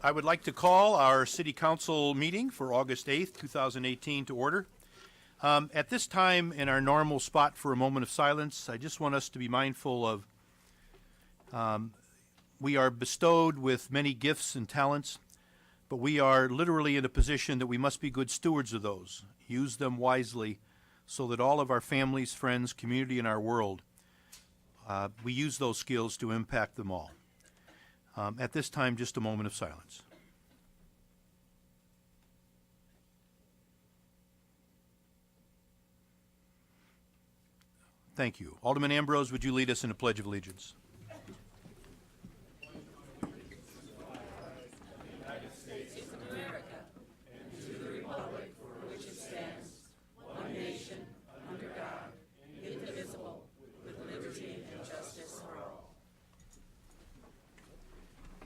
I would like to call our City Council meeting for August 8th, 2018 to order. At this time, in our normal spot for a moment of silence, I just want us to be mindful of we are bestowed with many gifts and talents, but we are literally in a position that we must be good stewards of those, use them wisely so that all of our families, friends, community, and our world, we use those skills to impact them all. At this time, just a moment of silence. Thank you. Alderman Ambrose, would you lead us in a Pledge of Allegiance?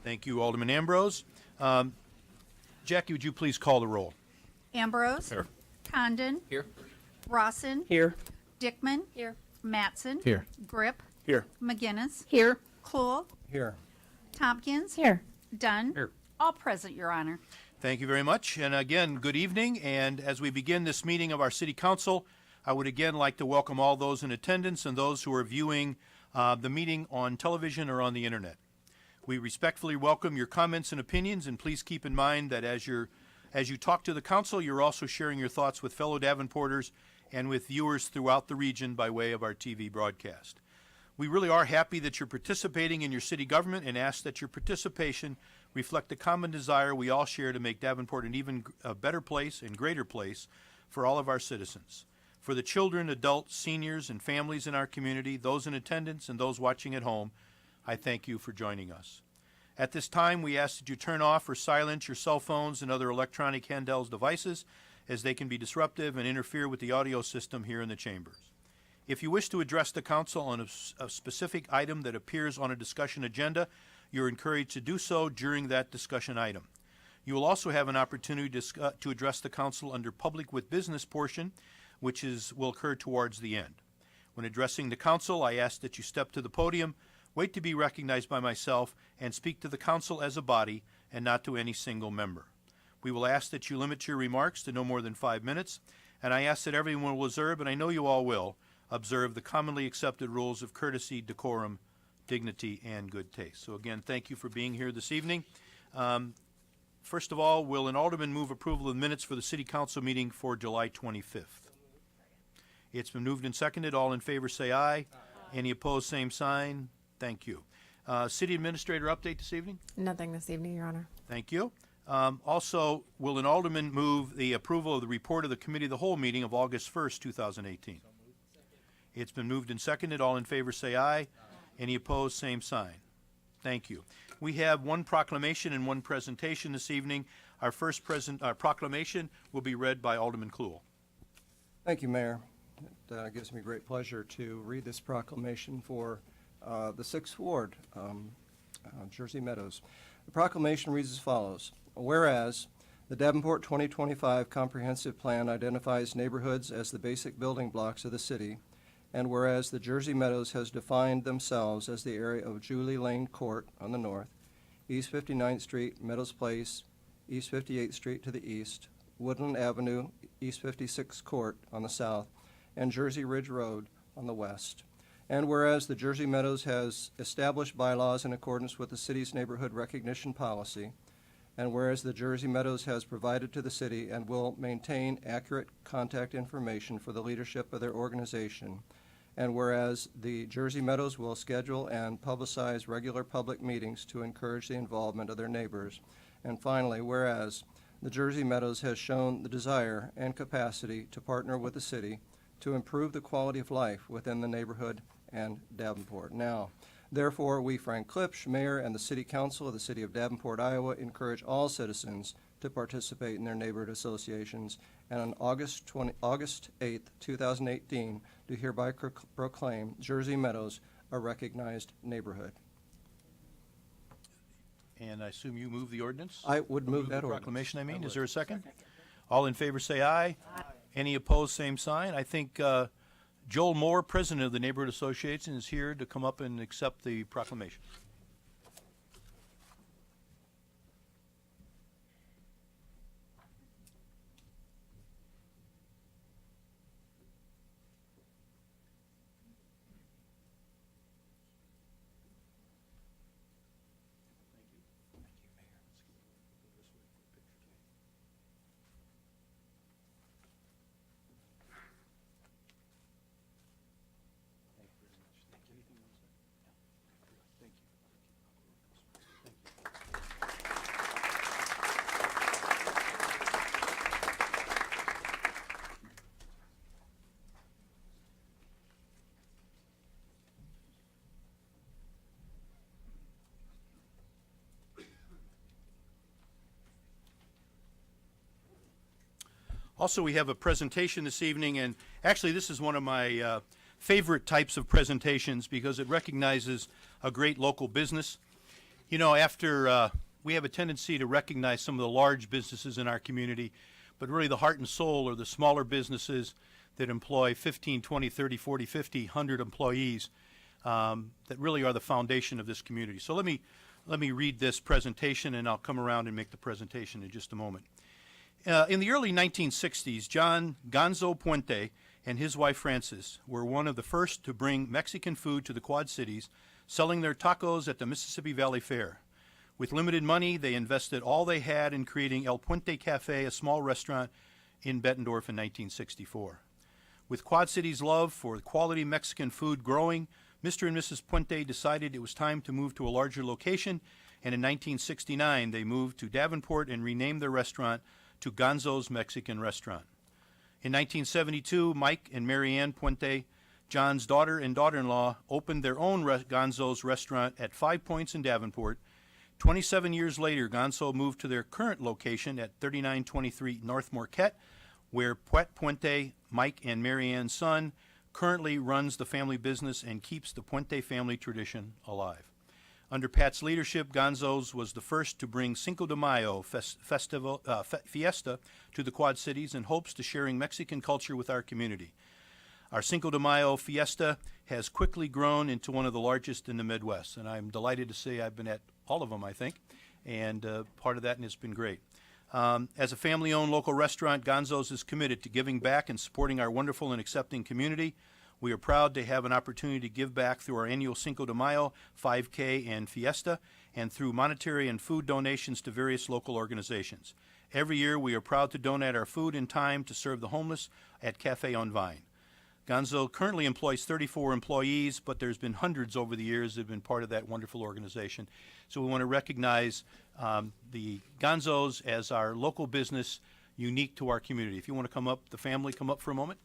Thank you, Alderman Ambrose. Jackie, would you please call the roll? Ambrose. Here. Condon. Here. Rawson. Here. Dickman. Here. Mattson. Here. Grip. Here. McGinnis. Here. Klohl. Here. Tompkins. Here. Dunn. Here. All present, Your Honor. Thank you very much. And again, good evening. And as we begin this meeting of our City Council, I would again like to welcome all those in attendance and those who are viewing the meeting on television or on the internet. We respectfully welcome your comments and opinions, and please keep in mind that as you talk to the council, you're also sharing your thoughts with fellow Davenporters and with viewers throughout the region by way of our TV broadcast. We really are happy that you're participating in your city government and ask that your participation reflect the common desire we all share to make Davenport an even better place and greater place for all of our citizens. For the children, adults, seniors, and families in our community, those in attendance and those watching at home, I thank you for joining us. At this time, we ask that you turn off or silence your cell phones and other electronic handheld devices, as they can be disruptive and interfere with the audio system here in the chambers. If you wish to address the council on a specific item that appears on a discussion agenda, you're encouraged to do so during that discussion item. You will also have an opportunity to address the council under public with business portion, which will occur towards the end. When addressing the council, I ask that you step to the podium, wait to be recognized by myself, and speak to the council as a body and not to any single member. We will ask that you limit your remarks to no more than 5 minutes, and I ask that everyone will observe, and I know you all will, observe the commonly accepted rules of courtesy, decorum, dignity, and good taste. So again, thank you for being here this evening. First of all, will an alderman move approval of the minutes for the City Council meeting for July 25th? It's been moved and seconded. All in favor say aye. Aye. Any opposed, same sign. Thank you. City Administrator update this evening? Nothing this evening, Your Honor. Thank you. Also, will an alderman move the approval of the report of the Committee of the Whole meeting of August 1st, 2018? It's been moved and seconded. All in favor say aye. Aye. Any opposed, same sign. Thank you. We have one proclamation and one presentation this evening. Our first proclamation will be read by Alderman Klohl. Thank you, Mayor. It gives me great pleasure to read this proclamation for the 6th Ward, Jersey Meadows. The proclamation reads as follows. Whereas the Davenport 2025 Comprehensive Plan identifies neighborhoods as the basic building blocks of the city, and whereas the Jersey Meadows has defined themselves as the area of Julie Lane Court on the north, East 59th Street, Meadows Place, East 58th Street to the east, Woodland Avenue, East 56th Court on the south, and Jersey Ridge Road on the west. And whereas the Jersey Meadows has established bylaws in accordance with the city's neighborhood recognition policy, and whereas the Jersey Meadows has provided to the city and will maintain accurate contact information for the leadership of their organization, and whereas the Jersey Meadows will schedule and publicize regular public meetings to encourage the involvement of their neighbors, and finally, whereas the Jersey Meadows has shown the desire and capacity to partner with the city to improve the quality of life within the neighborhood and Davenport. Now, therefore, we, Frank Klipsch, Mayor, and the City Council of the City of Davenport, Iowa, encourage all citizens to participate in their neighborhood associations, and on August 8th, 2018, do hereby proclaim Jersey Meadows a recognized neighborhood. And I assume you move the ordinance? I would move that proclamation, ordinance. Is there a second? All in favor say aye. Aye. Any opposed, same sign. I think Joel Moore, President of the Neighborhood Association, is here to come up and accept the proclamation. Also, we have a presentation this evening, and actually this is one of my favorite types of presentations because it recognizes a great local business. You know, after we have a tendency to recognize some of the large businesses in our community, but really the heart and soul are the smaller businesses that employ 15, 20, 30, 40, 50, 100 employees that really are the foundation of this community. So let me read this presentation, and I'll come around and make the presentation in just a moment. In the early 1960s, John Gonzo Puente and his wife Frances were one of the first to bring Mexican food to the Quad Cities, selling their tacos at the Mississippi Valley Fair. With limited money, they invested all they had in creating El Puente Cafe, a small restaurant in Bettendorf in 1964. With Quad Cities' love for quality Mexican food growing, Mr. and Mrs. Puente decided it was time to move to a larger location, and in 1969 they moved to Davenport and renamed their restaurant to Gonzo's Mexican Restaurant. In 1972, Mike and Mary Ann Puente, John's daughter and daughter-in-law, opened their own Gonzo's restaurant at 5 Points in Davenport. 27 years later, Gonzo moved to their current location at 3923 North Marquette, where Puente, Mike and Mary Ann's son, currently runs the family business and keeps the Puente family tradition alive. Under Pat's leadership, Gonzo's was the first to bring Cinco de Mayo fiesta to the Quad Cities in hopes to sharing Mexican culture with our community. Our Cinco de Mayo fiesta has quickly grown into one of the largest in the Midwest, and I'm delighted to say I've been at all of them, I think, and part of that, and it's been great. As a family-owned local restaurant, Gonzo's is committed to giving back and supporting our wonderful and accepting community. We are proud to have an opportunity to give back through our annual Cinco de Mayo, 5K, and Fiesta, and through monetary and food donations to various local organizations. Every year, we are proud to donate our food and time to serve the homeless at Cafe on Vine. Gonzo currently employs 34 employees, but there's been hundreds over the years that have been part of that wonderful organization. So we want to recognize the Gonzos as our local business unique to our community. If you want to come up, the family, come up for a moment.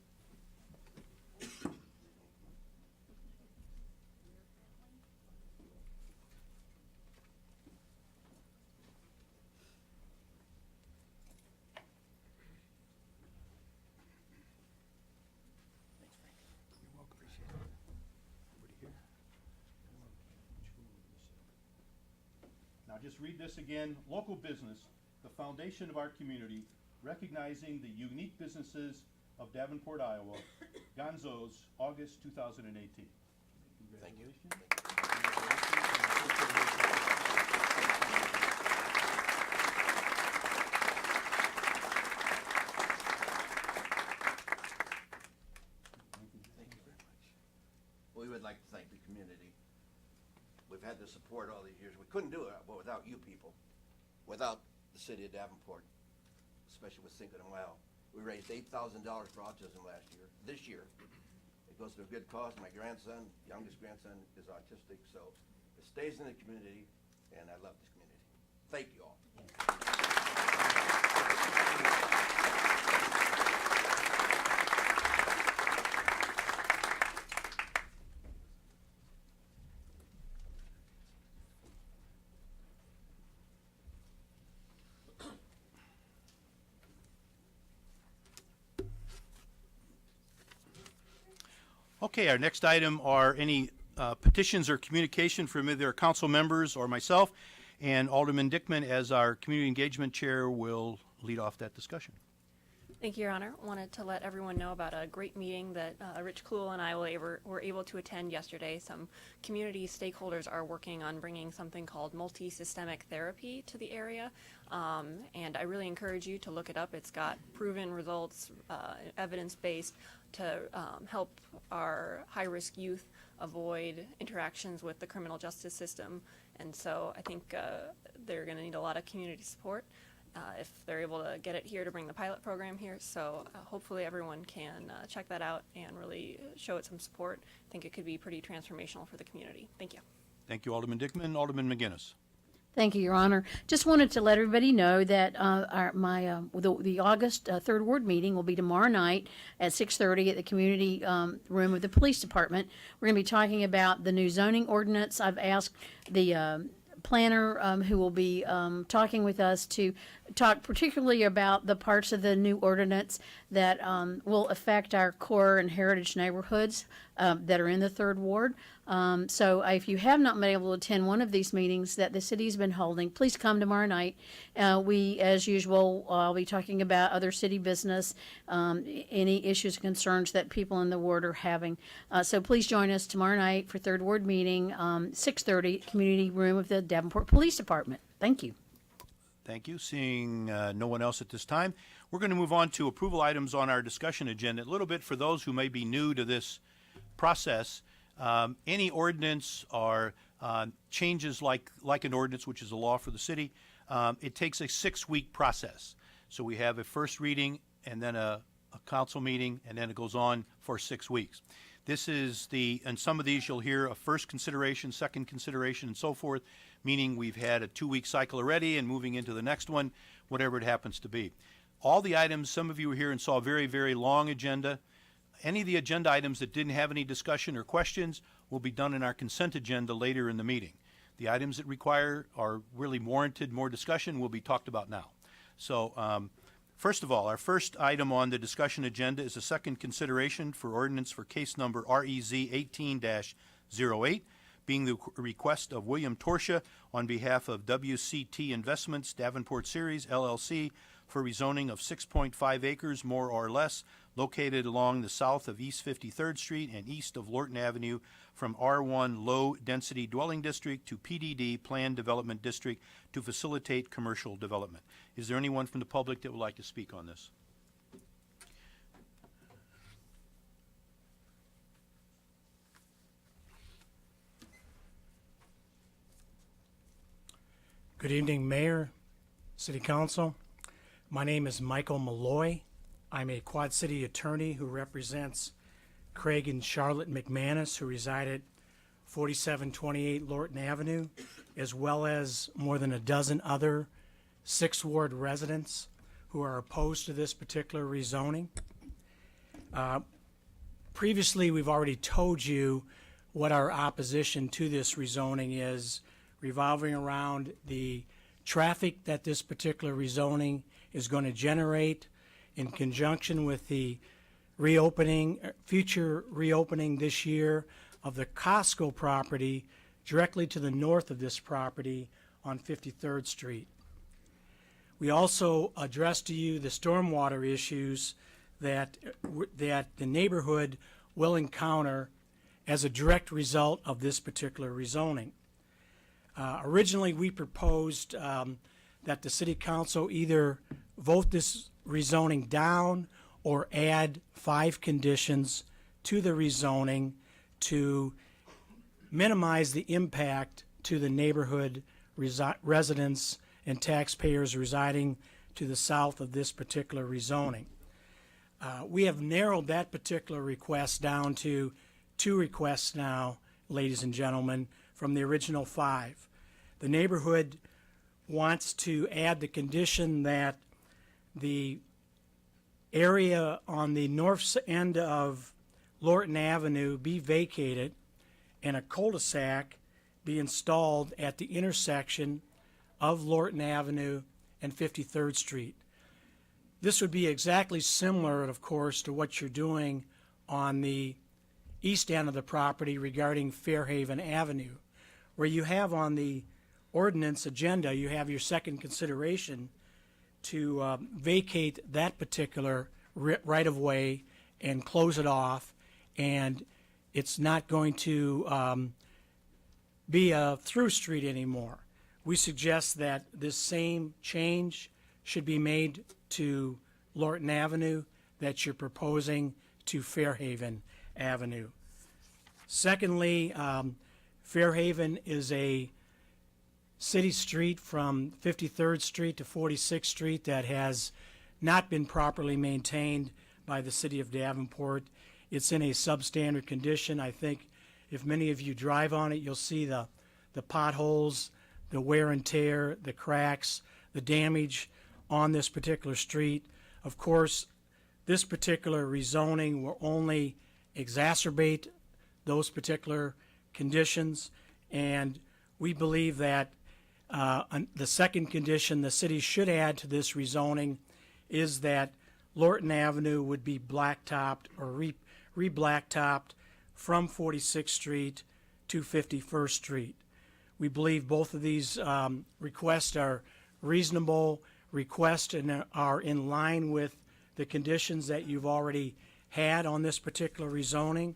Now just read this again. Local business, the foundation of our community, recognizing the unique businesses of Davenport, Iowa. Gonzo's, August 2018. Congratulations. We would like to thank the community. We've had the support all these years. We couldn't do it without you people, without the city of Davenport, especially with Cinco de Mayo. We raised $8,000 for autism last year. This year, it goes to a good cause. My grandson, youngest grandson, is autistic, so it stays in the community, and I love this community. Thank you all. Okay, our next item are any petitions or communication from either council members or myself, and Alderman Dickman, as our community engagement chair, will lead off that discussion. Thank you, Your Honor. Wanted to let everyone know about a great meeting that Rich Kluhl and I were able to attend yesterday. Some community stakeholders are working on bringing something called multi-systemic therapy to the area, and I really encourage you to look it up. It's got proven results, evidence-based, to help our high-risk youth avoid interactions with the criminal justice system. And so I think they're going to need a lot of community support if they're able to get it here to bring the pilot program here. So hopefully everyone can check that out and really show it some support. I think it could be pretty transformational for the community. Thank you. Thank you, Alderman Dickman. Alderman McGinnis. Thank you, Your Honor. Just wanted to let everybody know that the August 3rd Ward meeting will be tomorrow night at 6:30 at the community room of the police department. We're going to be talking about the new zoning ordinance. I've asked the planner who will be talking with us to talk particularly about the parts of the new ordinance that will affect our core and heritage neighborhoods that are in the third ward. So if you have not been able to attend one of these meetings that the city's been holding, please come tomorrow night. We, as usual, I'll be talking about other city business, any issues and concerns that people in the ward are having. So please join us tomorrow night for third ward meeting, 6:30, community room of the Davenport Police Department. Thank you. Thank you. Seeing no one else at this time, we're going to move on to approval items on our discussion agenda. A little bit for those who may be new to this process. Any ordinance or changes like an ordinance, which is a law for the city, it takes a 6-week process. So we have a first reading and then a council meeting, and then it goes on for 6 weeks. This is and some of these you'll hear a first consideration, second consideration, and so forth, meaning we've had a 2-week cycle already and moving into the next one, whatever it happens to be. All the items, some of you were here and saw a very, very long agenda. Any of the agenda items that didn't have any discussion or questions will be done in our consent agenda later in the meeting. The items that require or really warranted more discussion will be talked about now. So first of all, our first item on the discussion agenda is a second consideration for ordinance for case number REZ 18-08, being the request of William Torsha on behalf of WCT Investments Davenport Series LLC for rezoning of 6.5 acres more or less located along the south of East 53rd Street and east of Lorton Avenue from R1 Low Density Dwelling District to PDD Planned Development District to facilitate commercial development. Is there anyone from the public that would like to speak on this? Good evening, Mayor, City Council. My name is Michael Malloy. I'm a Quad City attorney who represents Craig and Charlotte McManus, who reside at 4728 Lorton Avenue, as well as more than a dozen other 6th Ward residents who are opposed to this particular rezoning. Previously, we've already told you what our opposition to this rezoning is, revolving around the traffic that this particular rezoning is going to generate in conjunction with the future reopening this year of the Costco property directly to the north of this property on 53rd Street. We also addressed to you the stormwater issues that the neighborhood will encounter as a direct result of this particular rezoning. Originally, we proposed that the City Council either vote this rezoning down or add 5 conditions to the rezoning to minimize the impact to the neighborhood residents and taxpayers residing to the south of this particular rezoning. We have narrowed that particular request down to 2 requests now, ladies and gentlemen, from the original 5. The neighborhood wants to add the condition that the area on the north end of Lorton Avenue be vacated and a cul-de-sac be installed at the intersection of Lorton Avenue and 53rd Street. This would be exactly similar, of course, to what you're doing on the east end of the property regarding Fairhaven Avenue, where you have on the ordinance agenda, you have your second consideration to vacate that particular right-of-way and close it off, and it's not going to be a through street anymore. We suggest that this same change should be made to Lorton Avenue that you're proposing to Fairhaven Avenue. Secondly, Fairhaven is a city street from 53rd Street to 46th Street that has not been properly maintained by the city of Davenport. It's in a substandard condition. I think if many of you drive on it, you'll see the potholes, the wear and tear, the cracks, the damage on this particular street. Of course, this particular rezoning will only exacerbate those particular conditions, and we believe that The second condition the city should add to this rezoning is that Lorton Avenue would be blacktopped or re-blacktopped from 46th Street to 51st Street. We believe both of these requests are reasonable requests and are in line with the conditions that you've already had on this particular rezoning.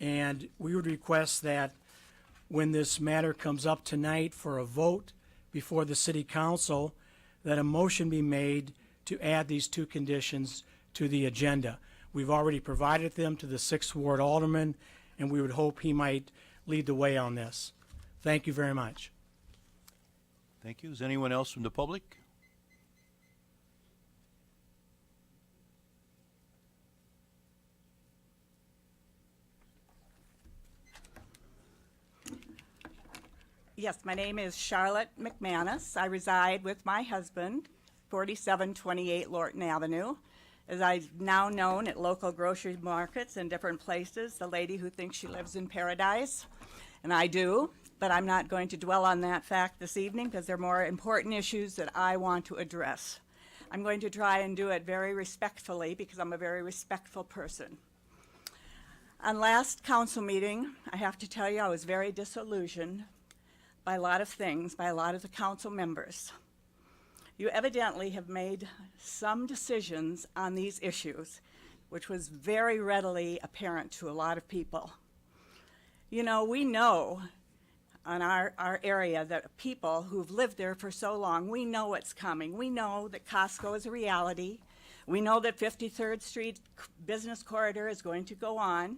And we would request that when this matter comes up tonight for a vote before the city council, that a motion be made to add these two conditions to the agenda. We've already provided them to the 6th Ward Alderman, and we would hope he might lead the way on this. Thank you very much. Thank you. Is anyone else from the public? Yes, my name is Charlotte McManus. I reside with my husband, 4728 Lorton Avenue. As I've now known at local grocery markets and different places, the lady who thinks she lives in paradise, and I do, but I'm not going to dwell on that fact this evening because there are more important issues that I want to address. I'm going to try and do it very respectfully because I'm a very respectful person. On last council meeting, I have to tell you I was very disillusioned by a lot of things, by a lot of the council members. You evidently have made some decisions on these issues, which was very readily apparent to a lot of people. You know, we know on our area that people who've lived there for so long, we know what's coming. We know that Costco is a reality. We know that 53rd Street business corridor is going to go on.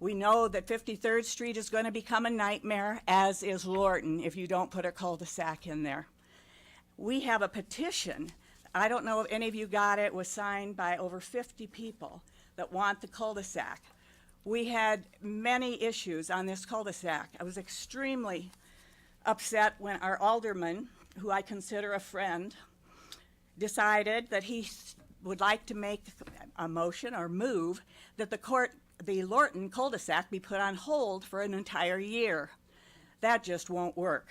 We know that 53rd Street is going to become a nightmare, as is Lorton, if you don't put a cul-de-sac in there. We have a petition, I don't know if any of you got it, was signed by over 50 people that want the cul-de-sac. We had many issues on this cul-de-sac. I was extremely upset when our alderman, who I consider a friend, decided that he would like to make a motion or move that the Lorton cul-de-sac be put on hold for an entire year. That just won't work.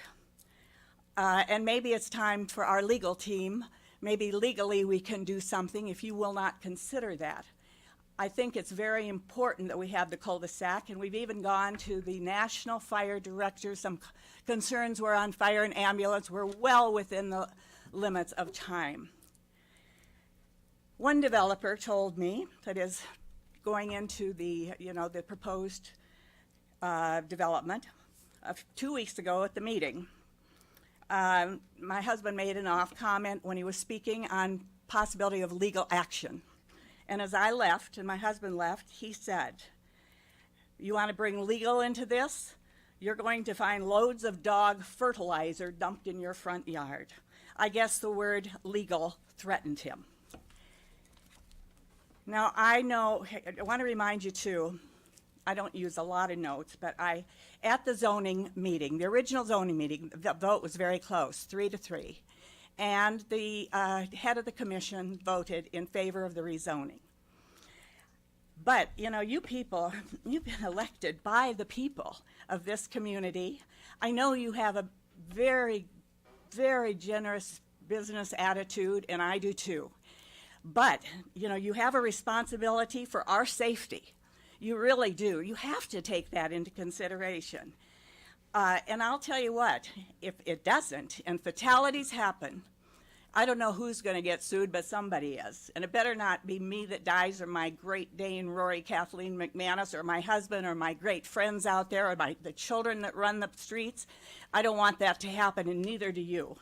And maybe it's time for our legal team, maybe legally we can do something if you will not consider that. I think it's very important that we have the cul-de-sac, and we've even gone to the National Fire Director. Some concerns were on fire and ambulance. We're well within the limits of time. One developer told me that is going into the proposed development 2 weeks ago at the meeting. My husband made an off comment when he was speaking on possibility of legal action. And as I left and my husband left, he said, "You want to bring legal into this? You're going to find loads of dog fertilizer dumped in your front yard." I guess the word legal threatened him. Now, I want to remind you too, I don't use a lot of notes, but at the zoning meeting, the original zoning meeting, the vote was very close, 3-3. And the head of the commission voted in favor of the rezoning. But, you know, you people, you've been elected by the people of this community. I know you have a very, very generous business attitude, and I do too. But, you know, you have a responsibility for our safety. You really do. You have to take that into consideration. And I'll tell you what, if it doesn't, and fatalities happen, I don't know who's going to get sued, but somebody is. And it better not be me that dies, or my Great Dane, Rory Kathleen McManus, or my husband, or my great friends out there, or the children that run the streets. I don't want that to happen, and neither do you.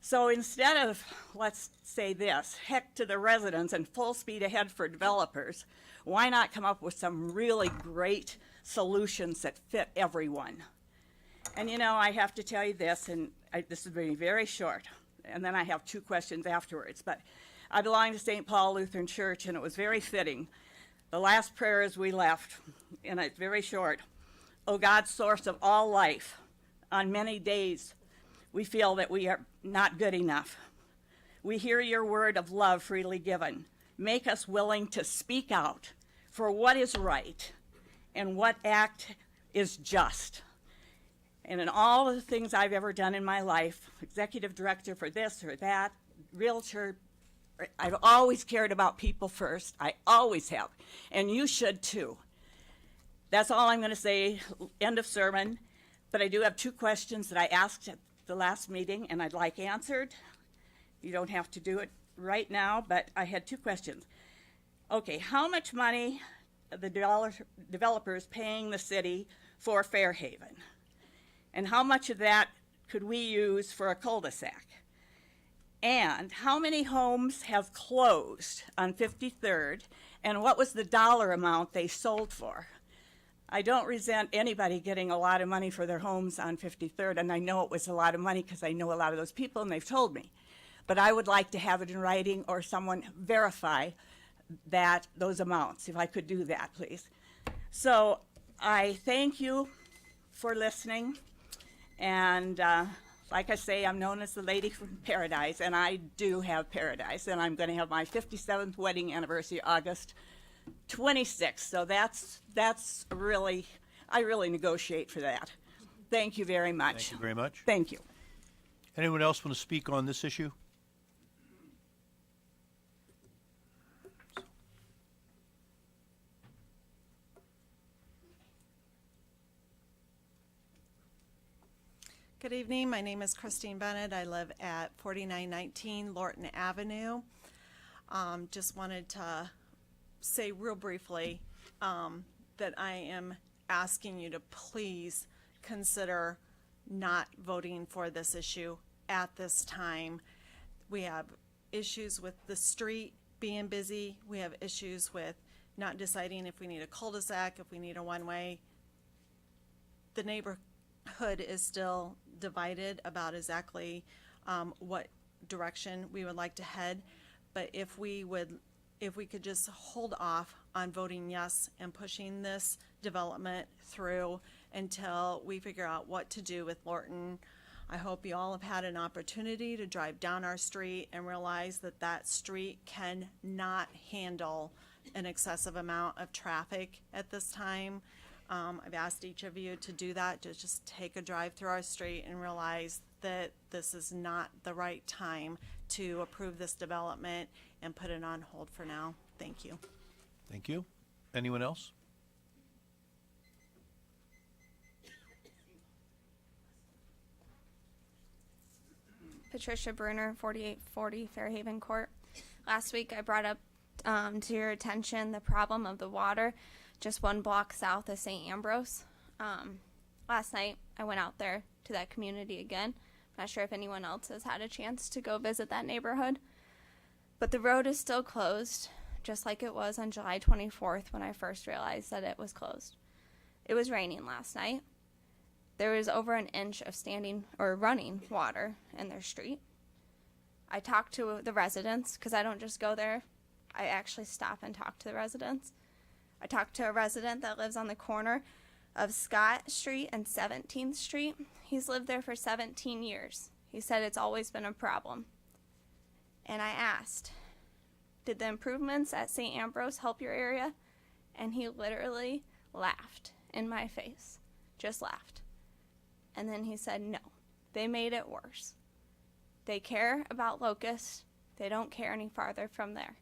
So instead of, let's say this, heck to the residents and full speed ahead for developers, why not come up with some really great solutions that fit everyone? And you know, I have to tell you this, and this is going to be very short, and then I have 2 questions afterwards. But I belong to St. Paul Lutheran Church, and it was very fitting. The last prayer as we left, and it's very short. "O God, source of all life, on many days we feel that we are not good enough. We hear your word of love freely given. Make us willing to speak out for what is right and what act is just." And in all the things I've ever done in my life, executive director for this or that, realtor, I've always cared about people first. I always have. And you should too. That's all I'm going to say. End of sermon. But I do have 2 questions that I asked at the last meeting and I'd like answered. You don't have to do it right now, but I had 2 questions. Okay, how much money are the developers paying the city for Fairhaven? And how much of that could we use for a cul-de-sac? And how many homes have closed on 53rd? And what was the dollar amount they sold for? I don't resent anybody getting a lot of money for their homes on 53rd, and I know it was a lot of money because I know a lot of those people and they've told me. But I would like to have it in writing or someone verify that those amounts, if I could do that, please. So I thank you for listening. And like I say, I'm known as the lady from paradise, and I do have paradise. And I'm going to have my 57th wedding anniversary, August 26th. So that's really, I really negotiate for that. Thank you very much. Thank you very much. Thank you. Anyone else want to speak on this issue? Good evening. My name is Christine Bennett. I live at 4919 Lorton Avenue. Just wanted to say real briefly that I am asking you to please consider not voting for this issue at this time. We have issues with the street being busy. We have issues with not deciding if we need a cul-de-sac, if we need a one-way. The neighborhood is still divided about exactly what direction we would like to head. But if we could just hold off on voting yes and pushing this development through until we figure out what to do with Lorton. I hope you all have had an opportunity to drive down our street and realize that that street cannot handle an excessive amount of traffic at this time. I've asked each of you to do that, to just take a drive through our street and realize that this is not the right time to approve this development and put it on hold for now. Thank you. Thank you. Anyone else? Patricia Bruner, 4840 Fairhaven Court. Last week I brought up to your attention the problem of the water just 1 block south of St. Ambrose. Last night I went out there to that community again. Not sure if anyone else has had a chance to go visit that neighborhood. But the road is still closed, just like it was on July 24th when I first realized that it was closed. It was raining last night. There was over an inch of standing or running water in their street. I talked to the residents because I don't just go there. I actually stop and talk to the residents. I talked to a resident that lives on the corner of Scott Street and 17th Street. He's lived there for 17 years. He said it's always been a problem. And I asked, did the improvements at St. Ambrose help your area? And he literally laughed in my face, just laughed. And then he said, no, they made it worse. They care about Locust. They don't care any farther from there.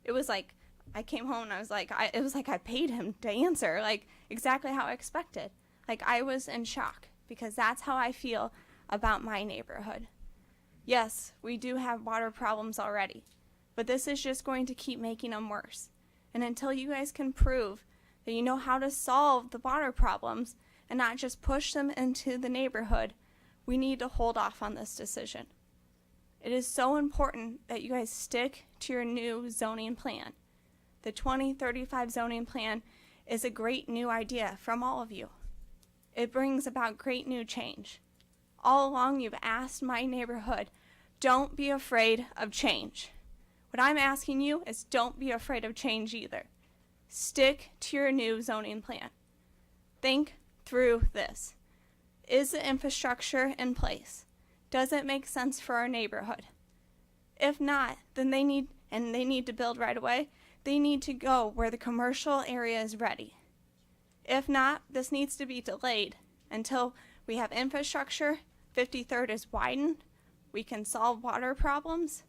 It was like, I came home and I was like, it was like I paid him to answer, like exactly how I expected. Like I was in shock because that's how I feel about my neighborhood. Yes, we do have water problems already, but this is just going to keep making them worse. And until you guys can prove that you know how to solve the water problems and not just push them into the neighborhood, we need to hold off on this decision. It is so important that you guys stick to your new zoning plan. The 2035 zoning plan is a great new idea from all of you. It brings about great new change. All along you've asked my neighborhood, don't be afraid of change. What I'm asking you is don't be afraid of change either. Stick to your new zoning plan. Think through this. Is the infrastructure in place? Does it make sense for our neighborhood? If not, then they need to build right away. They need to go where the commercial area is ready. If not, this needs to be delayed until We have infrastructure. 53rd is widened. We can solve water problems.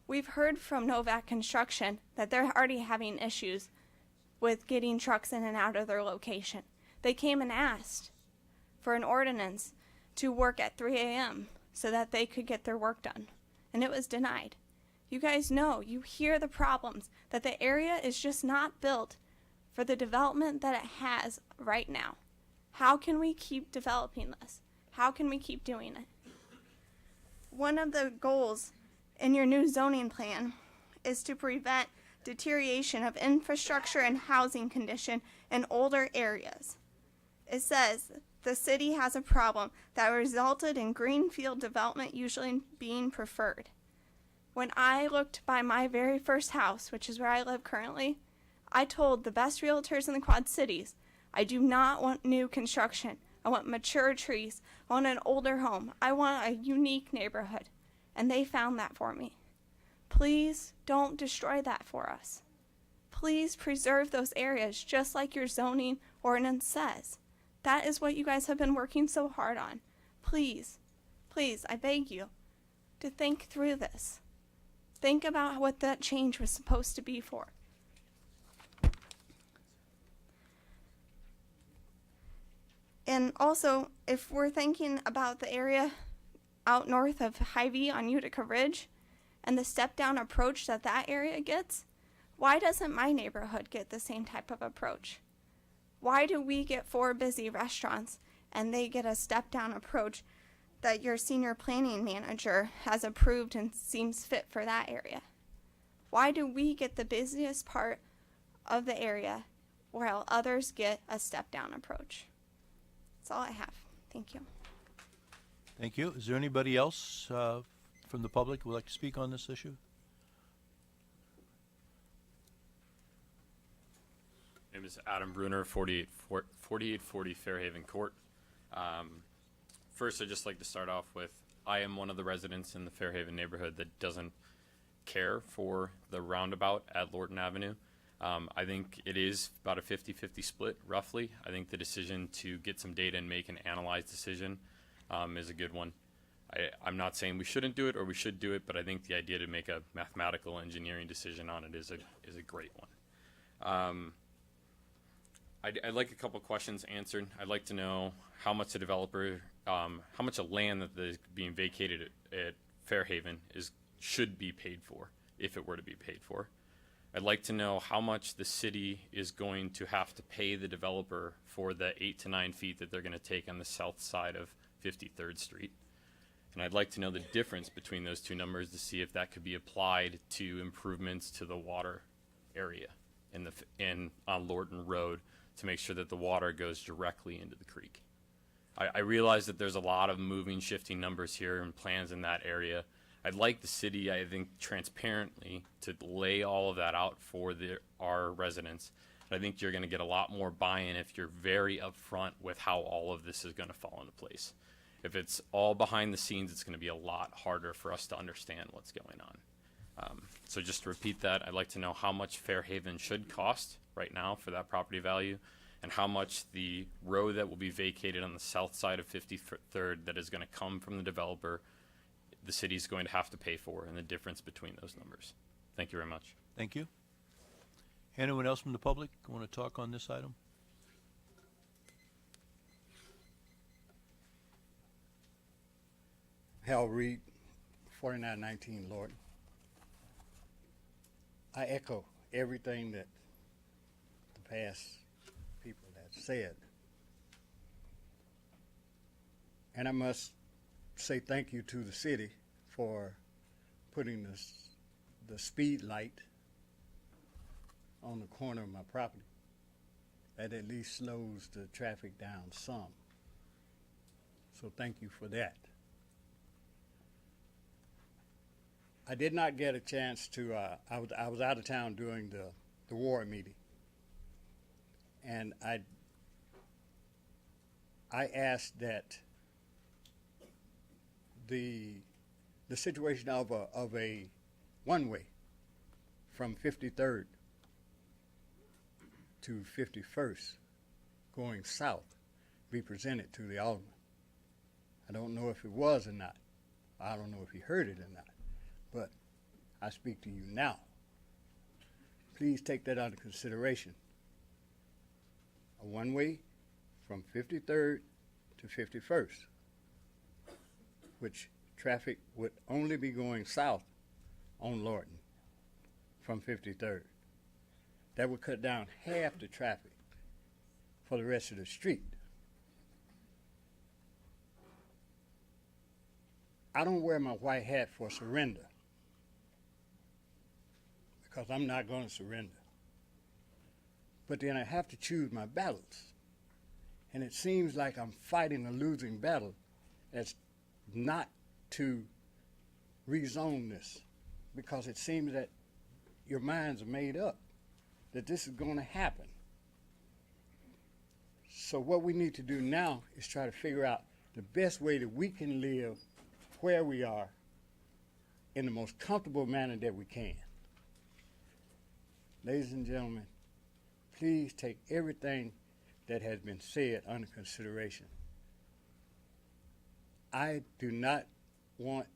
We've heard from Novak Construction that they're already having issues with getting trucks in and out of their location. They came and asked for an ordinance to work at 3 a.m. so that they could get their work done, and it was denied. You guys know, you hear the problems, that the area is just not built for the development that it has right now. How can we keep developing this? How can we keep doing it? One of the goals in your new zoning plan is to prevent deterioration of infrastructure and housing condition in older areas. It says the city has a problem that resulted in greenfield development usually being preferred. When I looked by my very first house, which is where I live currently, I told the best realtors in the Quad Cities, I do not want new construction. I want mature trees. I want an older home. I want a unique neighborhood. And they found that for me. Please don't destroy that for us. Please preserve those areas just like your zoning ordinance says. That is what you guys have been working so hard on. Please, please, I beg you to think through this. Think about what that change was supposed to be for. And also, if we're thinking about the area out north of Hy-Vee on Utica Ridge and the step-down approach that that area gets, why doesn't my neighborhood get the same type of approach? Why do we get 4 busy restaurants and they get a step-down approach that your senior planning manager has approved and seems fit for that area? Why do we get the busiest part of the area while others get a step-down approach? That's all I have. Thank you. Thank you. Is there anybody else from the public who would like to speak on this issue? My name is Adam Bruner, 4840 Fairhaven Court. First, I'd just like to start off with, I am one of the residents in the Fairhaven neighborhood that doesn't care for the roundabout at Lorton Avenue. I think it is about a 50-50 split, roughly. I think the decision to get some data and make an analyzed decision is a good one. I'm not saying we shouldn't do it or we should do it, but I think the idea to make a mathematical engineering decision on it is a great one. I'd like a couple questions answered. I'd like to know how much the developer, how much of land that is being vacated at Fairhaven should be paid for, if it were to be paid for. I'd like to know how much the city is going to have to pay the developer for the 8 to 9 feet that they're going to take on the south side of 53rd Street. And I'd like to know the difference between those two numbers to see if that could be applied to improvements to the water area on Lorton Road to make sure that the water goes directly into the creek. I realize that there's a lot of moving, shifting numbers here and plans in that area. I'd like the city, I think, transparently to lay all of that out for our residents. And I think you're going to get a lot more buy-in if you're very upfront with how all of this is going to fall into place. If it's all behind the scenes, it's going to be a lot harder for us to understand what's going on. So just to repeat that, I'd like to know how much Fairhaven should cost right now for that property value, and how much the road that will be vacated on the south side of 53rd that is going to come from the developer, the city's going to have to pay for, and the difference between those numbers. Thank you very much. Thank you. Anyone else from the public want to talk on this item? Hal Reed, 4919 Lord. I echo everything that the past people have said. And I must say thank you to the city for putting the speed light on the corner of my property. That at least slows the traffic down some. So thank you for that. I did not get a chance to, I was out of town during the ward meeting. And I asked that the situation of a one-way from 53rd to 51st going south be presented to the alderman. I don't know if it was or not. I don't know if he heard it or not. But I speak to you now. Please take that under consideration. A one-way from 53rd to 51st, which traffic would only be going south on Lorton from 53rd. That would cut down half the traffic for the rest of the street. I don't wear my white hat for surrender, because I'm not going to surrender. But then I have to choose my battles. And it seems like I'm fighting a losing battle as not to rezone this, because it seems that your minds are made up that this is going to happen. So what we need to do now is try to figure out the best way that we can live where we are in the most comfortable manner that we can. Ladies and gentlemen, please take everything that has been said under consideration. I do not want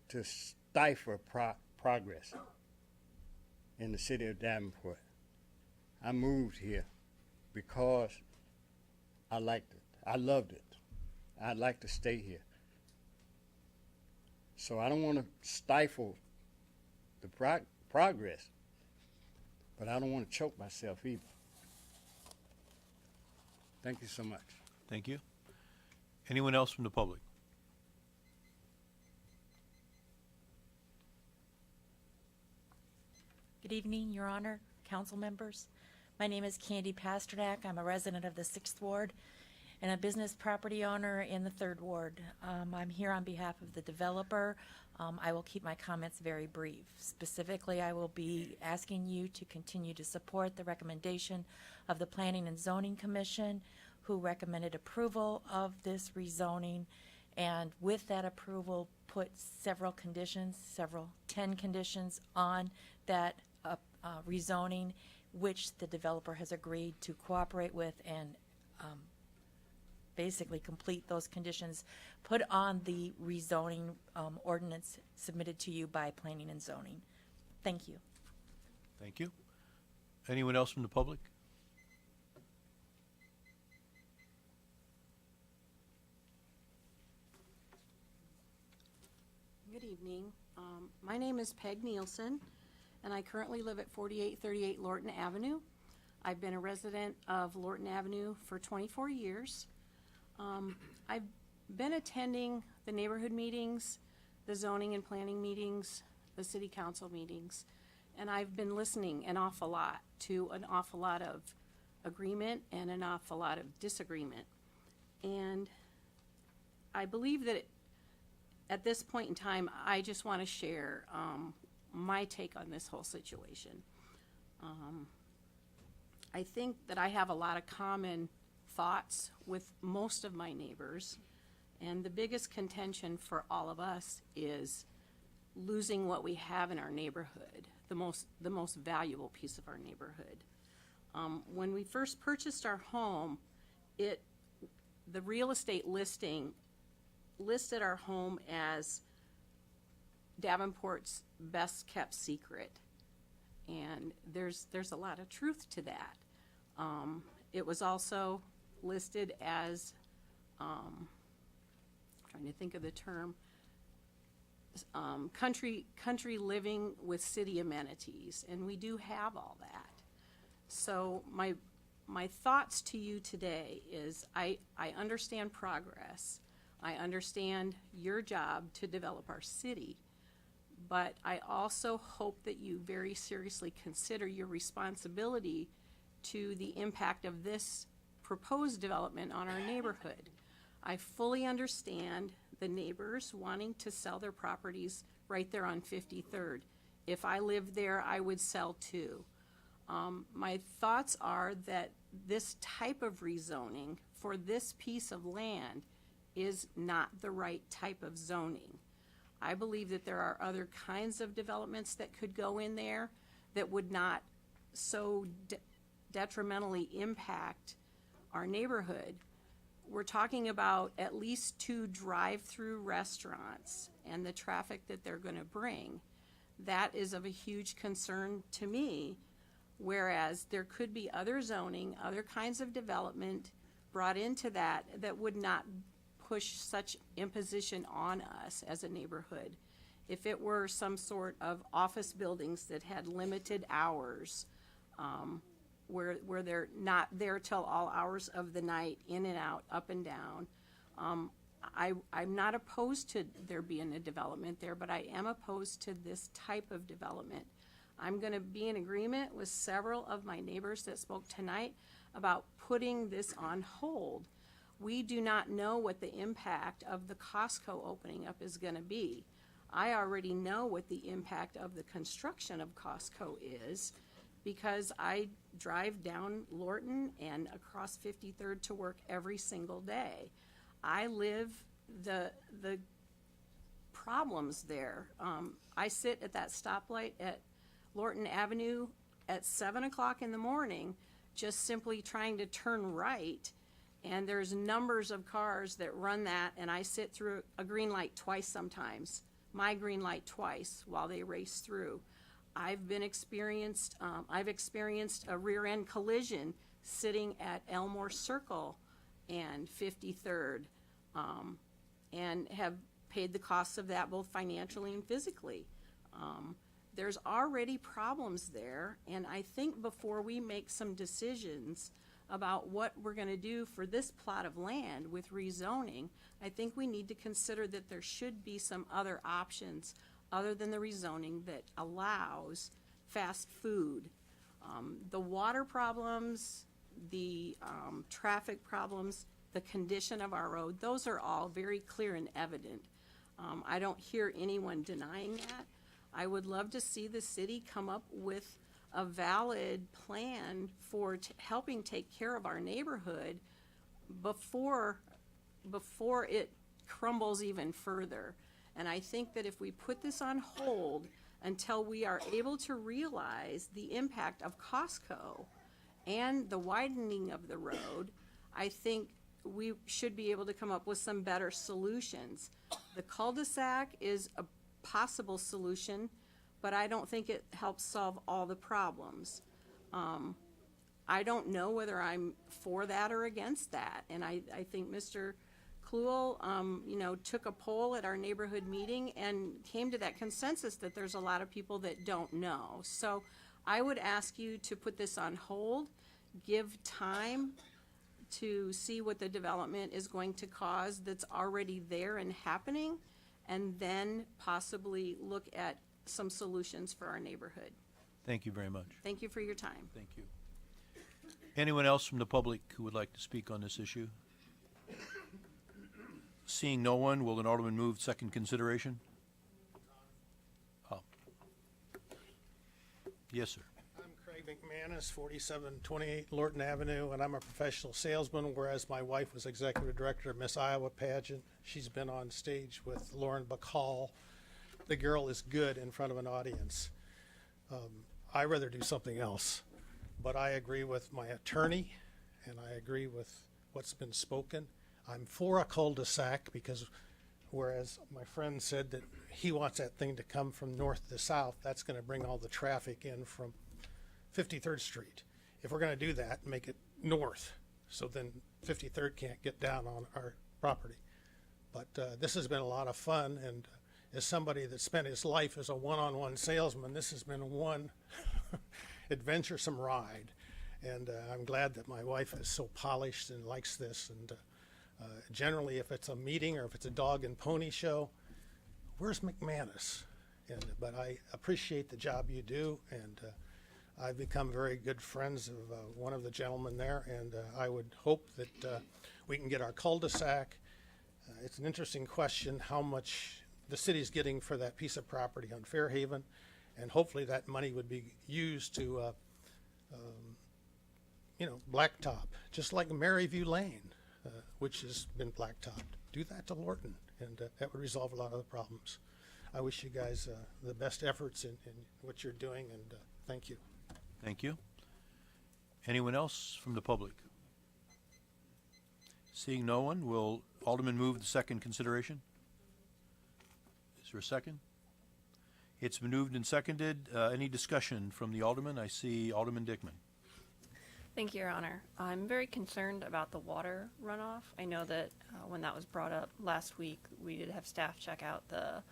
to stifle progress in the city of Davenport. I moved here because I liked it. I loved it. I'd like to stay here. So I don't want to stifle the progress, but I don't want to choke myself either. Thank you so much. Thank you. Anyone else from the public? Good evening, Your Honor, council members. My name is Candy Pasternak. I'm a resident of the 6th Ward and a business property owner in the 3rd Ward. I'm here on behalf of the developer. I will keep my comments very brief. Specifically, I will be asking you to continue to support the recommendation of the Planning and Zoning Commission, who recommended approval of this rezoning, and with that approval put several conditions, 10 conditions on that rezoning, which the developer has agreed to cooperate with and basically complete those conditions put on the rezoning ordinance submitted to you by Planning and Zoning. Thank you. Thank you. Anyone else from the public? Good evening. My name is Peg Nielsen, and I currently live at 4838 Lorton Avenue. I've been a resident of Lorton Avenue for 24 years. I've been attending the neighborhood meetings, the zoning and planning meetings, the city council meetings, and I've been listening an awful lot to an awful lot of agreement and an awful lot of disagreement. And I believe that at this point in time, I just want to share my take on this whole situation. I think that I have a lot of common thoughts with most of my neighbors, and the biggest contention for all of us is losing what we have in our neighborhood, the most valuable piece of our neighborhood. When we first purchased our home, the real estate listing listed our home as Davenport's best kept secret, and there's a lot of truth to that. It was also listed as trying to think of the term, country living with city amenities, and we do have all that. So my thoughts to you today is I understand progress. I understand your job to develop our city, but I also hope that you very seriously consider your responsibility to the impact of this proposed development on our neighborhood. I fully understand the neighbors wanting to sell their properties right there on 53rd. If I lived there, I would sell too. My thoughts are that this type of rezoning for this piece of land is not the right type of zoning. I believe that there are other kinds of developments that could go in there that would not so detrimentally impact our neighborhood, we're talking about at least 2 drive-through restaurants and the traffic that they're going to bring. That is of a huge concern to me, whereas there could be other zoning, other kinds of development brought into that that would not push such imposition on us as a neighborhood. If it were some sort of office buildings that had limited hours, where they're not there till all hours of the night, in and out, up and down, I'm not opposed to there being a development there, but I am opposed to this type of development. I'm going to be in agreement with several of my neighbors that spoke tonight about putting this on hold. We do not know what the impact of the Costco opening up is going to be. I already know what the impact of the construction of Costco is, because I drive down Lorton and across 53rd to work every single day. I live the problems there. I sit at that stoplight at Lorton Avenue at 7 o'clock in the morning, just simply trying to turn right, and there's numbers of cars that run that, and I sit through a green light twice sometimes, my green light twice while they race through. I've experienced a rear end collision sitting at Elmore Circle and 53rd, and have paid the costs of that both financially and physically. There's already problems there, and I think before we make some decisions about what we're going to do for this plot of land with rezoning, I think we need to consider that there should be some other options other than the rezoning that allows fast food. The water problems, the traffic problems, the condition of our road, those are all very clear and evident. I don't hear anyone denying that. I would love to see the city come up with a valid plan for helping take care of our neighborhood before it crumbles even further. And I think that if we put this on hold until we are able to realize the impact of Costco and the widening of the road, I think we should be able to come up with some better solutions. The cul-de-sac is a possible solution, but I don't think it helps solve all the problems. I don't know whether I'm for that or against that, and I think Mr. Kluhl, took a poll at our neighborhood meeting and came to that consensus that there's a lot of people that don't know. So I would ask you to put this on hold, give time to see what the development is going to cause that's already there and happening, and then possibly look at some solutions for our neighborhood. Thank you very much. Thank you for your time. Thank you. Anyone else from the public who would like to speak on this issue? Seeing no one, will an alderman move second consideration? Oh. Yes, sir. I'm Craig McManus, 4728 Lorton Avenue, and I'm a professional salesman, whereas my wife was executive director of Miss Iowa pageant. She's been on stage with Lauren Bacall. The girl is good in front of an audience. I'd rather do something else, but I agree with my attorney, and I agree with what's been spoken. I'm for a cul-de-sac because whereas my friend said that he wants that thing to come from north to south, that's going to bring all the traffic in from 53rd Street. If we're going to do that, make it north, so then 53rd can't get down on our property. But this has been a lot of fun, and as somebody that spent his life as a one-on-one salesman, this has been one adventuresome ride. And I'm glad that my wife is so polished and likes this. And generally, if it's a meeting or if it's a dog and pony show, where's McManus? But I appreciate the job you do, and I've become very good friends of one of the gentlemen there, and I would hope that we can get our cul-de-sac. It's an interesting question how much the city's getting for that piece of property on Fairhaven, and hopefully that money would be used to blacktop, just like Maryview Lane, which has been blacktopped. Do that to Lorton, and that would resolve a lot of the problems. I wish you guys the best efforts in what you're doing, and thank you. Thank you. Anyone else from the public? Seeing no one, will Alderman move the second consideration? Is there a second? It's been moved and seconded. Any discussion from the Alderman? I see Alderman Dickman. Thank you, Your Honor. I'm very concerned about the water runoff. I know that when that was brought up last week, we did have staff check out the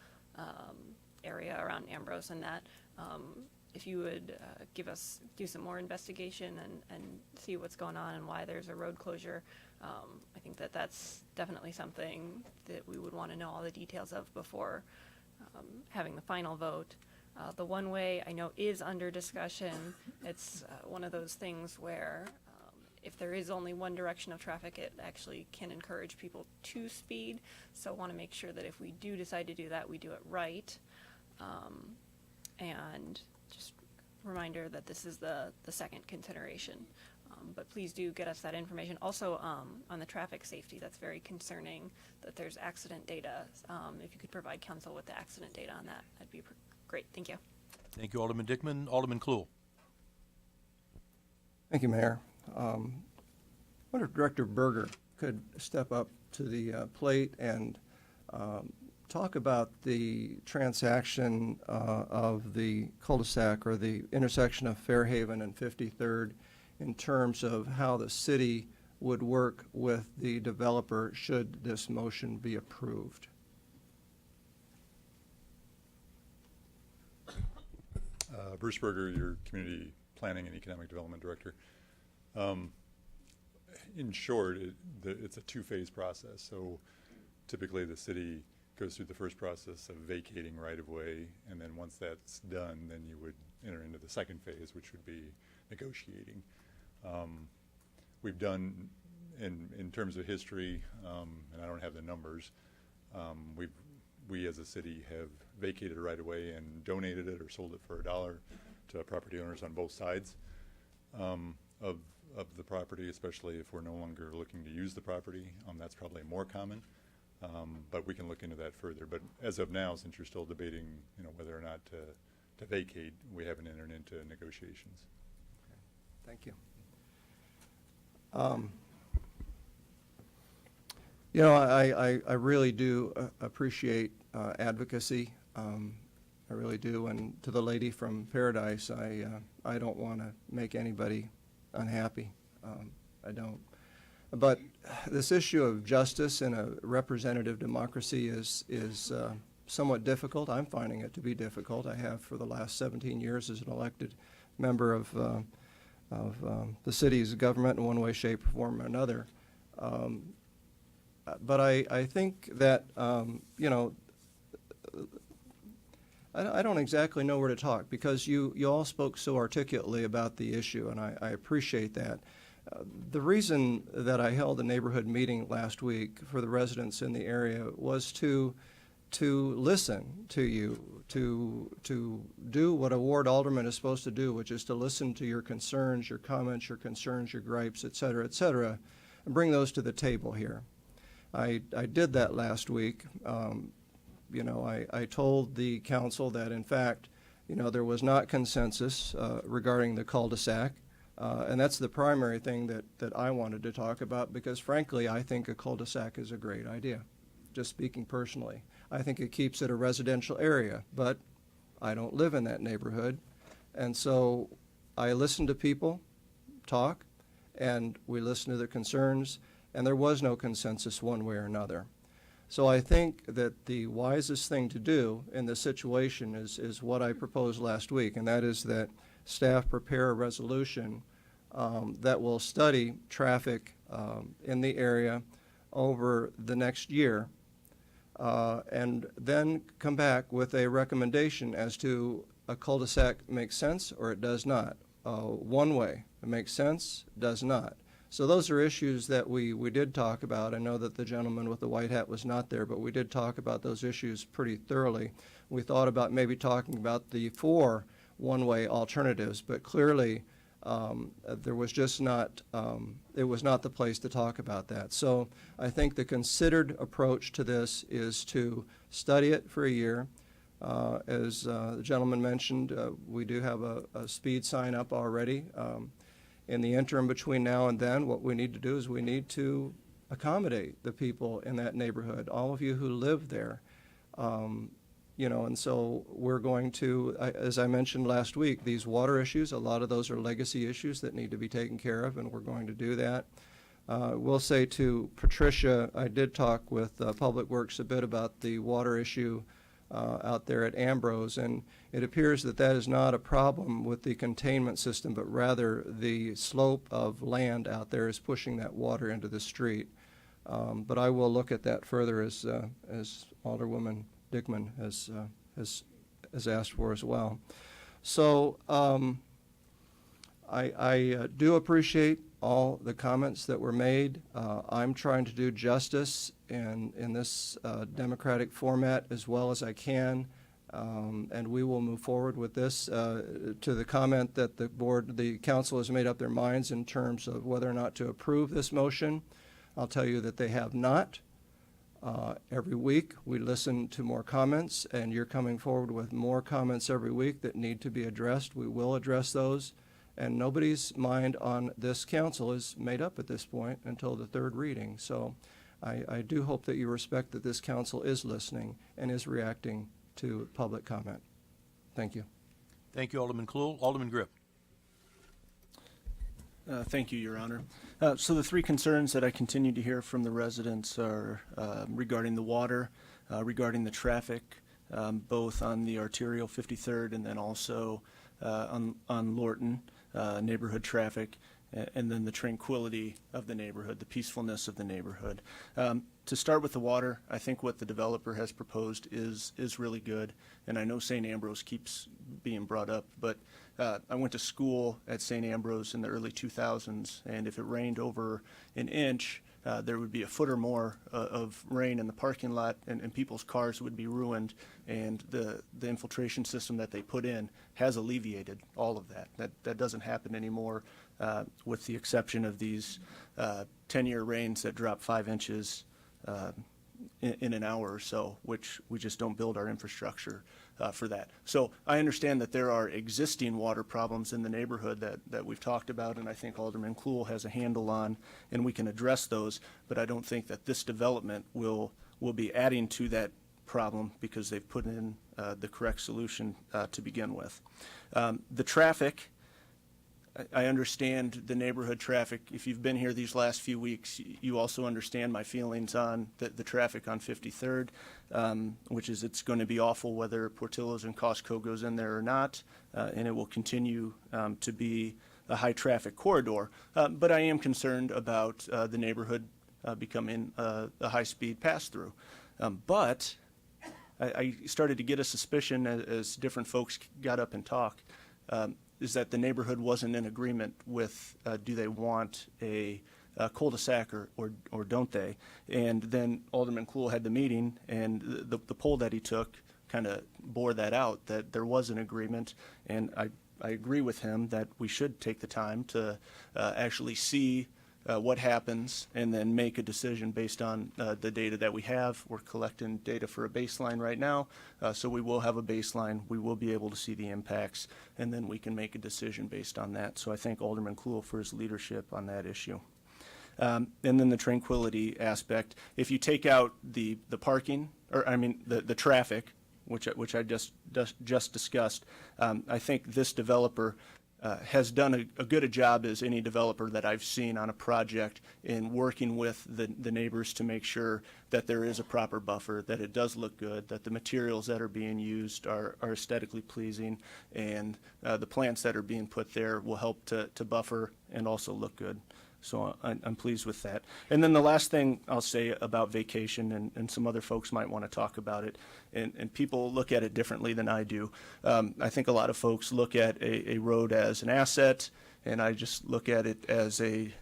area around Ambrose, and that if you would do some more investigation and see what's going on and why there's a road closure, I think that that's definitely something that we would want to know all the details of before having the final vote. The one-way, I know, is under discussion. It's one of those things where if there is only one direction of traffic, it actually can encourage people to speed. So I want to make sure that if we do decide to do that, we do it right. And just reminder that this is the second consideration. But please do get us that information. Also, on the traffic safety, that's very concerning that there's accident data. If you could provide council with the accident data on that, that'd be great. Thank you. Thank you, Alderman Dickman. Alderman Klool. Thank you, Mayor. I wonder if Director Berger could step up to the plate and talk about the transaction of the cul-de-sac or the intersection of Fairhaven and 53rd in terms of how the city would work with the developer should this motion be approved. Bruce Berger, your Community Planning and Economic Development Director. In short, it's a two-phase process. So typically the city goes through the first process of vacating right-of-way, and then once that's done, then you would enter into the second phase, which would be negotiating. We've done, in terms of history, and I don't have the numbers, we as a city have vacated a right-of-way and donated it or sold it for $1 to property owners on both sides of the property, especially if we're no longer looking to use the property. That's probably more common, but we can look into that further. But as of now, since you're still debating, whether or not to vacate, we haven't entered into negotiations. Thank you. I really do appreciate advocacy. I really do. And to the lady from Paradise, I don't want to make anybody unhappy. I don't. But this issue of justice in a representative democracy is somewhat difficult. I'm finding it to be difficult. I have for the last 17 years as an elected member of the city's government in one way, shape, or form or another. But I think that, I don't exactly know where to talk because you all spoke so articulately about the issue, and I appreciate that. The reason that I held a neighborhood meeting last week for the residents in the area was to listen to you, to do what a ward alderman is supposed to do, which is to listen to your concerns, your comments, your concerns, your gripes, et cetera, and bring those to the table here. I did that last week. I told the council that, in fact, there was not consensus regarding the cul-de-sac. And that's the primary thing that I wanted to talk about because, frankly, I think a cul-de-sac is a great idea, just speaking personally. I think it keeps it a residential area, but I don't live in that neighborhood. And so I listen to people talk, and we listen to their concerns, and there was no consensus one way or another. So I think that the wisest thing to do in this situation is what I proposed last week, and that is that staff prepare a resolution that will study traffic in the area over the next year and then come back with a recommendation as to a cul-de-sac makes sense or it does not. One way, it makes sense, does not. So those are issues that we did talk about. I know that the gentleman with the white hat was not there, but we did talk about those issues pretty thoroughly. We thought about maybe talking about the 4 one-way alternatives, but clearly there was just not, it was not the place to talk about that. So I think the considered approach to this is to study it for a year. As the gentleman mentioned, we do have a speed sign up already. In the interim between now and then, what we need to do is we need to accommodate the people in that neighborhood, all of you who live there. And so we're going to, as I mentioned last week, these water issues, a lot of those are legacy issues that need to be taken care of, and we're going to do that. We'll say to Patricia, I did talk with Public Works a bit about the water issue out there at Ambrose, and it appears that that is not a problem with the containment system, but rather the slope of land out there is pushing that water into the street. But I will look at that further as Alderwoman Dickman has asked for as well. So I do appreciate all the comments that were made. I'm trying to do justice in this democratic format as well as I can, and we will move forward with this. To the comment that the council has made up their minds in terms of whether or not to approve this motion, I'll tell you that they have not. Every week we listen to more comments, and you're coming forward with more comments every week that need to be addressed. We will address those, and nobody's mind on this council is made up at this point until the third reading. So I do hope that you respect that this council is listening and is reacting to public comment. Thank you. Thank you, Alderman Klool. Alderman Grip. Thank you, Your Honor. So the three concerns that I continue to hear from the residents are regarding the water, regarding the traffic, both on the arterial 53rd and then also on Lorton, neighborhood traffic, and then the tranquility of the neighborhood, the peacefulness of the neighborhood. To start with the water, I think what the developer has proposed is really good, and I know St. Ambrose keeps being brought up, but I went to school at St. Ambrose in the early 2000s, and if it rained over an inch, there would be a foot or more of rain in the parking lot, and people's cars would be ruined, and the infiltration system that they put in has alleviated all of that. That doesn't happen anymore, with the exception of these 10-year rains that drop 5 inches in an hour or so, which we just don't build our infrastructure for that. So I understand that there are existing water problems in the neighborhood that we've talked about, and I think Alderman Klool has a handle on, and we can address those, but I don't think that this development will be adding to that problem because they've put in the correct solution to begin with. The traffic, I understand the neighborhood traffic. If you've been here these last few weeks, you also understand my feelings on the traffic on 53rd, which is it's going to be awful whether Portillo's and Costco goes in there or not, and it will continue to be a high traffic corridor. But I am concerned about the neighborhood becoming a high-speed pass-through. But I started to get a suspicion as different folks got up and talked, is that the neighborhood wasn't in agreement with do they want a cul-de-sac or don't they? And then Alderman Klool had the meeting, and the poll that he took kind of bore that out, that there was an agreement, and I agree with him that we should take the time to actually see what happens and then make a decision based on the data that we have. We're collecting data for a baseline right now, so we will have a baseline. We will be able to see the impacts, and then we can make a decision based on that. So I thank Alderman Klool for his leadership on that issue. And then the tranquility aspect. If you take out the parking, or I mean the traffic, which I just discussed, I think this developer has done a good a job as any developer that I've seen on a project in working with the neighbors to make sure that there is a proper buffer, that it does look good, that the materials that are being used are aesthetically pleasing, and the plants that are being put there will help to buffer and also look good. So I'm pleased with that. And then the last thing I'll say about vacation, and some other folks might want to talk about it, and people look at it differently than I do. I think a lot of folks look at a road as an asset, and I just look at it as a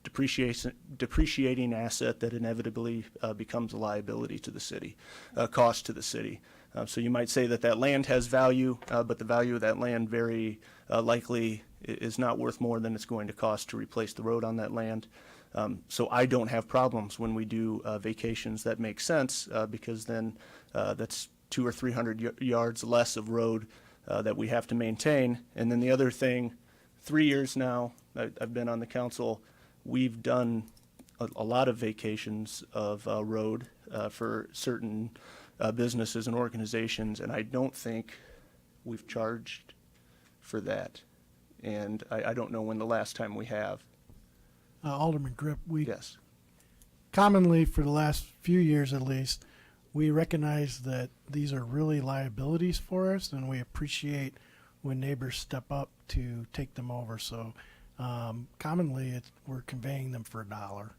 depreciating asset that inevitably becomes a liability to the city, cost to the city. So you might say that land has value, but the value of that land very likely is not worth more than it's going to cost to replace the road on that land. So I don't have problems when we do vacations that make sense, because then that's 200 or 300 yards less of road that we have to maintain. And then the other thing, 3 years now I've been on the council, we've done a lot of vacations of road for certain businesses and organizations, and I don't think we've charged for that. And I don't know when the last time we have. Alderman Grip, we Yes. commonly, for the last few years at least, we recognize that these are really liabilities for us, and we appreciate when neighbors step up to take them over. So commonly, we're conveying them for $1.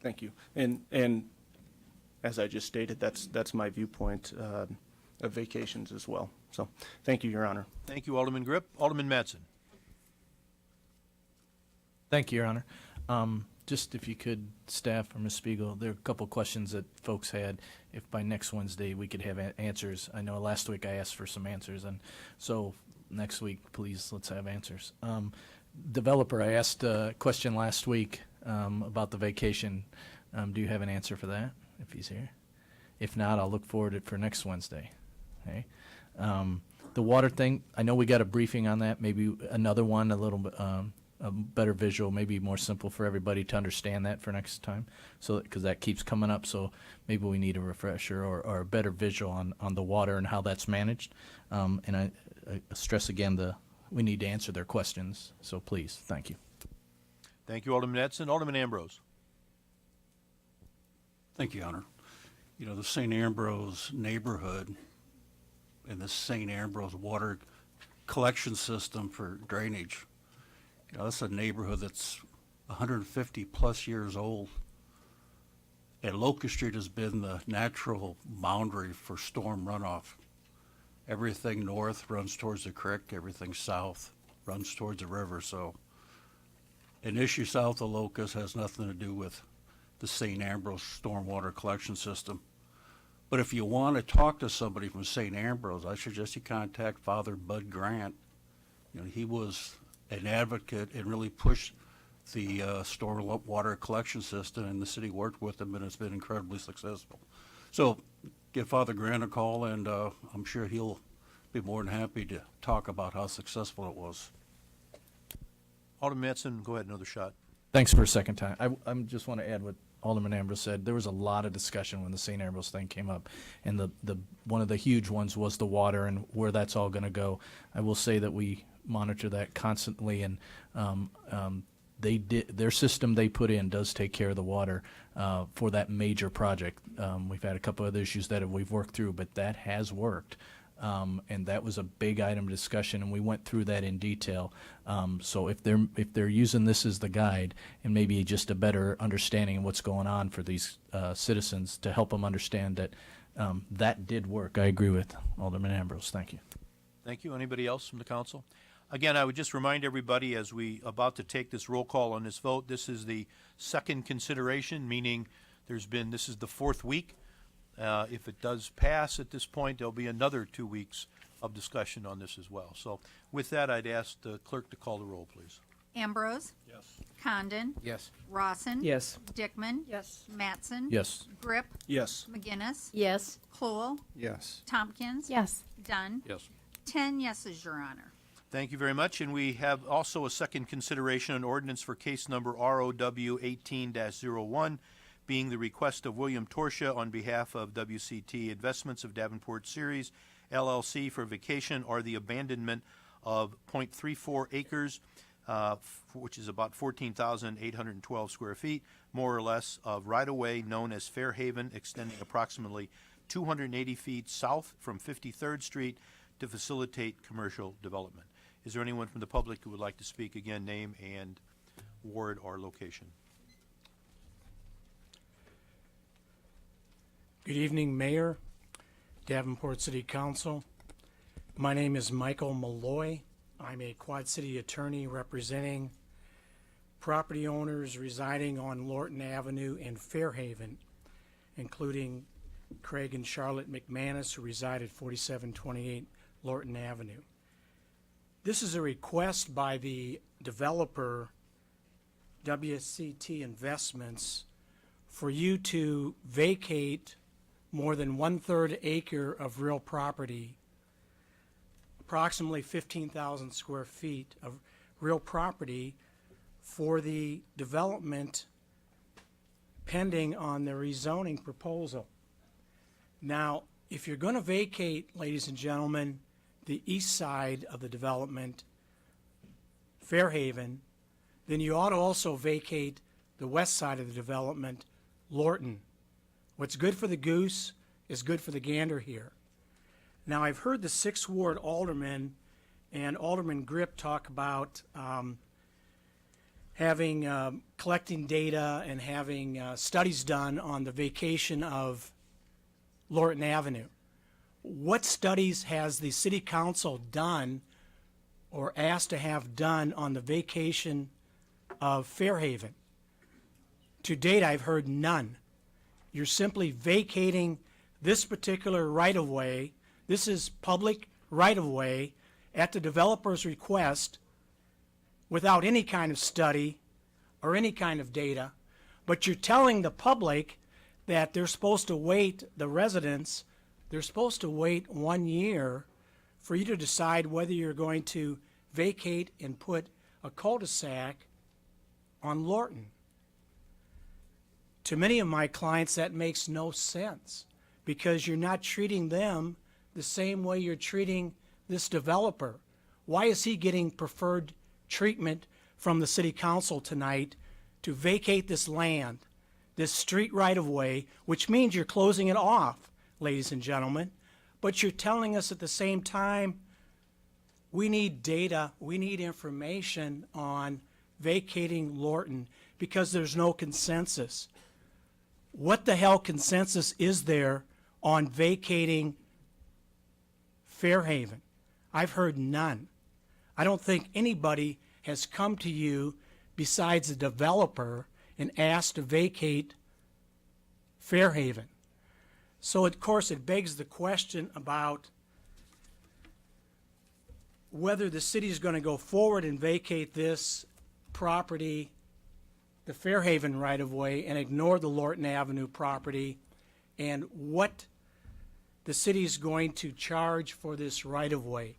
Thank you. And as I just stated, that's my viewpoint of vacations as well. So thank you, Your Honor. Thank you, Alderman Grip. Alderman Mattson. Thank you, Your Honor. Just if you could, staff or Ms. Spiegel, there are a couple questions that folks had. If by next Wednesday we could have answers. I know last week I asked for some answers, and so next week, please, let's have answers. Developer, I asked a question last week about the vacation. Do you have an answer for that, if he's here? If not, I'll look forward to it for next Wednesday. Okay. The water thing, I know we got a briefing on that, maybe another one, a little bit, a better visual, maybe more simple for everybody to understand that for next time. So, because that keeps coming up, so maybe we need a refresher or a better visual on the water and how that's managed. And I stress again, we need to answer their questions, so please, thank you. Thank you, Alderman Edson. Alderman Ambrose. Thank you, Your Honor. You know, the St. Ambrose neighborhood and the St. Ambrose water collection system for drainage, you know, that's a neighborhood that's 150 plus years old. And Locust Street has been the natural boundary for storm runoff. Everything north runs towards the creek, everything south runs towards the river. So an issue south of Locust has nothing to do with the St. Ambrose stormwater collection system. But if you want to talk to somebody from St. Ambrose, I suggest you contact Father Bud Grant. You know, he was an advocate and really pushed the stormwater collection system, and the city worked with him, and it's been incredibly successful. So give Father Grant a call, and I'm sure he'll be more than happy to talk about how successful it was. Alderman Mattson, go ahead, another shot. Thanks for a second time. I just want to add what Alderman Ambrose said. There was a lot of discussion when the St. Ambrose thing came up, and the one of the huge ones was the water and where that's all going to go. I will say that we monitor that constantly, and their system they put in does take care of the water for that major project. We've had a couple other issues that we've worked through, but that has worked. And that was a big item of discussion, and we went through that in detail. So if they're using this as the guide, and maybe just a better understanding of what's going on for these citizens to help them understand that that did work. I agree with Alderman Ambrose. Thank you. Thank you. Anybody else from the council? Again, I would just remind everybody as we about to take this roll call on this vote, this is the second consideration, meaning this is the fourth week. If it does pass at this point, there'll be another 2 weeks of discussion on this as well. So with that, I'd ask the clerk to call the roll, please. Ambrose. Yes. Condon. Yes. Rawson. Yes. Dickman. Yes. Mattson. Yes. Grip. Yes. McGinnis. Yes. Cluel. Yes. Tompkins. Yes. Dunn. Yes. 10 yeses, Your Honor. Thank you very much. And we have also a second consideration on ordinance for case number ROW 18-01, being the request of William Torsha on behalf of WCT Investments of Davenport Series, LLC, for vacation or the abandonment of .34 acres, which is about 14,812 square feet, more or less, of right-of-way known as Fairhaven, extending approximately 280 feet south from 53rd Street to facilitate commercial development. Is there anyone from the public who would like to speak? Again, name and ward or location. Good evening, Mayor, Davenport City Council. My name is Michael Malloy. I'm a Quad City attorney representing property owners residing on Lorton Avenue in Fairhaven, including Craig and Charlotte McManus, who reside at 4728 Lorton Avenue. This is a request by the developer, WCT Investments, for you to vacate more than 1/3 acre of real property, approximately 15,000 square feet of real property, for the development pending on the rezoning proposal. Now, if you're going to vacate, ladies and gentlemen, the east side of the development, Fairhaven, then you ought to also vacate the west side of the development, Lorton. What's good for the goose is good for the gander here. Now, I've heard the 6th Ward Alderman and Alderman Grip talk about collecting data and having studies done on the vacation of Lorton Avenue. What studies has the City Council done or asked to have done on the vacation of Fairhaven? To date, I've heard none. You're simply vacating this particular right-of-way. This is public right-of-way at the developer's request without any kind of study or any kind of data, but you're telling the public that they're supposed to wait, the residents, they're supposed to wait 1 year for you to decide whether you're going to vacate and put a cul-de-sac on Lorton. To many of my clients, that makes no sense because you're not treating them the same way you're treating this developer. Why is he getting preferred treatment from the City Council tonight to vacate this land, this street right-of-way, which means you're closing it off, ladies and gentlemen, but you're telling us at the same time we need data, we need information on vacating Lorton because there's no consensus. What the hell consensus is there on vacating Fairhaven? I've heard none. I don't think anybody has come to you besides the developer and asked to vacate Fairhaven. So, of course, it begs the question about whether the city is going to go forward and vacate this property, the Fairhaven right-of-way, and ignore the Lorton Avenue property, and what the city is going to charge for this right-of-way.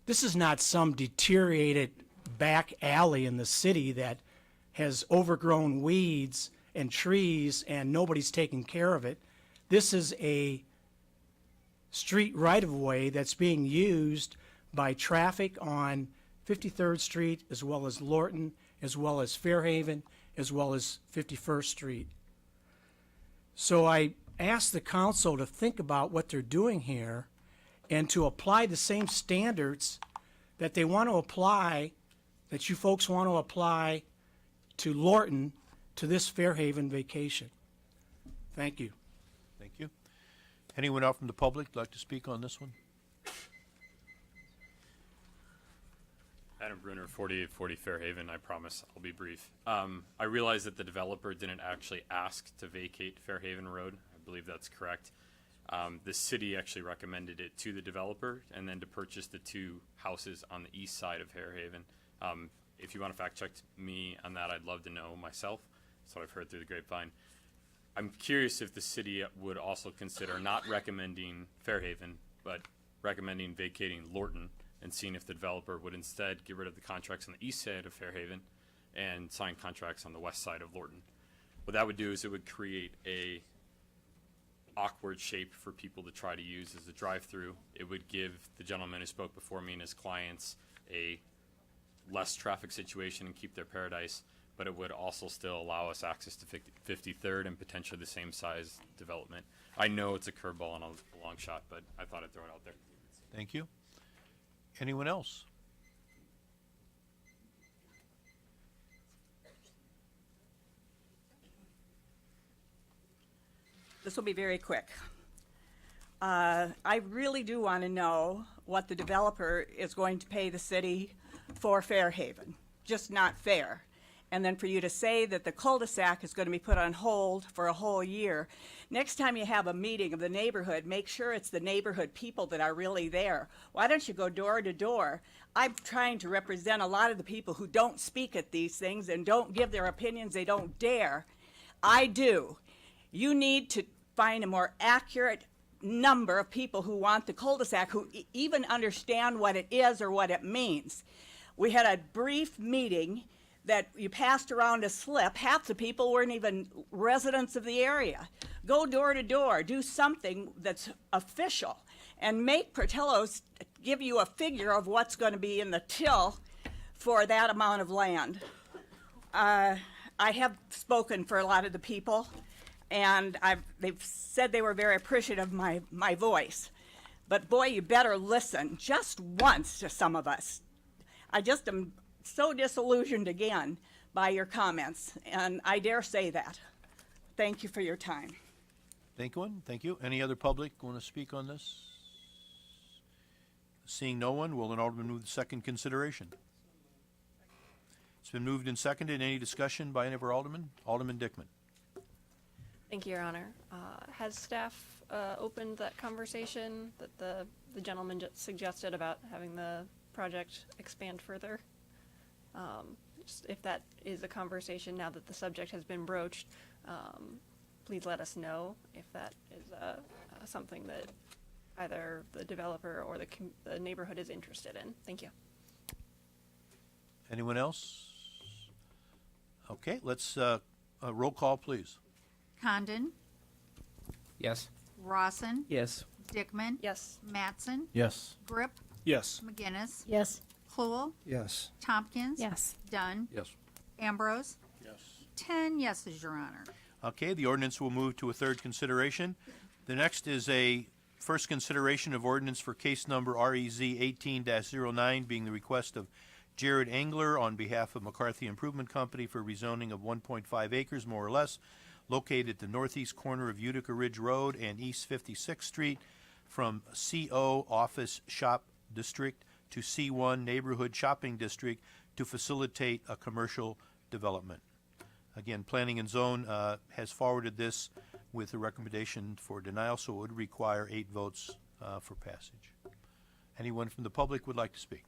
This is not some deteriorated back alley in the city that has overgrown weeds and trees and nobody's taking care of it. This is a street right-of-way that's being used by traffic on 53rd Street as well as Lorton, as well as Fairhaven, as well as 51st Street. So I ask the council to think about what they're doing here and to apply the same standards that they want to apply, that you folks want to apply to Lorton, to this Fairhaven vacation. Thank you. Thank you. Anyone out from the public like to speak on this one? Adam Bruner, 4840 Fairhaven. I promise I'll be brief. I realize that the developer didn't actually ask to vacate Fairhaven Road. I believe that's correct. The city actually recommended it to the developer and then to purchase the 2 houses on the east side of Fairhaven. If you want to fact check me on that, I'd love to know myself. That's what I've heard through the grapevine. I'm curious if the city would also consider not recommending Fairhaven, but recommending vacating Lorton and seeing if the developer would instead get rid of the contracts on the east side of Fairhaven and sign contracts on the west side of Lorton. What that would do is it would create a awkward shape for people to try to use as a drive-through. It would give the gentleman who spoke before me and his clients a less traffic situation and keep their paradise, but it would also still allow us access to 53rd and potentially the same size development. I know it's a curveball and a long shot, but I thought I'd throw it out there. Thank you. Anyone else? This will be very quick. I really do want to know what the developer is going to pay the city for Fairhaven. Just not fair. And then for you to say that the cul-de-sac is going to be put on hold for a whole year. Next time you have a meeting of the neighborhood, make sure it's the neighborhood people that are really there. Why don't you go door to door? I'm trying to represent a lot of the people who don't speak at these things and don't give their opinions. They don't dare. I do. You need to find a more accurate number of people who want the cul-de-sac, who even understand what it is or what it means. We had a brief meeting that you passed around a slip. Half the people weren't even residents of the area. Go door to door, do something that's official, and make Portillo's give you a figure of what's going to be in the till for that amount of land. I have spoken for a lot of the people, and they've said they were very appreciative of my voice. But boy, you better listen just once to some of us. I just am so disillusioned again by your comments, and I dare say that. Thank you for your time. Thank you. Any other public want to speak on this? Seeing no one, will an alderman move the second consideration? It's been moved and seconded. Any discussion by any of our aldermen? Alderman Dickman. Thank you, Your Honor. Has staff opened that conversation that the gentleman just suggested about having the project expand further? Just if that is a conversation now that the subject has been broached, please let us know if that is something that either the developer or the neighborhood is interested in. Thank you. Anyone else? Okay, let's roll call, please. Condon, Yes. Rawson, Yes. Dickman, Yes. Mattson, Yes. Grip, Yes. McGinnis, Yes. Cluel, Yes. Tompkins, Yes. Dunn, Yes. Ambrose. Yes. 10 yeses, Your Honor. Okay, the ordinance will move to a third consideration. The next is a first consideration of ordinance for case number REZ 18-09, being the request of Jared Engler on behalf of McCarthy Improvement Company for rezoning of 1.5 acres, more or less, located at the northeast corner of Utica Ridge Road and East 56th Street from CO Office Shop District to C1 Neighborhood Shopping District to facilitate a commercial development. Again, Planning and Zone has forwarded this with a recommendation for denial, so it would require 8 votes for passage. Anyone from the public would like to speak?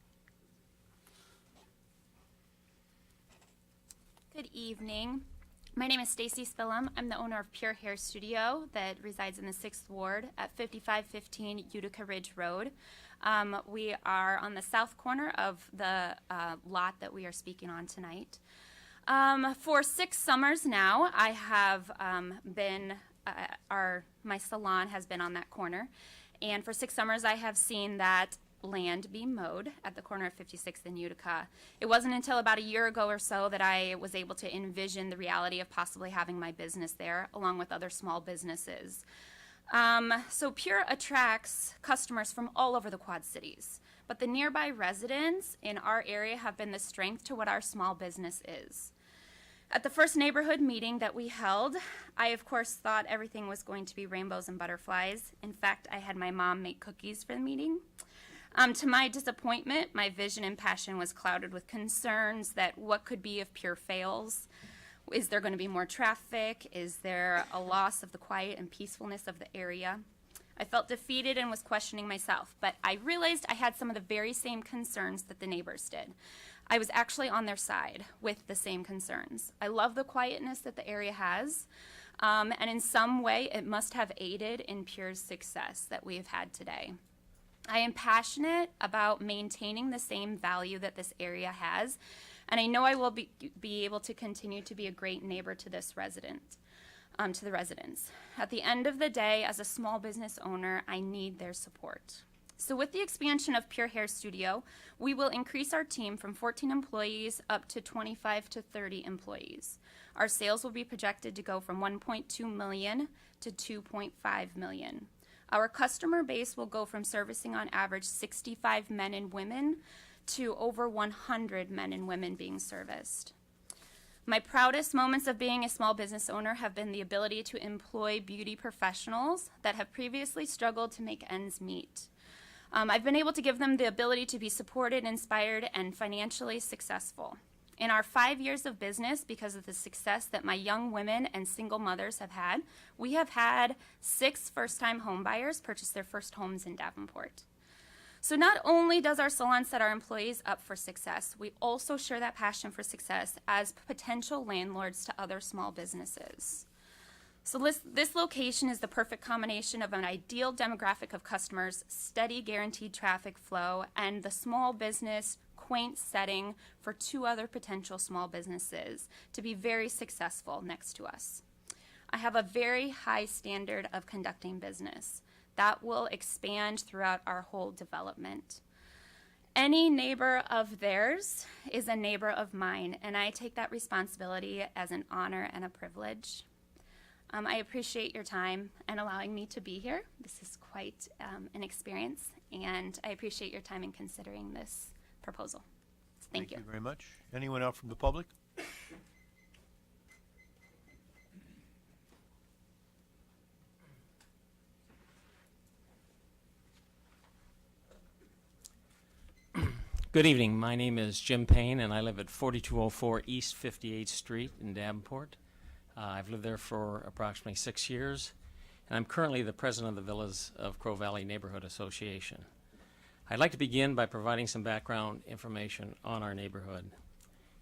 Good evening. My name is Stacy Spillum. I'm the owner of Pure Hair Studio that resides in the 6th Ward at 5515 Utica Ridge Road. We are on the south corner of the lot that we are speaking on tonight. For 6 summers now, I have my salon has been on that corner. And for 6 summers, I have seen that land be mowed at the corner of 56th and Utica. It wasn't until about a year ago or so that I was able to envision the reality of possibly having my business there, along with other small businesses. So Pure attracts customers from all over the Quad Cities, but the nearby residents in our area have been the strength to what our small business is. At the first neighborhood meeting that we held, I of course thought everything was going to be rainbows and butterflies. In fact, I had my mom make cookies for the meeting. To my disappointment, my vision and passion was clouded with concerns that what could be if Pure fails? Is there going to be more traffic? Is there a loss of the quiet and peacefulness of the area? I felt defeated and was questioning myself, but I realized I had some of the very same concerns that the neighbors did. I was actually on their side with the same concerns. I love the quietness that the area has, and in some way it must have aided in Pure's success that we have had today. I am passionate about maintaining the same value that this area has, and I know I will be able to continue to be a great neighbor to this to the residents. At the end of the day, as a small business owner, I need their support. So with the expansion of Pure Hair Studio, we will increase our team from 14 employees up to 25 to 30 employees. Our sales will be projected to go from 1.2 million to 2.5 million. Our customer base will go from servicing on average 65 men and women to over 100 men and women being serviced. My proudest moments of being a small business owner have been the ability to employ beauty professionals that have previously struggled to make ends meet. I've been able to give them the ability to be supported, inspired, and financially successful. In our 5 years of business, because of the success that my young women and single mothers have had, we have had 6 first-time home buyers purchase their first homes in Davenport. So not only does our salon set our employees up for success, we also share that passion for success as potential landlords to other small businesses. So this location is the perfect combination of an ideal demographic of customers, steady guaranteed traffic flow, and the small business quaint setting for 2 other potential small businesses to be very successful next to us. I have a very high standard of conducting business that will expand throughout our whole development. Any neighbor of theirs is a neighbor of mine, and I take that responsibility as an honor and a privilege. I appreciate your time and allowing me to be here. This is quite an experience, and I appreciate your time in considering this proposal. Thank you. Thank you very much. Anyone out from the public? Good evening. My name is Jim Payne, and I live at 4204 East 58th Street in Davenport. I've lived there for approximately 6 years, and I'm currently the president of the Villas of Crow Valley Neighborhood Association. I'd like to begin by providing some background information on our neighborhood.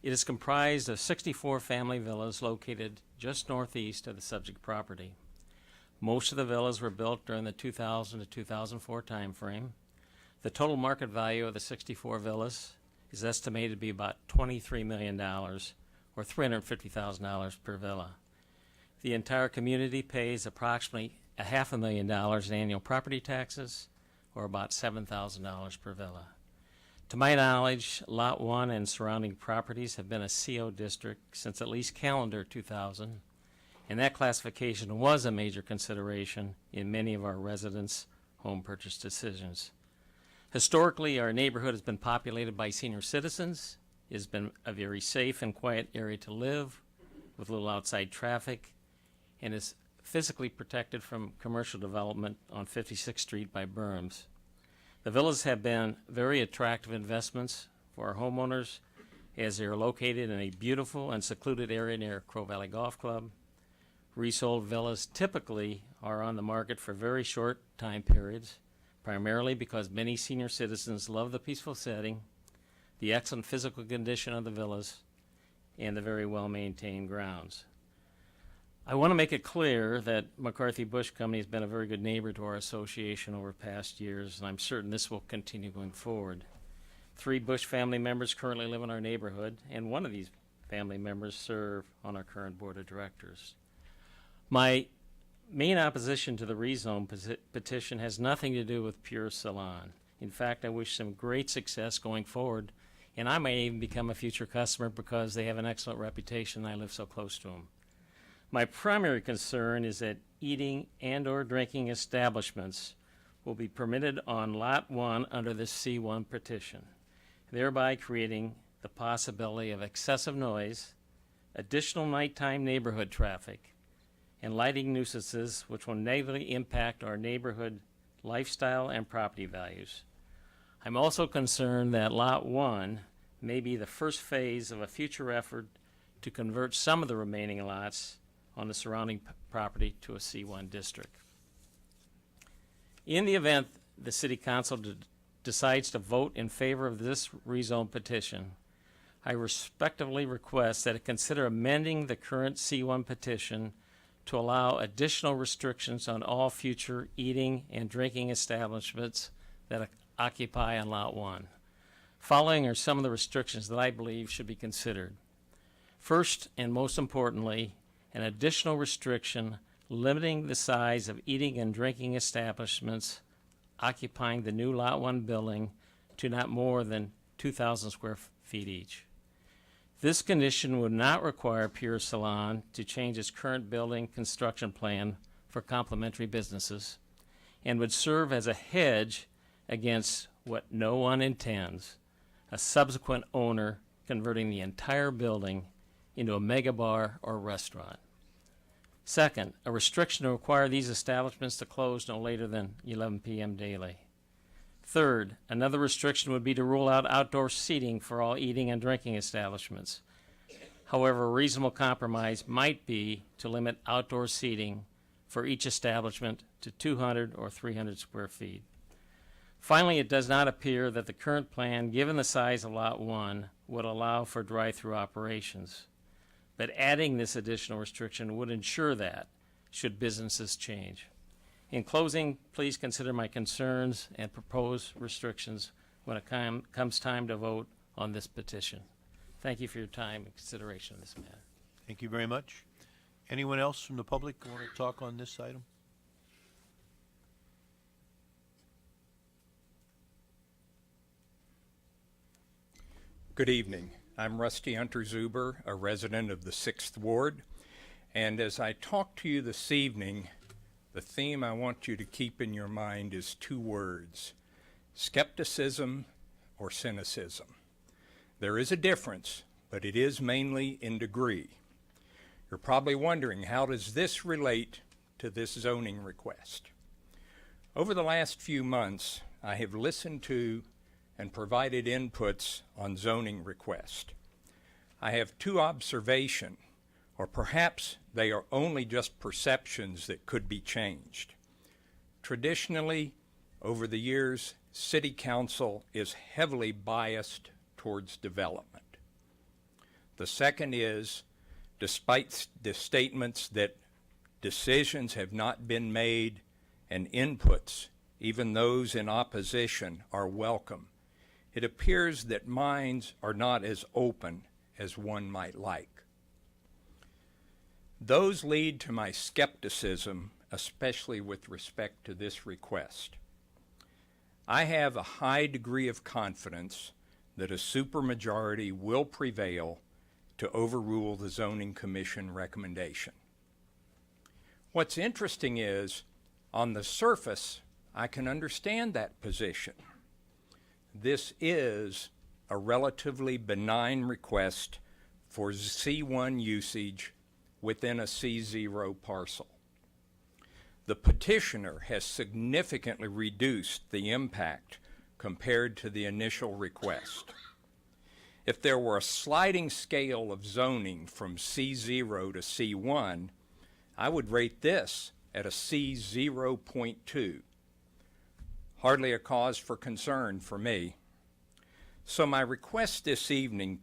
It is comprised of 64 family villas located just northeast of the subject property. Most of the villas were built during the 2000 to 2004 timeframe. The total market value of the 64 villas is estimated to be about $23 million, or $350,000 per villa. The entire community pays approximately $500,000 in annual property taxes, or about $7,000 per villa. To my knowledge, Lot 1 and surrounding properties have been a CO district since at least calendar 2000, and that classification was a major consideration in many of our residents' home purchase decisions. Historically, our neighborhood has been populated by senior citizens. It has been a very safe and quiet area to live, with little outside traffic, and is physically protected from commercial development on 56th Street by berms. The villas have been very attractive investments for our homeowners, as they are located in a beautiful and secluded area near Crow Valley Golf Club. Resold villas typically are on the market for very short time periods, primarily because many senior citizens love the peaceful setting, the excellent physical condition of the villas, and the very well-maintained grounds. I want to make it clear that McCarthy Bush Company has been a very good neighbor to our association over past years, and I'm certain this will continue going forward. 3 Bush family members currently live in our neighborhood, and one of these family members serve on our current board of directors. My main opposition to the rezone petition has nothing to do with Pure Salon. In fact, I wish them great success going forward, and I may even become a future customer because they have an excellent reputation and I live so close to them. My primary concern is that eating and or drinking establishments will be permitted on Lot 1 under this C1 petition, thereby creating the possibility of excessive noise, additional nighttime neighborhood traffic, and lighting nuisances which will negatively impact our neighborhood lifestyle and property values. I'm also concerned that Lot 1 may be the first phase of a future effort to convert some of the remaining lots on the surrounding property to a C1 district. In the event the City Council decides to vote in favor of this rezone petition, I respectfully request that it consider amending the current C1 petition to allow additional restrictions on all future eating and drinking establishments that occupy on Lot 1. Following are some of the restrictions that I believe should be considered. First, and most importantly, an additional restriction limiting the size of eating and drinking establishments occupying the new Lot 1 building to not more than 2,000 square feet each. This condition would not require Pure Salon to change its current building construction plan for complementary businesses and would serve as a hedge against what no one intends, a subsequent owner converting the entire building into a mega bar or restaurant. Second, a restriction to require these establishments to close no later than 11 p.m. daily. Third, another restriction would be to rule out outdoor seating for all eating and drinking establishments. However, a reasonable compromise might be to limit outdoor seating for each establishment to 200 or 300 square feet. Finally, it does not appear that the current plan, given the size of Lot 1, would allow for drive-through operations. But adding this additional restriction would ensure that, should businesses change. In closing, please consider my concerns and proposed restrictions when it comes time to vote on this petition. Thank you for your time and consideration of this matter. Thank you very much. Anyone else from the public want to talk on this item? Good evening. I'm Rusty Hunter-Zuber, a resident of the 6th Ward. And as I talk to you this evening, the theme I want you to keep in your mind is 2 words: skepticism or cynicism. There is a difference, but it is mainly in degree. You're probably wondering, how does this relate to this zoning request? Over the last few months, I have listened to and provided inputs on zoning request. I have 2 observations, or perhaps they are only just perceptions that could be changed. Traditionally, over the years, City Council is heavily biased towards development. The second is, despite the statements that decisions have not been made and inputs, even those in opposition, are welcome, it appears that minds are not as open as one might like. Those lead to my skepticism, especially with respect to this request. I have a high degree of confidence that a supermajority will prevail to overrule the Zoning Commission recommendation. What's interesting is, on the surface, I can understand that position. This is a relatively benign request for C1 usage within a C0 parcel. The petitioner has significantly reduced the impact compared to the initial request. If there were a sliding scale of zoning from C0 to C1, I would rate this at a C0.2. Hardly a cause for concern for me. So my request this evening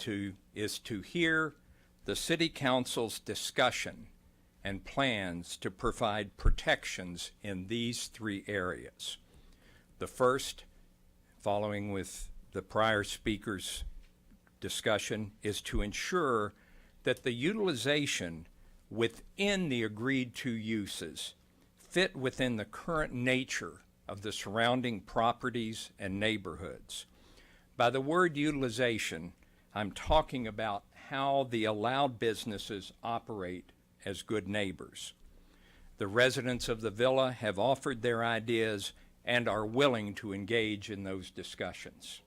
is to hear the City Council's discussion and plans to provide protections in these 3 areas. The first, following with the prior speaker's discussion, is to ensure that the utilization within the agreed to uses fit within the current nature of the surrounding properties and neighborhoods. By the word utilization, I'm talking about how the allowed businesses operate as good neighbors. The residents of the villa have offered their ideas and are willing to engage in those discussions.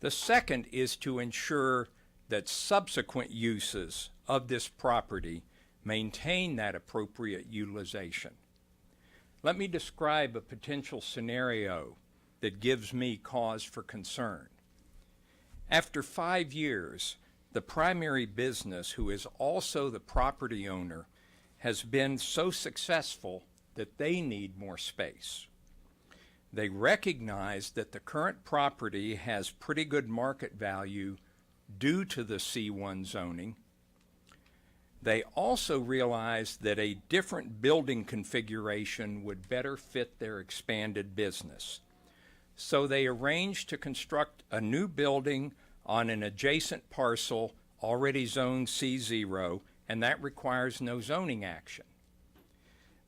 The second is to ensure that subsequent uses of this property maintain that appropriate utilization. Let me describe a potential scenario that gives me cause for concern. After 5 years, the primary business, who is also the property owner, has been so successful that they need more space. They recognize that the current property has pretty good market value due to the C1 zoning. They also realize that a different building configuration would better fit their expanded business. So they arranged to construct a new building on an adjacent parcel already zoned C0, and that requires no zoning action.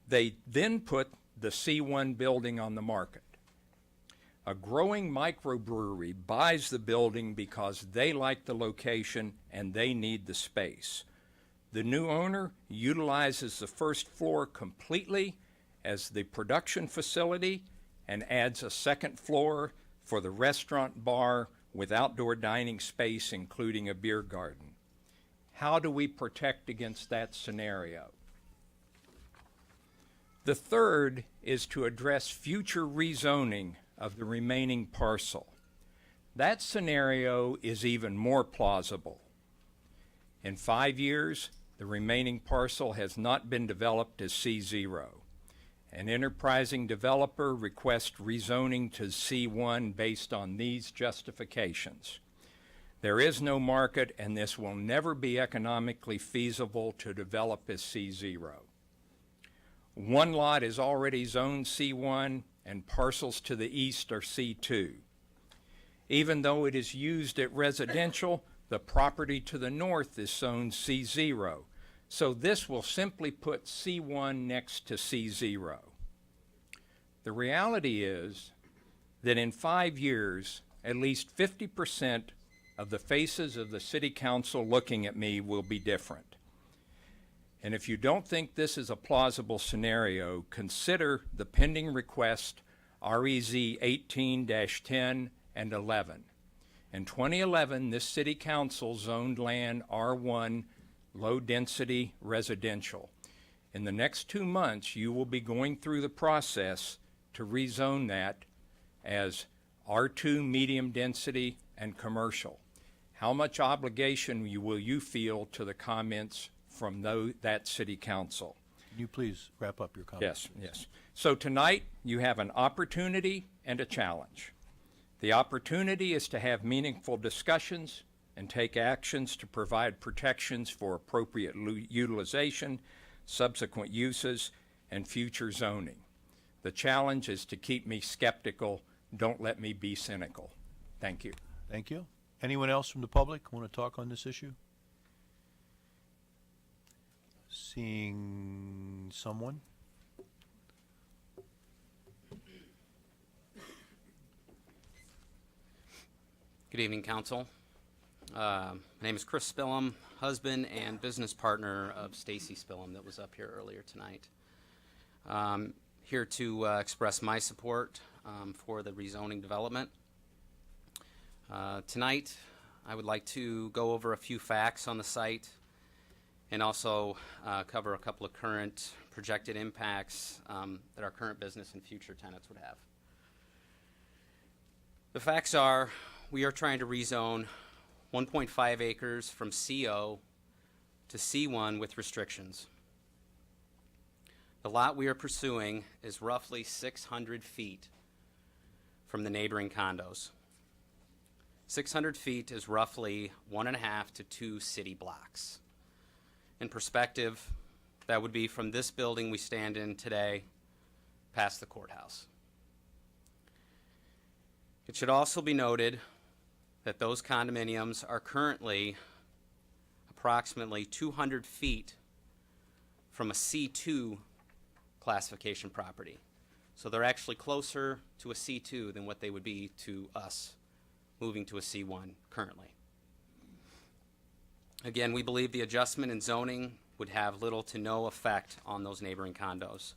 They then put the C1 building on the market. A growing microbrewery buys the building because they like the location and they need the space. The new owner utilizes the first floor completely as the production facility and adds a second floor for the restaurant bar with outdoor dining space, including a beer garden. How do we protect against that scenario? The third is to address future rezoning of the remaining parcel. That scenario is even more plausible. In 5 years, the remaining parcel has not been developed as C0. An enterprising developer requests rezoning to C1 based on these justifications. There is no market, and this will never be economically feasible to develop as C0. One lot is already zoned C1, and parcels to the east are C2. Even though it is used at residential, the property to the north is zoned C0. So this will simply put C1 next to C0. The reality is that in 5 years, at least 50% of the faces of the City Council looking at me will be different. And if you don't think this is a plausible scenario, consider the pending request REZ 18-10 and 11. In 2011, this City Council zoned land R1 low-density residential. In the next 2 months, you will be going through the process to rezone that as R2 medium density and commercial. How much obligation will you feel to the comments from that City Council? Can you please wrap up your comments? Yes. So tonight, you have an opportunity and a challenge. The opportunity is to have meaningful discussions and take actions to provide protections for appropriate utilization, subsequent uses, and future zoning. The challenge is to keep me skeptical. Don't let me be cynical. Thank you. Thank you. Anyone else from the public want to talk on this issue? Seeing someone? Good evening, Council. My name is Chris Spillum, husband and business partner of Stacy Spillum that was up here earlier tonight. Here to express my support for the rezoning development. Tonight, I would like to go over a few facts on the site and also cover a couple of current projected impacts that our current business and future tenants would have. The facts are, we are trying to rezone 1.5 acres from CO to C1 with restrictions. The lot we are pursuing is roughly 600 feet from the neighboring condos. 600 feet is roughly 1.5 to 2 city blocks. In perspective, that would be from this building we stand in today past the courthouse. It should also be noted that those condominiums are currently approximately 200 feet from a C2 classification property. So they're actually closer to a C2 than what they would be to us moving to a C1 currently. Again, we believe the adjustment in zoning would have little to no effect on those neighboring condos.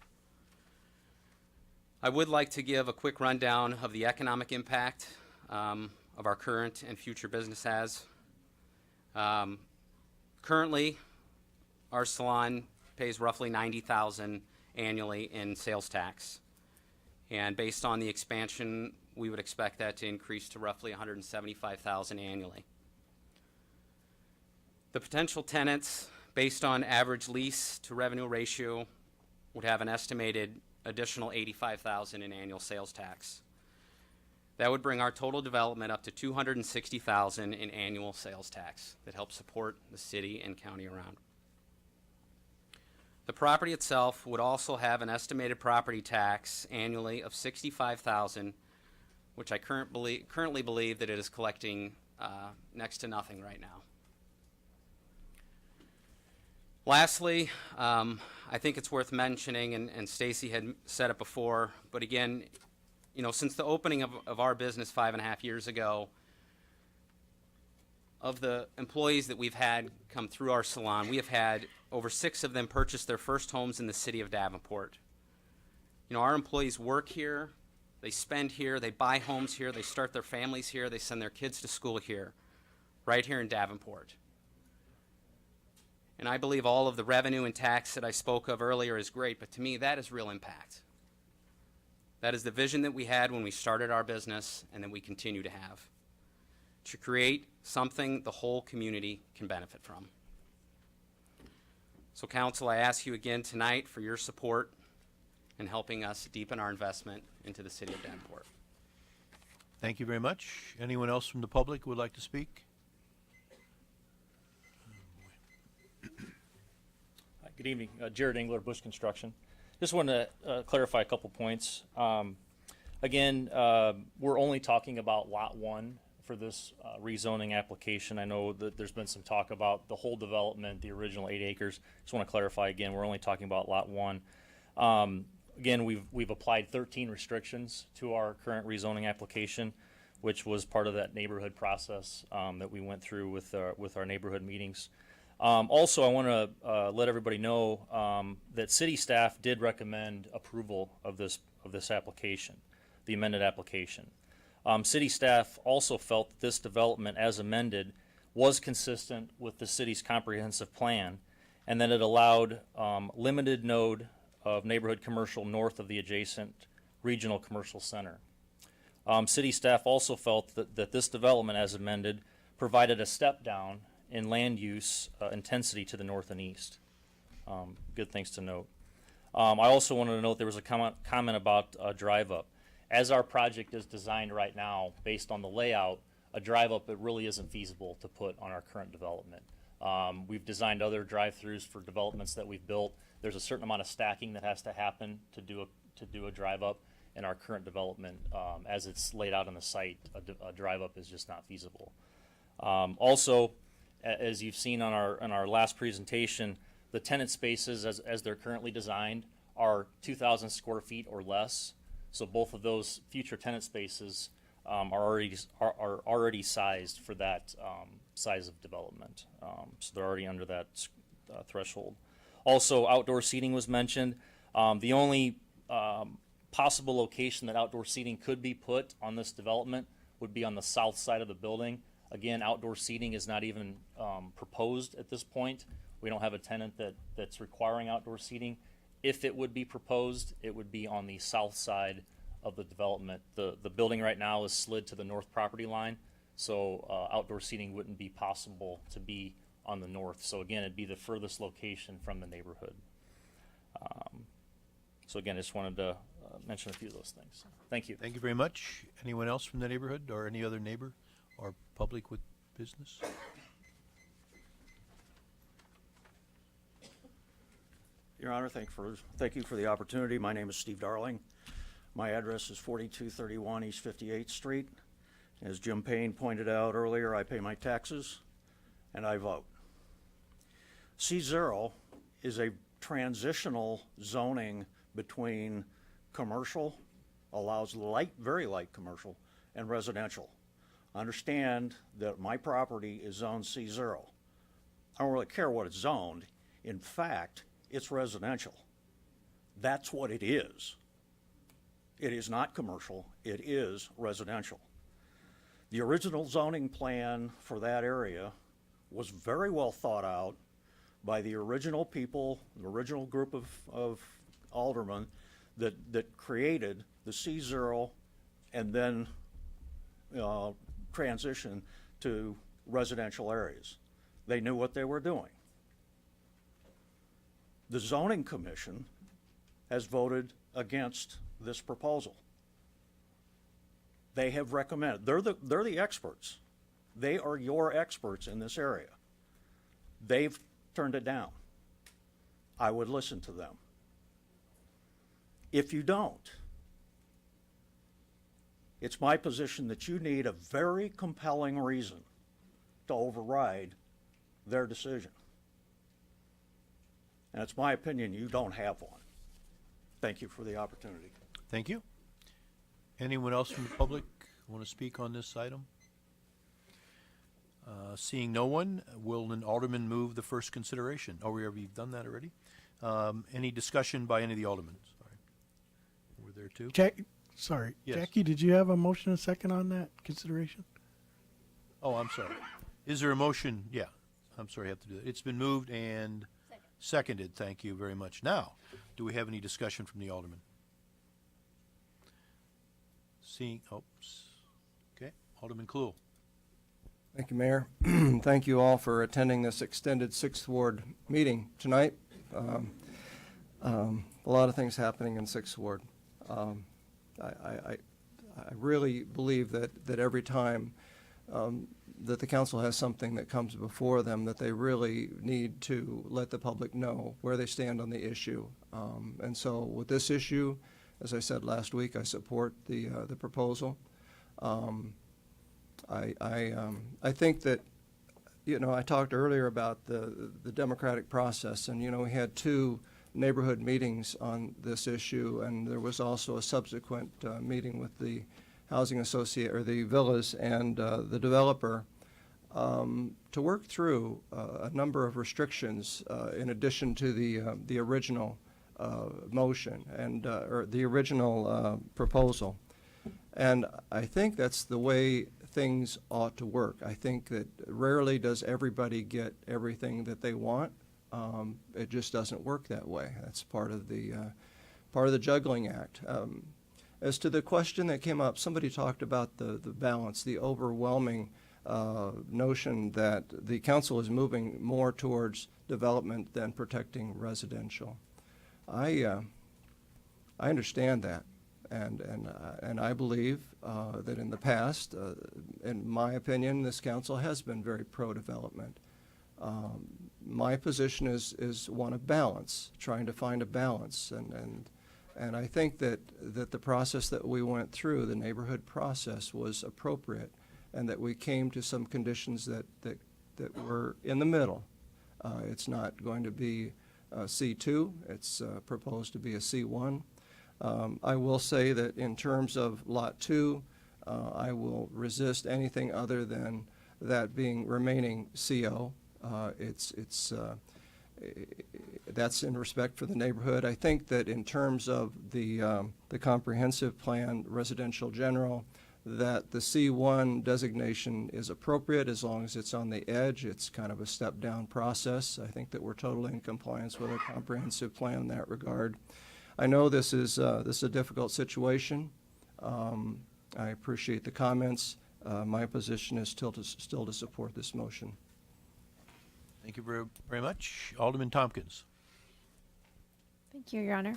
I would like to give a quick rundown of the economic impact of our current and future business has. Currently, our salon pays roughly $90,000 annually in sales tax. And based on the expansion, we would expect that to increase to roughly $175,000 annually. The potential tenants, based on average lease to revenue ratio, would have an estimated additional $85,000 in annual sales tax. That would bring our total development up to $260,000 in annual sales tax that helps support the city and county around. The property itself would also have an estimated property tax annually of $65,000, which I currently believe that it is collecting next to nothing right now. Lastly, I think it's worth mentioning, and Stacy had said it before, but again, you know, since the opening of our business 5.5 years ago, of the employees that we've had come through our salon, we have had over 6 of them purchase their first homes in the city of Davenport. You know, our employees work here, they spend here, they buy homes here, they start their families here, they send their kids to school here, right here in Davenport. And I believe all of the revenue and tax that I spoke of earlier is great, but to me, that is real impact. That is the vision that we had when we started our business and that we continue to have, to create something the whole community can benefit from. So, Council, I ask you again tonight for your support in helping us deepen our investment into the city of Davenport. Thank you very much. Anyone else from the public who would like to speak? Hi, good evening. Jared Engler, Bush Construction. Just wanted to clarify a couple points. Again, we're only talking about Lot 1 for this rezoning application. I know that there's been some talk about the whole development, the original 8 acres. Just want to clarify again, we're only talking about Lot 1. Again, we've applied 13 restrictions to our current rezoning application, which was part of that neighborhood process that we went through with our neighborhood meetings. Also, I want to let everybody know that city staff did recommend approval of this application, the amended application. City staff also felt that this development, as amended, was consistent with the city's comprehensive plan, and that it allowed limited node of neighborhood commercial north of the adjacent regional commercial center. City staff also felt that this development, as amended, provided a step down in land use intensity to the north and east. Good things to note. I also wanted to note there was a comment about a drive-up. As our project is designed right now, based on the layout, a drive-up, it really isn't feasible to put on our current development. We've designed other drive-throughs for developments that we've built. There's a certain amount of stacking that has to happen to do a drive-up. In our current development, as it's laid out on the site, a drive-up is just not feasible. Also, as you've seen on our last presentation, the tenant spaces as they're currently designed are 2,000 square feet or less. So both of those future tenant spaces are already sized for that size of development. So they're already under that threshold. Also, outdoor seating was mentioned. The only possible location that outdoor seating could be put on this development would be on the south side of the building. Again, outdoor seating is not even proposed at this point. We don't have a tenant that's requiring outdoor seating. If it would be proposed, it would be on the south side of the development. The building right now is slid to the north property line, so outdoor seating wouldn't be possible to be on the north. So again, it'd be the furthest location from the neighborhood. So again, I just wanted to mention a few of those things. Thank you. Thank you very much. Anyone else from the neighborhood or any other neighbor or public with business? Your Honor, thank you for the opportunity. My name is Steve Darling. My address is 4231 East 58th Street. As Jim Payne pointed out earlier, I pay my taxes and I vote. C0 is a transitional zoning between commercial, allows very light commercial, and residential. Understand that my property is zoned C0. I don't really care what it's zoned. In fact, it's residential. That's what it is. It is not commercial, it is residential. The original zoning plan for that area was very well thought out by the original people, the original group of aldermen that created the C0 and then transition to residential areas. They knew what they were doing. The zoning commission has voted against this proposal. They have recommended, they're the experts. They are your experts in this area. They've turned it down. I would listen to them. If you don't, it's my position that you need a very compelling reason to override their decision. And it's my opinion you don't have one. Thank you for the opportunity. Thank you. Anyone else from the public want to speak on this item? Seeing no one, will an alderman move the first consideration? Oh, we've done that already. Any discussion by any of the aldermen? Sorry. Were there two? Sorry. Yes. Jackie, did you have a motion and second on that consideration? Oh, I'm sorry. Is there a motion? Yeah. I'm sorry, I have to do that. It's been moved and seconded. Thank you very much. Now, do we have any discussion from the alderman? Seeing, okay. Alderman Kluhl. Thank you, Mayor. Thank you all for attending this extended 6th Ward meeting tonight. A lot of things happening in 6th Ward. I really believe that every time that the council has something that comes before them, that they really need to let the public know where they stand on the issue. And so with this issue, As I said last week, I support the proposal. I think that, I talked earlier about the democratic process, and, we had 2 neighborhood meetings on this issue, and there was also a subsequent meeting with the housing associate, or the villas, and the developer to work through a number of restrictions in addition to the original motion and or the original proposal. And I think that's the way things ought to work. I think that rarely does everybody get everything that they want. It just doesn't work that way. That's part of the juggling act. As to the question that came up, somebody talked about the balance, the overwhelming notion that the council is moving more towards development than protecting residential. I understand that, and I believe that in the past, in my opinion, this council has been very pro-development. My position is one of balance, trying to find a balance, and I think that the process that we went through, the neighborhood process, was appropriate, and that we came to some conditions that were in the middle. It's not going to be a C2, it's proposed to be a C1. I will say that in terms of Lot 2, I will resist anything other than that being remaining CO. That's in respect for the neighborhood. I think that in terms of the comprehensive plan, residential general, that the C1 designation is appropriate as long as it's on the edge. It's kind of a step-down process. I think that we're totally in compliance with our comprehensive plan in that regard. I know this is a difficult situation. I appreciate the comments. My position is still to support this motion. Thank you very, very much. Alderman Tompkins. Thank you, Your Honor.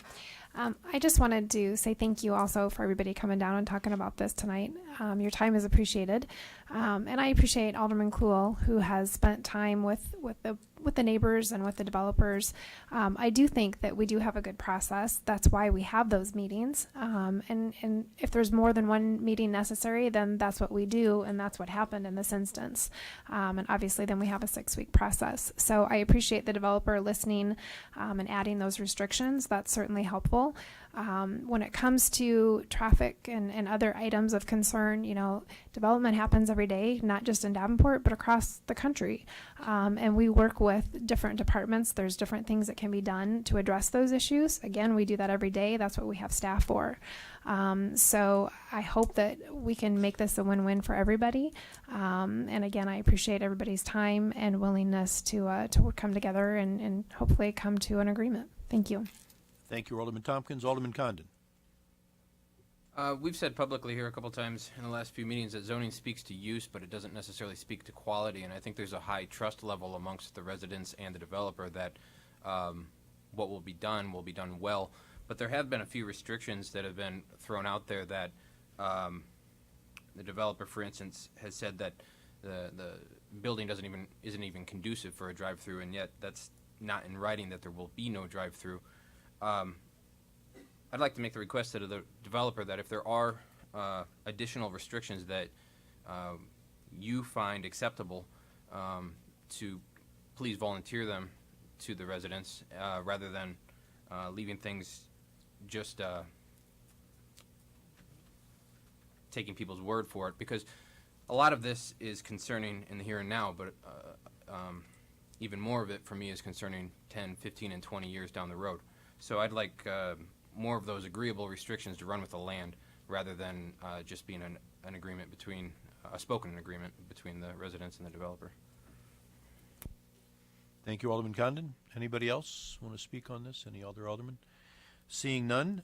I just wanted to say thank you also for everybody coming down and talking about this tonight. Your time is appreciated. And I appreciate Alderman Kluhl, who has spent time with the neighbors and with the developers. I do think that we do have a good process. That's why we have those meetings. And if there's more than one meeting necessary, then that's what we do, and that's what happened in this instance. And obviously then we have a 6-week process. So I appreciate the developer listening and adding those restrictions. That's certainly helpful. When it comes to traffic and other items of concern, development happens every day, not just in Davenport, but across the country. And we work with different departments. There's different things that can be done to address those issues. Again, we do that every day. That's what we have staff for. So I hope that we can make this a win-win for everybody. And again, I appreciate everybody's time and willingness to come together and hopefully come to an agreement. Thank you. Thank you, Alderman Tompkins. Alderman Condon. We've said publicly here a couple times in the last few meetings that zoning speaks to use, but it doesn't necessarily speak to quality, and I think there's a high trust level amongst the residents and the developer that what will be done well. But there have been a few restrictions that have been thrown out there that the developer, for instance, has said that the building isn't even conducive for a drive-through, and yet that's not in writing that there will be no drive-through. I'd like to make the request to the developer that if there are additional restrictions that you find acceptable, to please volunteer them to the residents rather than leaving things just taking people's word for it, because a lot of this is concerning in the here and now, but even more of it for me is concerning 10, 15, and 20 years down the road. So I'd like more of those agreeable restrictions to run with the land rather than just being an agreement between, a spoken agreement between the residents and the developer. Thank you, Alderman Condon. Anybody else want to speak on this? Any other alderman? Seeing none,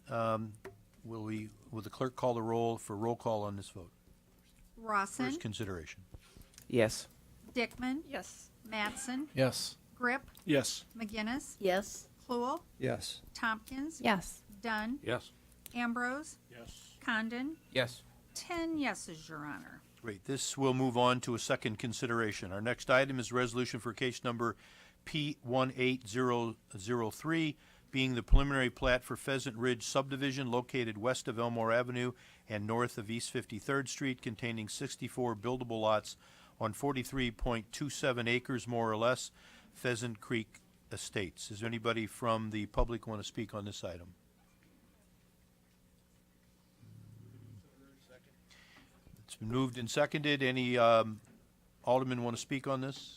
will the clerk call the roll for roll call on this vote? Rawson. First consideration. Yes. Dickman. Yes. Mattson. Yes. Grip. Yes. McGinnis. Yes. Kluhl. Yes. Tompkins. Yes. Dunn. Yes. Ambrose. Yes. Condon. Yes. 10 yeses, Your Honor. Great. This will move on to a second consideration. Our next item is resolution for case number P18003, being the preliminary plat for Pheasant Ridge subdivision located west of Elmore Avenue and north of East 53rd Street, containing 64 buildable lots on 43.27 acres, more or less, Pheasant Creek Estates. Is there anybody from the public want to speak on this item? It's been moved and seconded. Any aldermen want to speak on this?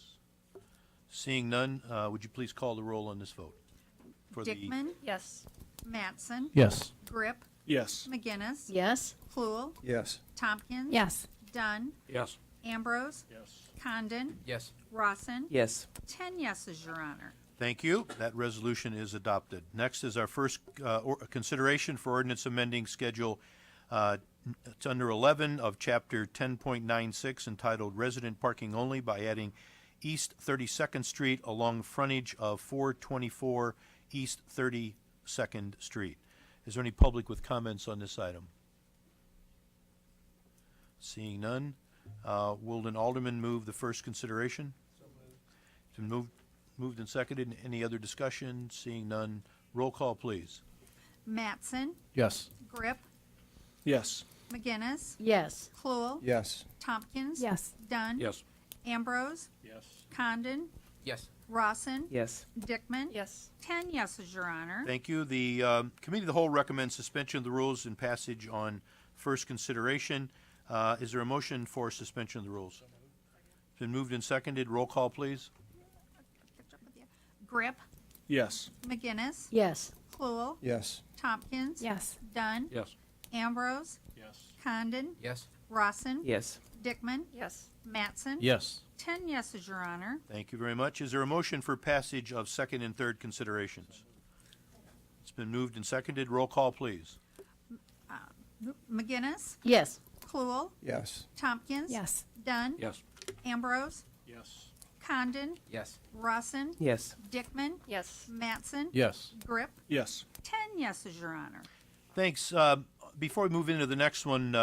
Seeing none, would you please call the roll on this vote? For Dickman? Yes. Mattson? Yes. Grip? Yes. McGinnis? Yes. Cluel? Yes. Tompkins? Yes. Dunn? Yes. Ambrose? Yes. Condon? Yes. Rawson? Yes. 10 yeses, Your Honor. Thank you. That resolution is adopted. Next is our first consideration for ordinance amending Schedule it's under 11 of Chapter 10.96 entitled Resident Parking Only by adding East 32nd Street along frontage of 424 East 32nd Street. Is there any public with comments on this item? Seeing none, will an alderman move the first consideration? So moved. It's been moved and seconded. Any other discussion? Seeing none, roll call, please. Mattson? Yes. Grip? Yes. McGinnis? Yes. Cluel? Yes. Tompkins? Yes. Dunn? Yes. Ambrose? Yes. Condon? Yes. Rawson? Yes. Dickman? Yes. 10 yeses, Your Honor. Thank you. The Committee of the Whole recommends suspension of the rules and passage on first consideration. Is there a motion for suspension of the rules? It's been moved and seconded. Roll call, please. Grip? Yes. McGinnis? Yes. Cluel? Yes. Tompkins? Yes. Dunn? Yes. Ambrose? Yes. Condon? Yes. Rawson? Yes. Dickman? Yes. Mattson? Yes. 10 yeses, Your Honor. Thank you very much. Is there a motion for passage of second and third considerations? It's been moved and seconded. Roll call, please. McGinnis? Yes. Cluel? Yes. Tompkins? Yes. Dunn? Yes. Ambrose? Yes. Condon? Yes. Rawson? Yes. Dickman? Yes. Mattson? Yes. Grip? Yes. 10 yeses, Your Honor. Thanks. Before we move into the next one,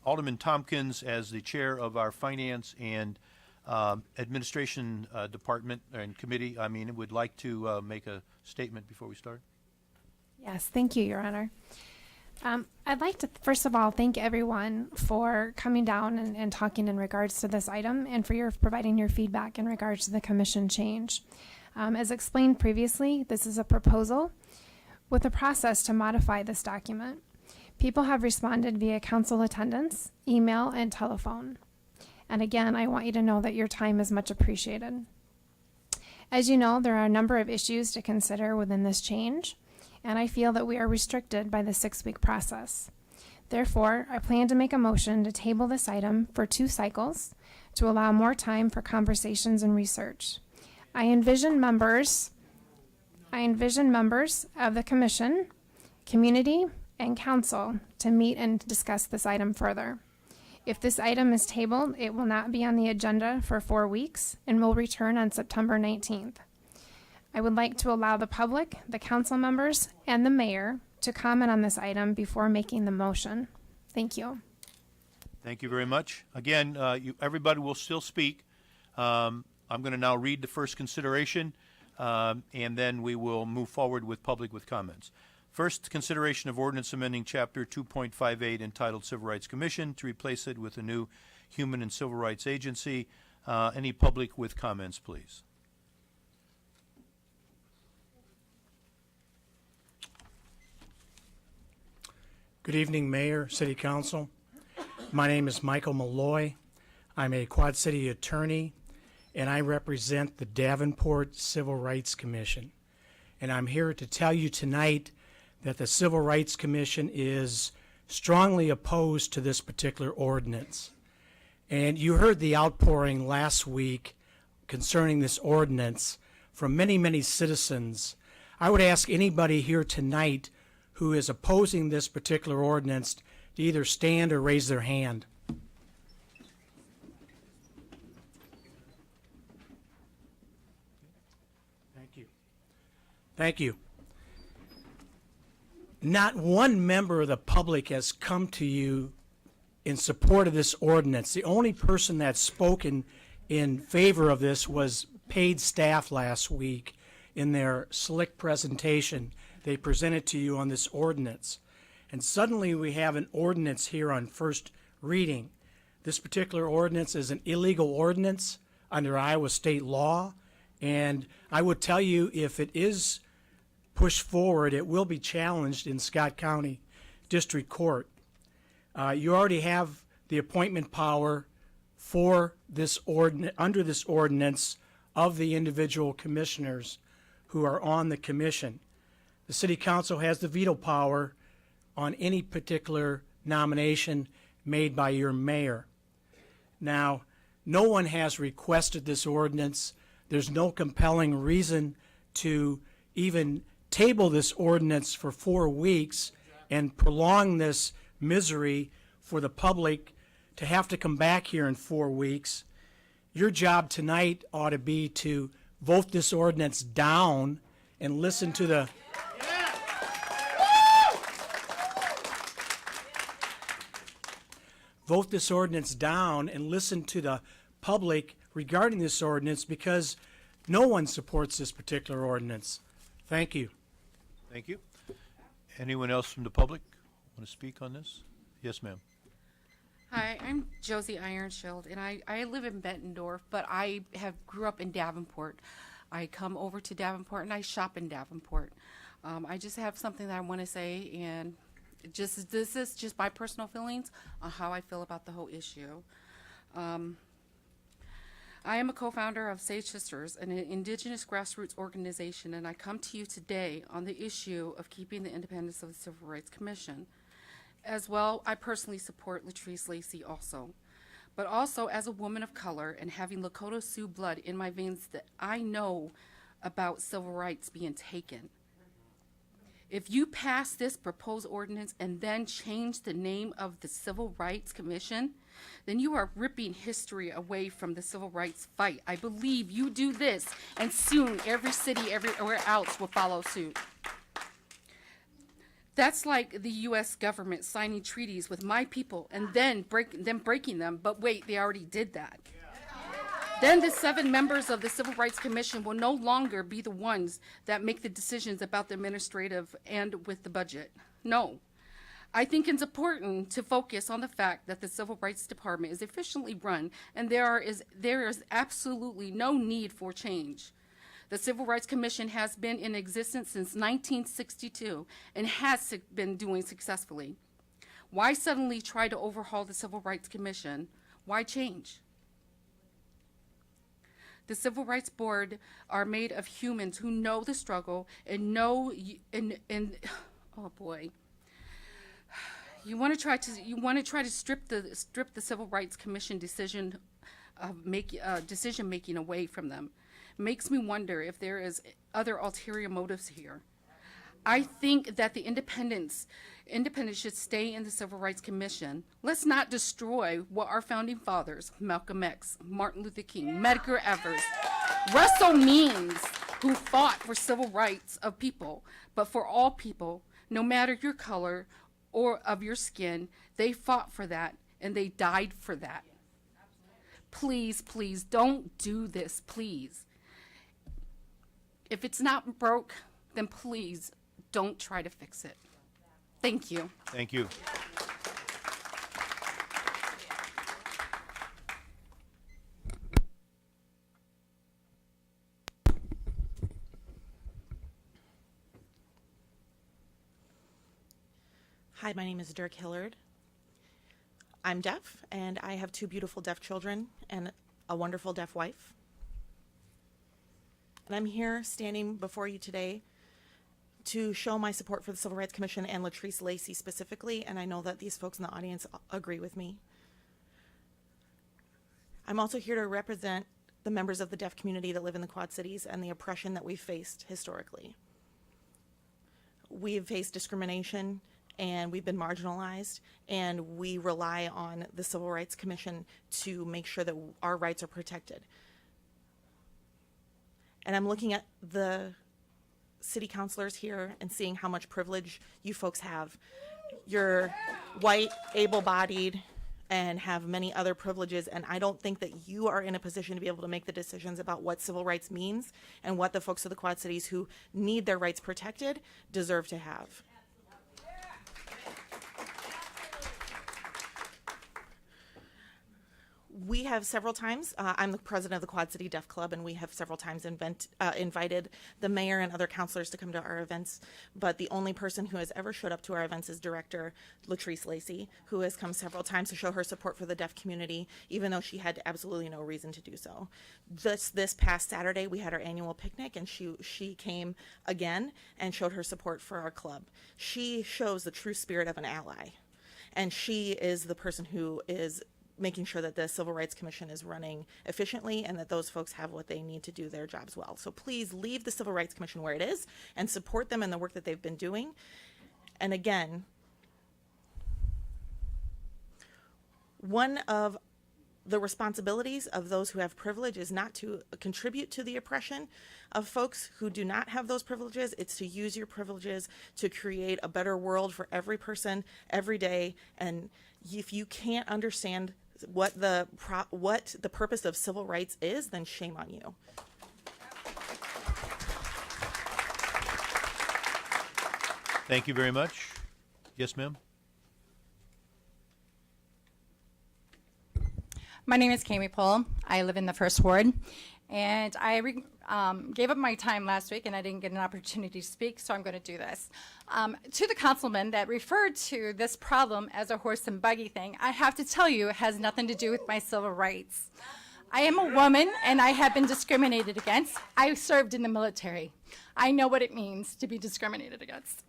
Alderman Tompkins, as the chair of our Finance and Administration Department and Committee, would like to make a statement before we start. Yes, thank you, Your Honor. I'd like to, first of all, thank everyone for coming down and talking in regards to this item and for providing your feedback in regards to the commission change. As explained previously, this is a proposal with a process to modify this document. People have responded via council attendance, email, and telephone. And again, I want you to know that your time is much appreciated. As you know, there are a number of issues to consider within this change, and I feel that we are restricted by the 6-week process. Therefore, I plan to make a motion to table this item for 2 cycles to allow more time for conversations and research. I envision members of the commission, community, and council to meet and discuss this item further. If this item is tabled, it will not be on the agenda for 4 weeks and will return on September 19th. I would like to allow the public, the council members, and the mayor to comment on this item before making the motion. Thank you. Thank you very much. Again, everybody will still speak. I'm going to now read the first consideration, and then we will move forward with public with comments. First, consideration of ordinance amending Chapter 2.58 entitled Civil Rights Commission to replace it with a new Human and Civil Rights Agency. Any public with comments, please? Good evening, Mayor, City Council. My name is Michael Malloy. I'm a Quad City attorney, and I represent the Davenport Civil Rights Commission. And I'm here to tell you tonight that the Civil Rights Commission is strongly opposed to this particular ordinance. And you heard the outpouring last week concerning this ordinance from many, many citizens. I would ask anybody here tonight who is opposing this particular ordinance to either stand or raise their hand. Thank you. Thank you. Not one member of the public has come to you in support of this ordinance. The only person that spoke in favor of this was paid staff last week in their slick presentation. they presented to you on this ordinance. And suddenly we have an ordinance here on first reading. This particular ordinance is an illegal ordinance under Iowa state law, and I would tell you if it is pushed forward, it will be challenged in Scott County District Court. You already have the appointment power for this under this ordinance of the individual commissioners who are on the commission. The City Council has the veto power on any particular nomination made by your mayor. Now, no one has requested this ordinance. There's no compelling reason to even table this ordinance for 4 weeks and prolong this misery for the public to have to come back here in 4 weeks. Your job tonight ought to be to vote this ordinance down and listen to the vote this ordinance down and listen to the public regarding this ordinance, because no one supports this particular ordinance. Thank you. Thank you. Anyone else from the public want to speak on this? Yes, ma'am. Hi, I'm Josie Ironshield, and I live in Bettendorf, but I grew up in Davenport. I come over to Davenport and I shop in Davenport. I just have something that I want to say, and this is just my personal feelings on how I feel about the whole issue. I am a co-founder of Sage Sisters, an indigenous grassroots organization, and I come to you today on the issue of keeping the independence of the Civil Rights Commission. As well, I personally support Latrice Lacey also. But also, as a woman of color and having Lakota Sioux blood in my veins, that I know about civil rights being taken. If you pass this proposed ordinance and then change the name of the Civil Rights Commission, then you are ripping history away from the civil rights fight. I believe you do this, and soon every city everywhere else will follow suit. That's like the U.S. government signing treaties with my people and then breaking them. But wait, they already did that. Then the 7 members of the Civil Rights Commission will no longer be the ones that make the decisions about the administrative and with the budget. No. I think it's important to focus on the fact that the Civil Rights Department is efficiently run, and there is absolutely no need for change. The Civil Rights Commission has been in existence since 1962 and has been doing successfully. Why suddenly try to overhaul the Civil Rights Commission? Why change? The Civil Rights Board are made of humans who know the struggle and know oh boy. You want to try to strip the Civil Rights Commission decision making away from them. Makes me wonder if there is other ulterior motives here. I think that the independence should stay in the Civil Rights Commission. Let's not destroy what our founding fathers, Malcolm X, Martin Luther King, Medgar Evers, Russell Means, who fought for civil rights of people, but for all people, no matter your color or of your skin, they fought for that and they died for that. Please, please, don't do this, please. If it's not broke, then please don't try to fix it. Thank you. Thank you. Hi, my name is Dirk Hillard. I'm deaf, and I have 2 beautiful deaf children and a wonderful deaf wife. And I'm here standing before you today to show my support for the Civil Rights Commission and Latrice Lacey specifically, and I know that these folks in the audience agree with me. I'm also here to represent the members of the deaf community that live in the Quad Cities and the oppression that we've faced historically. We've faced discrimination and we've been marginalized, and we rely on the Civil Rights Commission to make sure that our rights are protected. And I'm looking at the city councilors here and seeing how much privilege you folks have. You're white, able-bodied, and have many other privileges, and I don't think that you are in a position to be able to make the decisions about what civil rights means and what the folks of the Quad Cities who need their rights protected deserve to have. We have several times, I'm the president of the Quad City Deaf Club, and we have several times invited the mayor and other counselors to come to our events, but the only person who has ever showed up to our events is Director Latrice Lacey, who has come several times to show her support for the deaf community, even though she had absolutely no reason to do so. This past Saturday, we had our annual picnic, and she came again and showed her support for our club. She shows the true spirit of an ally, and she is the person who is making sure that the Civil Rights Commission is running efficiently and that those folks have what they need to do their jobs well. So please leave the Civil Rights Commission where it is and support them in the work that they've been doing. And again, one of the responsibilities of those who have privilege is not to contribute to the oppression of folks who do not have those privileges. It's to use your privileges to create a better world for every person every day. And if you can't understand what the purpose of civil rights is, then shame on you. Thank you very much. Yes, ma'am. My name is Kami Pohl. I live in the First Ward, and I gave up my time last week, and I didn't get an opportunity to speak, so I'm going to do this. To the councilman that referred to this problem as a horse and buggy thing, I have to tell you it has nothing to do with my civil rights. I am a woman, and I have been discriminated against. I served in the military. I know what it means to be discriminated against.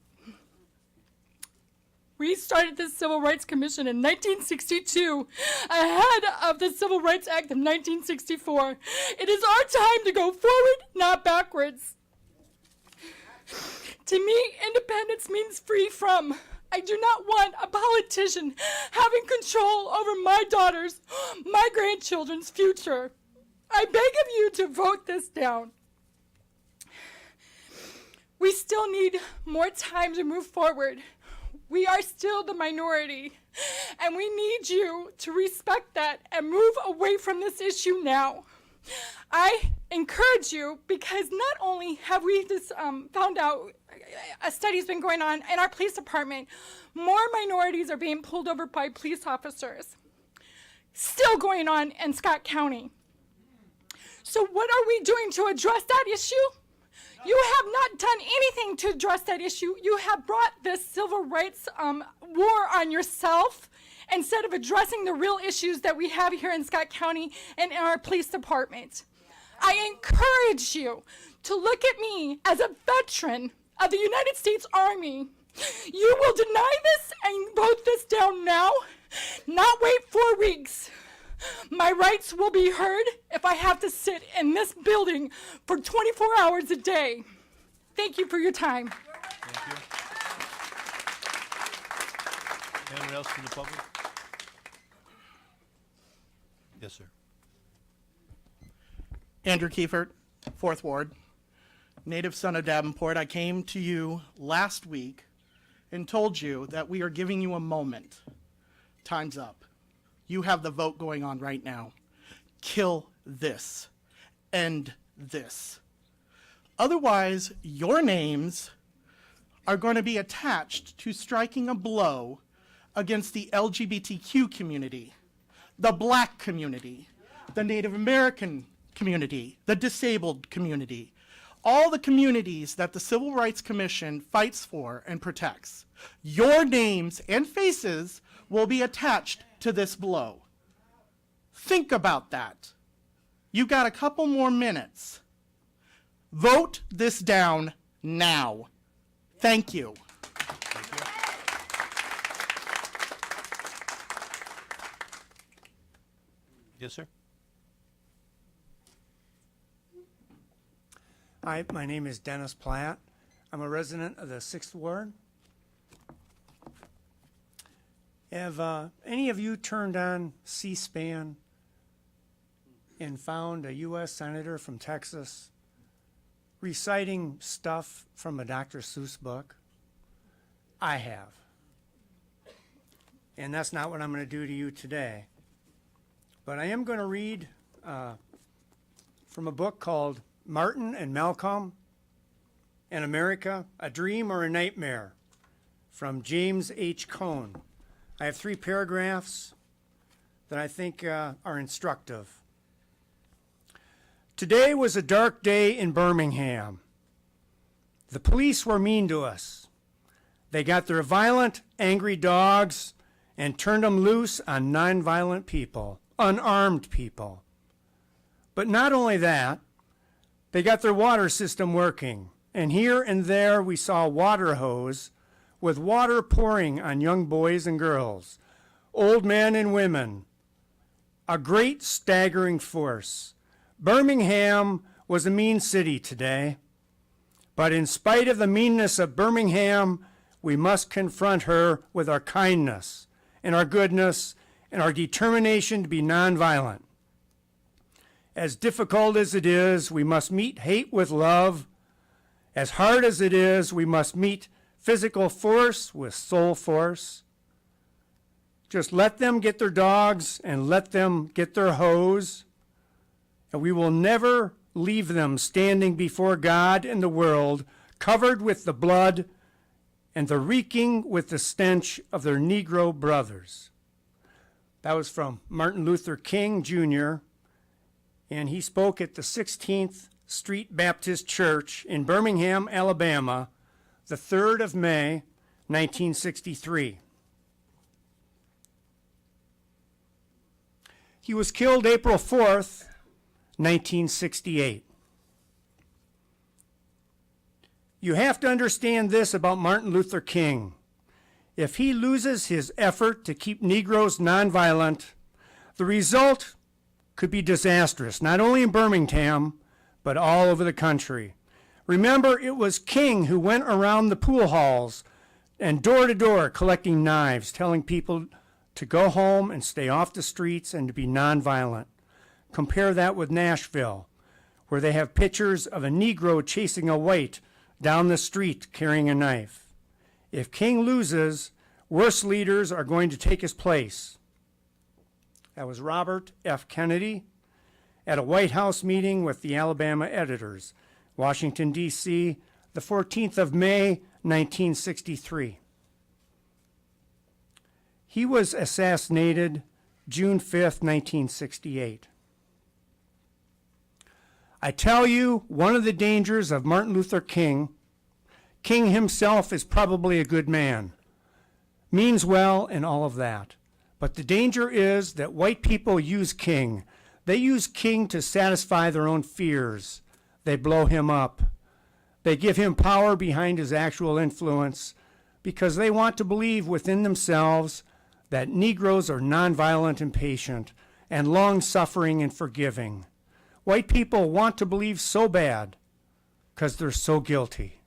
We started the Civil Rights Commission in 1962, ahead of the Civil Rights Act of 1964. It is our time to go forward, not backwards. To me, independence means free from. I do not want a politician having control over my daughter's, my grandchildren's future. I beg of you to vote this down. We still need more time to move forward. We are still the minority, and we need you to respect that and move away from this issue now. I encourage you, because not only have we found out a study's been going on in our police department, more minorities are being pulled over by police officers. Still going on in Scott County. So what are we doing to address that issue? You have not done anything to address that issue. You have brought this civil rights war on yourself instead of addressing the real issues that we have here in Scott County and in our police department. I encourage you to look at me as a veteran of the United States Army. You will deny this and vote this down now, not wait 4 weeks. My rights will be heard if I have to sit in this building for 24 hours a day. Thank you for your time. Thank you. Anyone else from the public? Yes, sir. Andrew Kiefert, 4th Ward, native son of Davenport. I came to you last week and told you that we are giving you a moment. Time's up. You have the vote going on right now. Kill this. End this. Otherwise, your names are going to be attached to striking a blow against the LGBTQ community, the Black community, the Native American community, the disabled community, all the communities that the Civil Rights Commission fights for and protects. Your names and faces will be attached to this blow. Think about that. You got a couple more minutes. Vote this down now. Thank you. Yes, sir. Hi, my name is Dennis Platt. I'm a resident of the 6th Ward. Have any of you turned on C-SPAN and found a U.S. Senator from Texas reciting stuff from a Dr. Seuss book? I have. and that's not what I'm going to do to you today. But I am going to read from a book called Martin and Malcolm and America, A Dream or a Nightmare, from James H. Cone. I have 3 paragraphs that I think are instructive. Today was a dark day in Birmingham. The police were mean to us. They got their violent, angry dogs and turned them loose on nonviolent people, unarmed people. But not only that, they got their water system working, and here and there we saw a water hose with water pouring on young boys and girls, old men and women. A great staggering force. Birmingham was a mean city today, but in spite of the meanness of Birmingham, we must confront her with our kindness and our goodness and our determination to be nonviolent. As difficult as it is, we must meet hate with love. As hard as it is, we must meet physical force with soul force. Just let them get their dogs and let them get their hose, and we will never leave them standing before God and the world, covered with the blood and the reeking with the stench of their Negro brothers. That was from Martin Luther King, Jr., and he spoke at the 16th Street Baptist Church in Birmingham, Alabama, the 3rd of May, 1963. He was killed April 4th, 1968. You have to understand this about Martin Luther King. If he loses his effort to keep Negroes nonviolent, the result could be disastrous, not only in Birmingham, but all over the country. Remember, it was King who went around the pool halls and door to door collecting knives, telling people to go home and stay off the streets and to be nonviolent. Compare that with Nashville, where they have pictures of a Negro chasing a white down the street carrying a knife. If King loses, worse leaders are going to take his place. That was Robert F. Kennedy at a White House meeting with the Alabama editors, Washington, D.C., the 14th of May, 1963. He was assassinated June 5th, 1968. I tell you, one of the dangers of Martin Luther King, King himself is probably a good man, means well and all of that. But the danger is that white people use King. They use King to satisfy their own fears. They blow him up. They give him power behind his actual influence because they want to believe within themselves that Negroes are nonviolent and patient and long-suffering and forgiving. White people want to believe so bad because they're so guilty.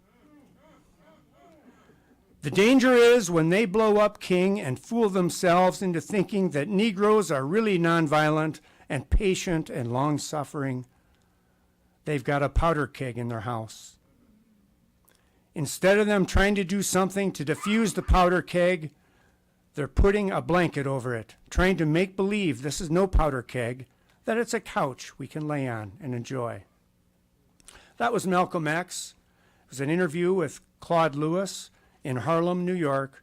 The danger is when they blow up King and fool themselves into thinking that Negroes are really nonviolent and patient and long-suffering, they've got a powder keg in their house. Instead of them trying to do something to defuse the powder keg, they're putting a blanket over it, trying to make believe this is no powder keg, that it's a couch we can lay on and enjoy. That was Malcolm X. It was an interview with Claude Lewis in Harlem, New York,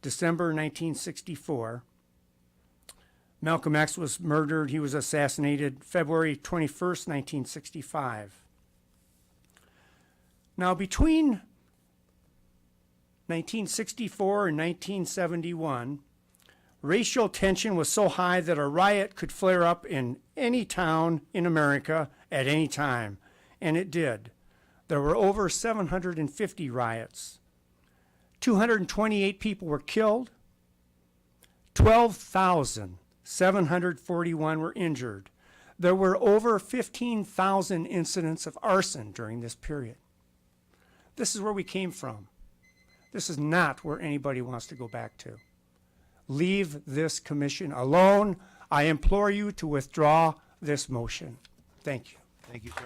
December 1964. Malcolm X was murdered. He was assassinated February 21st, 1965. Now, between 1964 and 1971, racial tension was so high that a riot could flare up in any town in America at any time, and it did. There were over 750 riots. 228 people were killed. 12,741 were injured. There were over 15,000 incidents of arson during this period. This is where we came from. This is not where anybody wants to go back to. Leave this commission alone. I implore you to withdraw this motion. Thank you. Thank you, sir.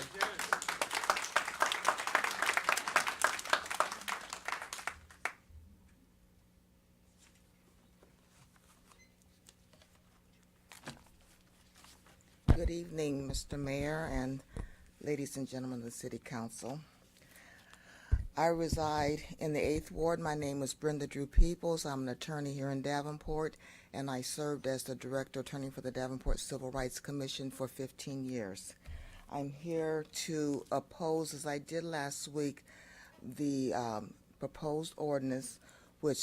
Good evening, Mr. Mayor and ladies and gentlemen of the City Council. I reside in the 8th Ward. My name is Brenda Drew Peoples. I'm an attorney here in Davenport, and I served as the Director Attorney for the Davenport Civil Rights Commission for 15 years. I'm here to oppose, as I did last week, the proposed ordinance which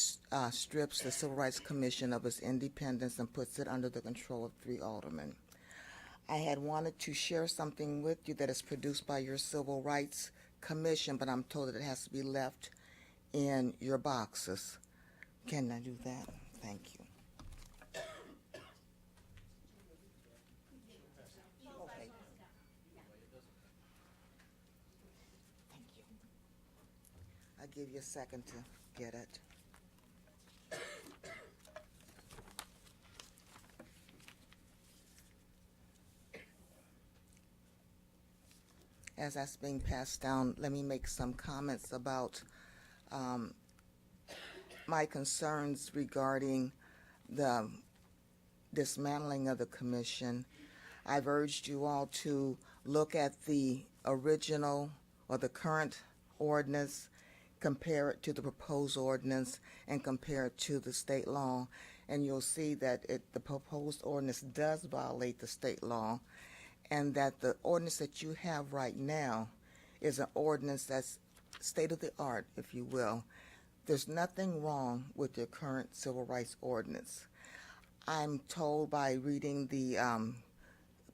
strips the Civil Rights Commission of its independence and puts it under the control of 3 aldermen. I had wanted to share something with you that is produced by your Civil Rights Commission, but I'm told that it has to be left in your boxes. Can I do that? Thank you. Okay. Thank you. I'll give you a second to get it. As that's being passed down, let me make some comments about my concerns regarding the dismantling of the commission. I've urged you all to look at the original or the current ordinance, compare it to the proposed ordinance, and compare it to the state law, and you'll see that the proposed ordinance does violate the state law, and that the ordinance that you have right now is an ordinance that's state of the art, if you will. There's nothing wrong with your current civil rights ordinance. I'm told by reading the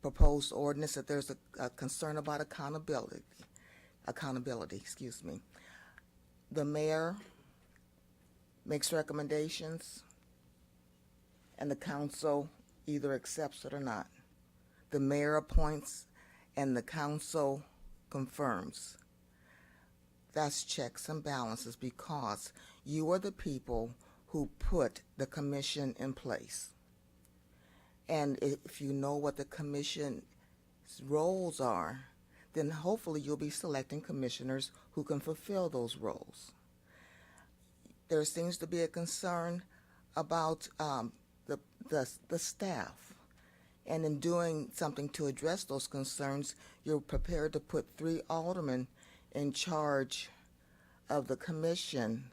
proposed ordinance that there's a concern about accountability, excuse me. The mayor makes recommendations, and the council either accepts it or not. The mayor appoints and the council confirms. That's checks and balances because you are the people who put the commission in place. And if you know what the commission's roles are, then hopefully you'll be selecting commissioners who can fulfill those roles. There seems to be a concern about the staff. And in doing something to address those concerns, you're prepared to put 3 aldermen in charge of the commission,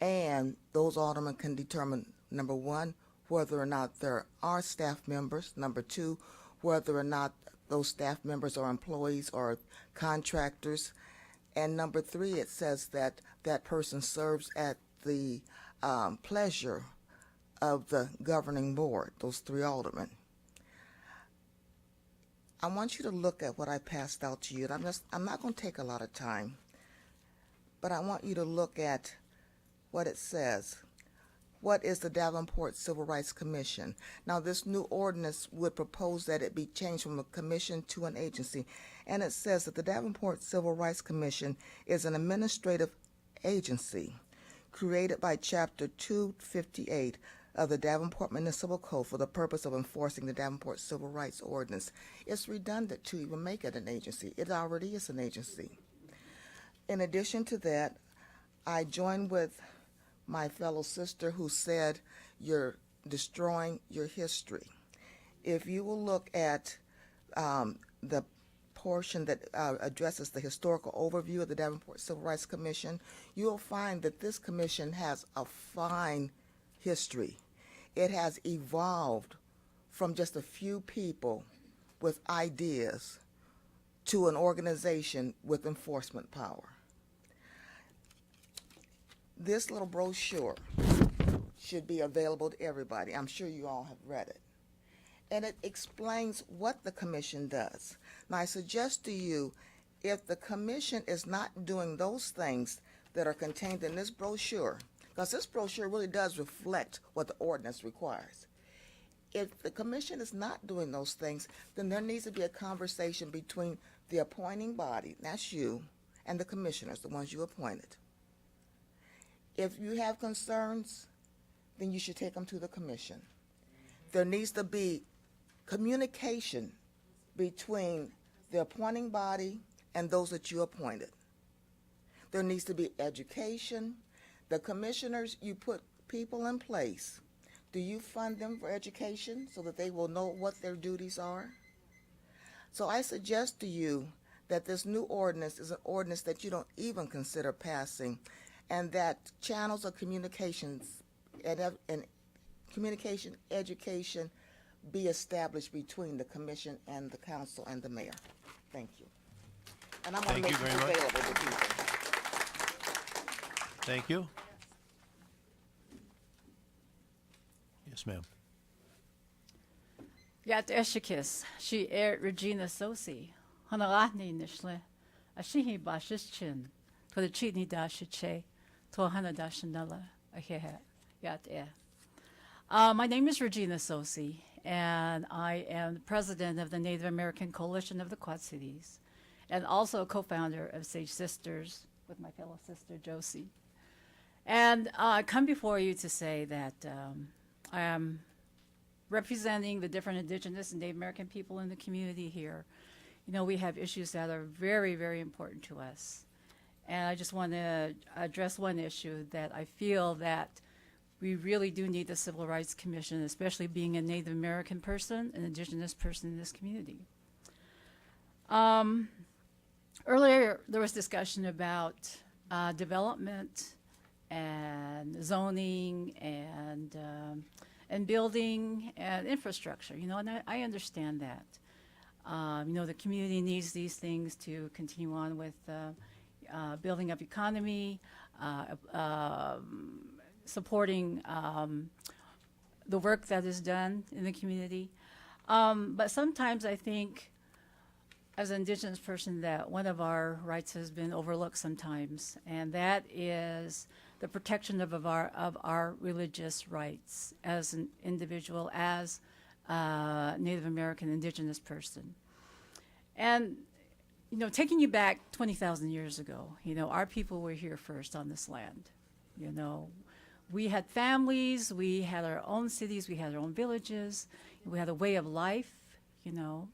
and those aldermen can determine, number 1, whether or not there are staff members, number 2, whether or not those staff members are employees or contractors, and number 3, it says that that person serves at the pleasure of the governing board, those 3 aldermen. I want you to look at what I passed out to you. I'm not going to take a lot of time, but I want you to look at what it says. What is the Davenport Civil Rights Commission? Now, this new ordinance would propose that it be changed from a commission to an agency, and it says that the Davenport Civil Rights Commission is an administrative agency created by Chapter 258 of the Davenport Municipal Code for the purpose of enforcing the Davenport Civil Rights Ordinance. It's redundant to even make it an agency. It already is an agency. In addition to that, I join with my fellow sister who said you're destroying your history. If you will look at the portion that addresses the historical overview of the Davenport Civil Rights Commission, you'll find that this commission has a fine history. It has evolved from just a few people with ideas to an organization with enforcement power. This little brochure should be available to everybody. I'm sure you all have read it. And it explains what the commission does. Now, I suggest to you, if the commission is not doing those things that are contained in this brochure, because this brochure really does reflect what the ordinance requires. If the commission is not doing those things, then there needs to be a conversation between the appointing body, that's you, and the commissioners, the ones you appointed. If you have concerns, then you should take them to the commission. There needs to be communication between the appointing body and those that you appointed. There needs to be education. The commissioners, you put people in place Do you fund them for education so that they will know what their duties are? So I suggest to you that this new ordinance is an ordinance that you don't even consider passing, and that channels of communications and communication education be established between the commission and the council and the mayor. Thank you. And I'm going to Thank make you this very much. available to people. Thank you. Yes, ma'am. Yat Eshikis, she Regina Sosi, Hanarahni Nishle, Ashihi Bashichin, to the Chitni Dashiche, to Hana Dashanella, Aheha, Yat E. My name is Regina Sosi, and I am the president of the Native American Coalition of the Quad Cities, and also a co-founder of Sage Sisters with my fellow sister Josie. And I come before you to say that I am representing the different Indigenous and Native American people in the community here. You know, we have issues that are very, very important to us. And I just want to address one issue that I feel that we really do need the Civil Rights Commission, especially being a Native American person, an Indigenous person in this community. Earlier, there was discussion about development and zoning and building and infrastructure, you know, and I understand that. You know, the community needs these things to continue on with building up economy, supporting the work that is done in the community. But sometimes I think, as an Indigenous person, that one of our rights has been overlooked sometimes, and that is the protection of our religious rights as an individual, as a Native American Indigenous person. And, you know, taking you back 20,000 years ago, you know, our people were here first on this land. You know, we had families, we had our own cities, we had our own villages, we had a way of life, you know.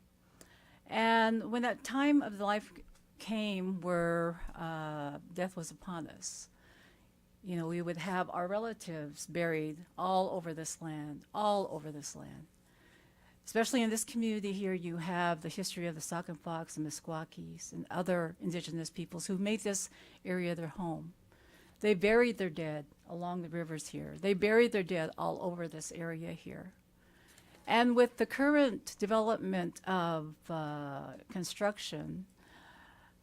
And when that time of life came where death was upon us, you know, we would have our relatives buried all over this land, all over this land. Especially in this community here, you have the history of the Sac-and-Fox and Meskwakis and other Indigenous peoples who made this area their home. They buried their dead along the rivers here. They buried their dead all over this area here. And with the current development of construction,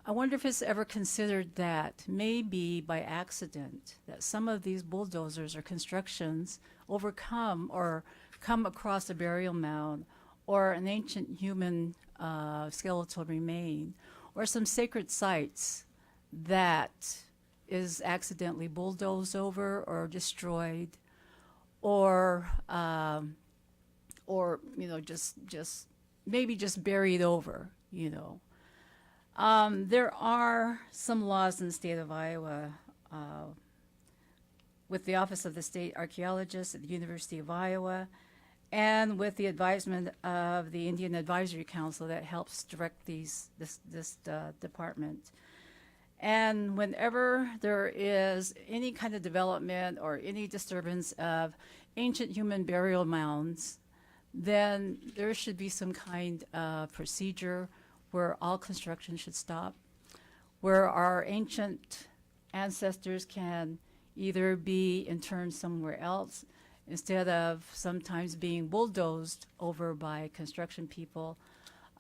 I wonder if it's ever considered that maybe by accident that some of these bulldozers or constructions overcome or come across a burial mound or an ancient human skeletal remain or some sacred sites that is accidentally bulldozed over or destroyed or you know, just maybe just buried over, you know. There are some laws in the state of Iowa with the Office of the State Archaeologist at the University of Iowa and with the advisement of the Indian Advisory Council that helps direct this department. And whenever there is any kind of development or any disturbance of ancient human burial mounds, then there should be some kind of procedure where all construction should stop, where our ancient ancestors can either be interned somewhere else instead of sometimes being bulldozed over by construction people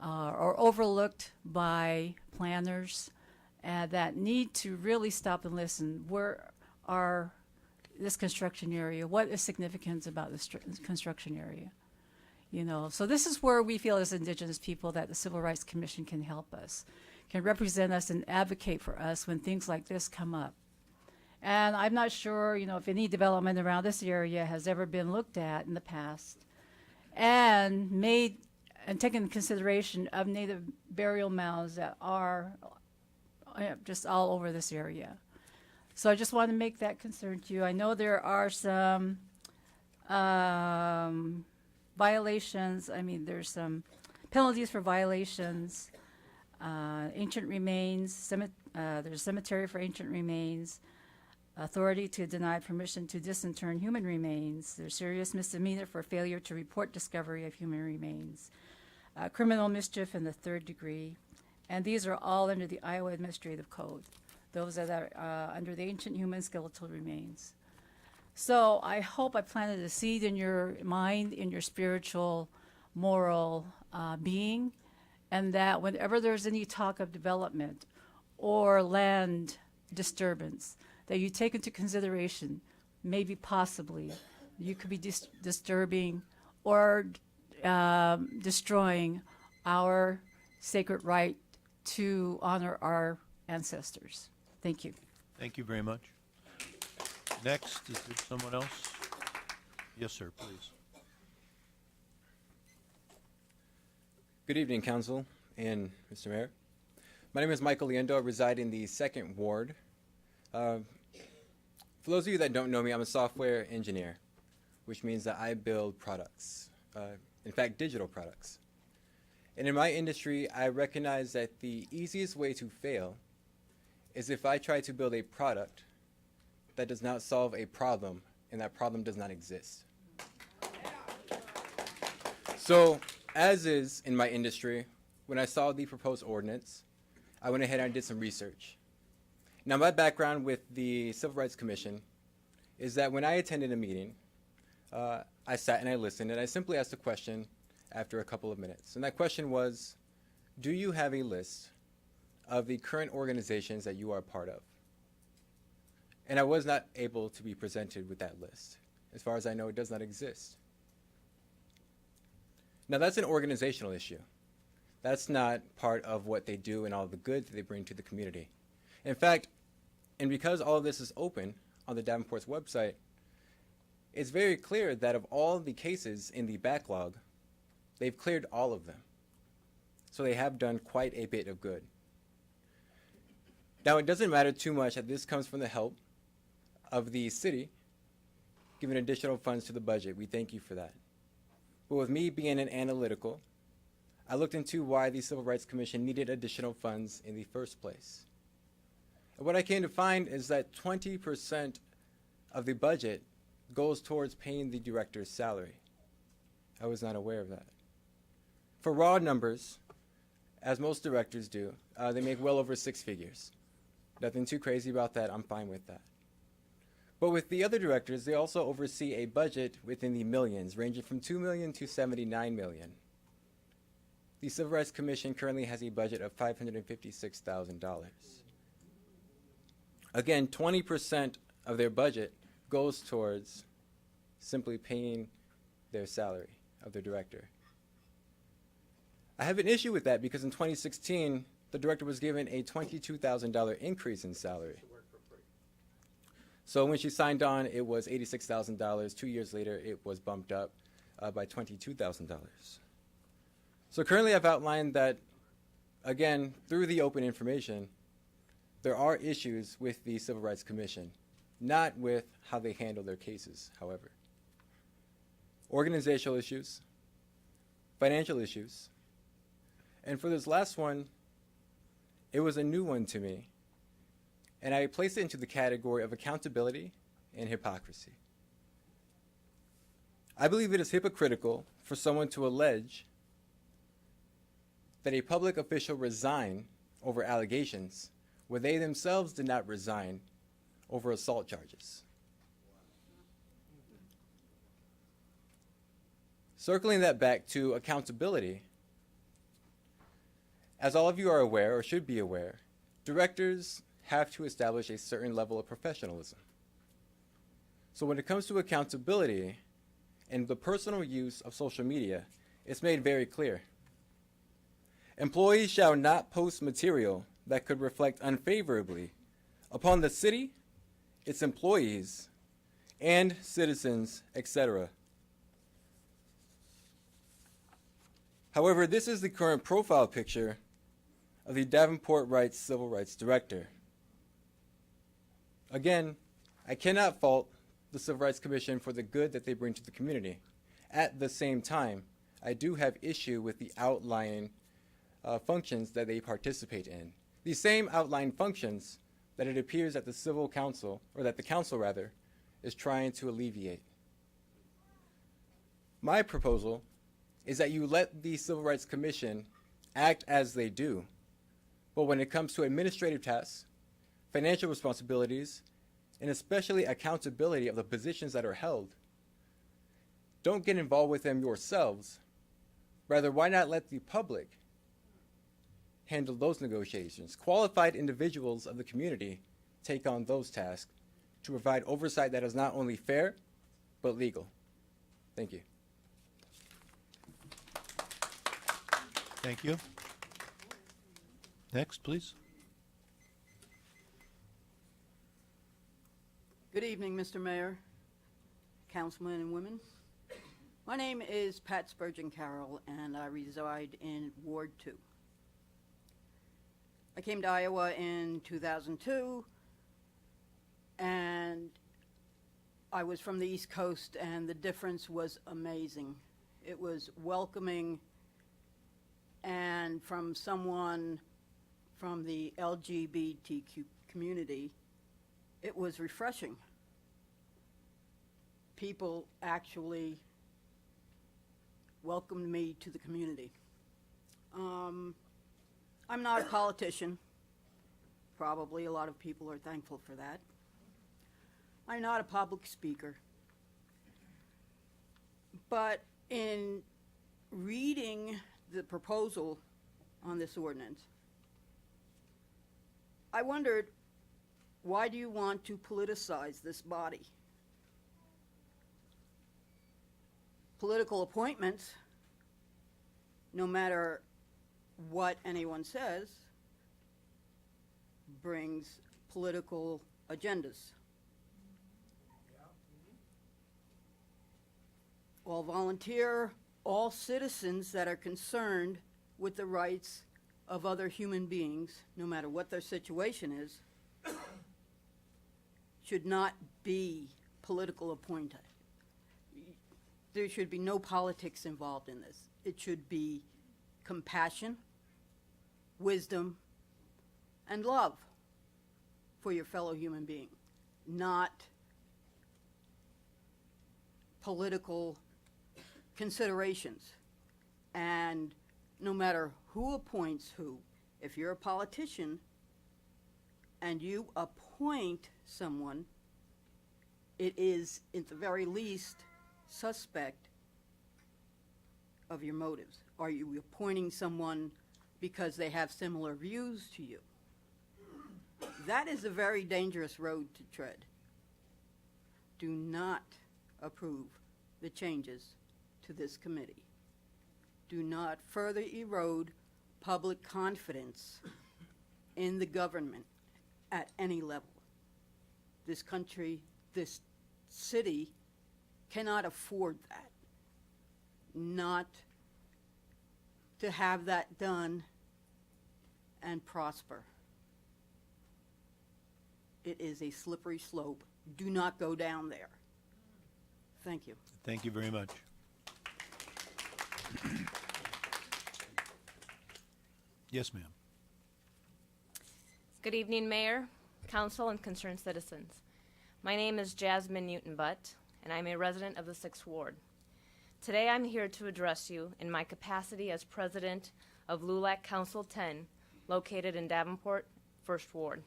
or overlooked by planners that need to really stop and listen. Where are this construction area? What is significant about this construction area? You know, so this is where we feel as Indigenous people that the Civil Rights Commission can help us, can represent us and advocate for us when things like this come up. And I'm not sure, you know, if any development around this area has ever been looked at in the past and made and taken into consideration of Native burial mounds that are just all over this area. So I just want to make that concern to you. I know there are some violations. I mean, there's some penalties for violations. Ancient remains, there's a cemetery for ancient remains. authority to deny permission to disinter human remains. There's serious misdemeanor for failure to report discovery of human remains. Criminal mischief in the 3rd degree. And these are all under the Iowa Administrative Code. Those that are under the ancient human skeletal remains. So I hope I planted a seed in your mind, in your spiritual, moral being, and that whenever there's any talk of development or land disturbance, that you take into consideration, maybe possibly, you could be disturbing or destroying our sacred right to honor our ancestors. Thank you. Thank you very much. Next, is there someone else? Yes, sir, please. Good evening, Council and Mr. Mayor. My name is Michael Liendo. I reside in the 2nd Ward. For those of you that don't know me, I'm a software engineer, which means that I build products, in fact, digital products. And in my industry, I recognize that the easiest way to fail is if I try to build a product that does not solve a problem, and that problem does not exist. So, as is in my industry, when I saw the proposed ordinance, I went ahead and did some research. Now, my background with the Civil Rights Commission is that when I attended a meeting, I sat and I listened, and I simply asked a question after a couple of minutes. And that question was, do you have a list of the current organizations that you are a part of? And I was not able to be presented with that list. As far as I know, it does not exist. Now, that's an organizational issue. That's not part of what they do and all the good that they bring to the community. In fact, and because all of this is open on the Davenport's website, it's very clear that of all the cases in the backlog, they've cleared all of them. So they have done quite a bit of good. Now, it doesn't matter too much that this comes from the help of the city giving additional funds to the budget. We thank you for that. But with me being an analytical, I looked into why the Civil Rights Commission needed additional funds in the first place. And what I came to find is that 20% of the budget goes towards paying the director's salary. I was not aware of that. For raw numbers, as most directors do, they make well over 6 figures. Nothing too crazy about that. I'm fine with that. But with the other directors, they also oversee a budget within the millions, ranging from $2 million to $79 million. The Civil Rights Commission currently has a budget of $556,000. Again, 20% of their budget goes towards simply paying their salary of their director. I have an issue with that because in 2016, the director was given a $22,000 increase in salary. So when she signed on, it was $86,000. 2 years later, it was bumped up by $22,000. So currently I've outlined that, again, through the open information, there are issues with the Civil Rights Commission, not with how they handle their cases, however. Organizational issues, financial issues, and for this last one, it was a new one to me. And I placed it into the category of accountability and hypocrisy. I believe it is hypocritical for someone to allege that a public official resigned over allegations when they themselves did not resign over assault charges. Circling that back to accountability, as all of you are aware or should be aware, directors have to establish a certain level of professionalism. So when it comes to accountability and the personal use of social media, it's made very clear. Employees shall not post material that could reflect unfavorably upon the city, its employees, and citizens, etc. However, this is the current profile picture of the Davenport Rights Civil Rights Director. Again, I cannot fault the Civil Rights Commission for the good that they bring to the community. At the same time, I do have issue with the outlying functions that they participate in. These same outlying functions that it appears that the civil council, or that the council rather, is trying to alleviate. My proposal is that you let the Civil Rights Commission act as they do, but when it comes to administrative tasks, financial responsibilities, and especially accountability of the positions that are held, don't get involved with them yourselves. Rather, why not let the public handle those negotiations? Qualified individuals of the community take on those tasks to provide oversight that is not only fair, but legal. Thank you. Thank you. Next, please. Good evening, Mr. Mayor, councilmen and women. My name is Pat Spurgeon Carroll, and I reside in Ward 2. I came to Iowa in 2002, and I was from the East Coast, and the difference was amazing. It was welcoming, and from someone from the LGBTQ community, it was refreshing. People actually welcomed me to the community. I'm not a politician. Probably a lot of people are thankful for that. I'm not a public speaker. But in reading the proposal on this ordinance, I wondered, why do you want to politicize this body? Political appointments, no matter what anyone says, brings political agendas. All volunteer, all citizens that are concerned with the rights of other human beings, no matter what their situation is, should not be political appointed. There should be no politics involved in this. It should be compassion, wisdom, and love for your fellow human being, not political considerations. And no matter who appoints who, if you're a politician and you appoint someone, it is, at the very least, suspect of your motives. Are you appointing someone because they have similar views to you? That is a very dangerous road to tread. Do not approve the changes to this committee. Do not further erode public confidence in the government at any level. This country, this city cannot afford that. Not to have that done and prosper. It is a slippery slope. Do not go down there. Thank you. Thank you very much. Yes, ma'am. Good evening, Mayor, Council, and concerned citizens. My name is Jasmine Newton-Butt, and I'm a resident of the 6th Ward. Today I'm here to address you in my capacity as president of LULAC Council 10, located in Davenport, 1st Ward.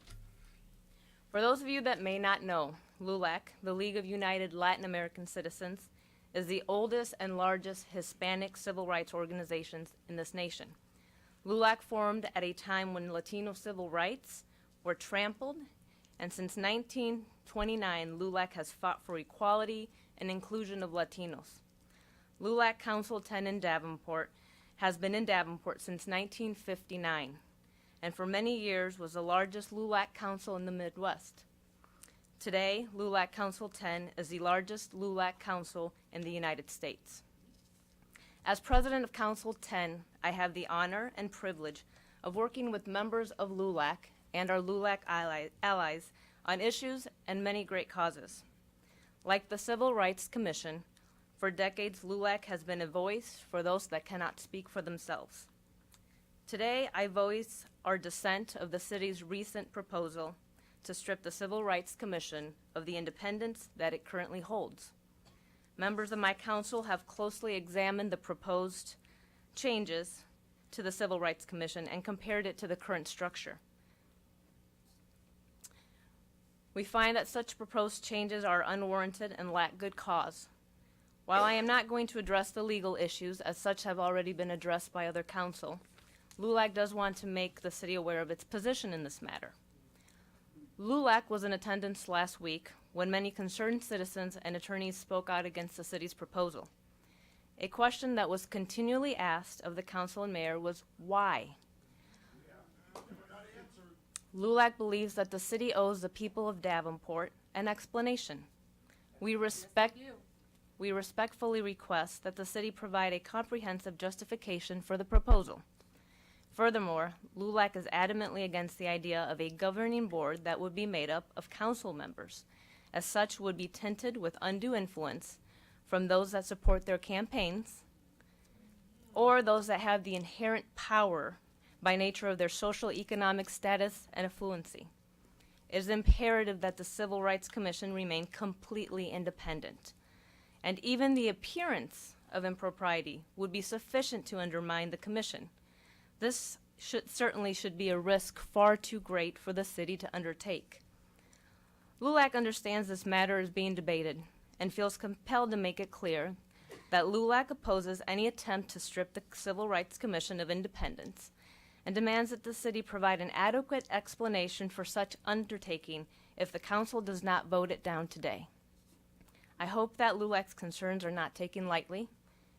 For those of you that may not know, LULAC, the League of United Latin American Citizens, is the oldest and largest Hispanic civil rights organizations in this nation. LULAC formed at a time when Latino civil rights were trampled, and since 1929, LULAC has fought for equality and inclusion of Latinos. LULAC Council 10 in Davenport has been in Davenport since 1959, and for many years was the largest LULAC council in the Midwest. Today, LULAC Council 10 is the largest LULAC council in the United States. As president of Council 10, I have the honor and privilege of working with members of LULAC and our LULAC allies on issues and many great causes. Like the Civil Rights Commission, for decades LULAC has been a voice for those that cannot speak for themselves. Today, I voice our dissent of the city's recent proposal to strip the Civil Rights Commission of the independence that it currently holds. Members of my council have closely examined the proposed changes to the Civil Rights Commission and compared it to the current structure. We find that such proposed changes are unwarranted and lack good cause. While I am not going to address the legal issues, as such have already been addressed by other council, LULAC does want to make the city aware of its position in this matter. LULAC was in attendance last week when many concerned citizens and attorneys spoke out against the city's proposal. A question that was continually asked of the council and mayor was why? LULAC believes that the city owes the people of Davenport an explanation. We respectfully request that the city provide a comprehensive justification for the proposal. Furthermore, LULAC is adamantly against the idea of a governing board that would be made up of council members, as such would be tinted with undue influence from those that support their campaigns or those that have the inherent power by nature of their social economic status and affluency. It is imperative that the Civil Rights Commission remain completely independent, and even the appearance of impropriety would be sufficient to undermine the commission. This certainly should be a risk far too great for the city to undertake. LULAC understands this matter is being debated and feels compelled to make it clear that LULAC opposes any attempt to strip the Civil Rights Commission of independence and demands that the city provide an adequate explanation for such undertaking if the council does not vote it down today. I hope that LULAC's concerns are not taken lightly,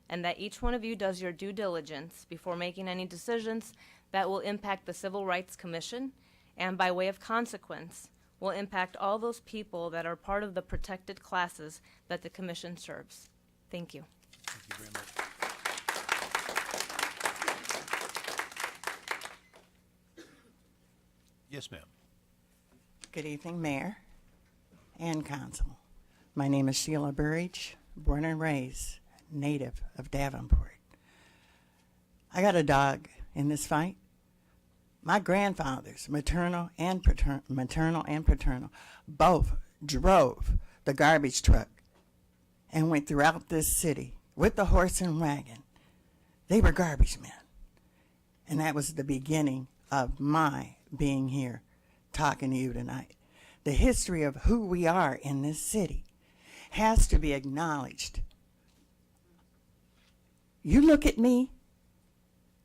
and that each one of you does your due diligence before making any decisions that will impact the Civil Rights Commission, and by way of consequence, will impact all those people that are part of the protected classes that the Commission serves. Thank you. Thank you very much. Yes, ma'am. Good evening, Mayor and Council. My name is Sheila Burridge, born and raised, native of Davenport. I got a dog in this fight. My grandfathers, maternal and paternal, both drove the garbage truck and went throughout this city with the horse and wagon. They were garbage men. And that was the beginning of my being here talking to you tonight. The history of who we are in this city has to be acknowledged. You look at me,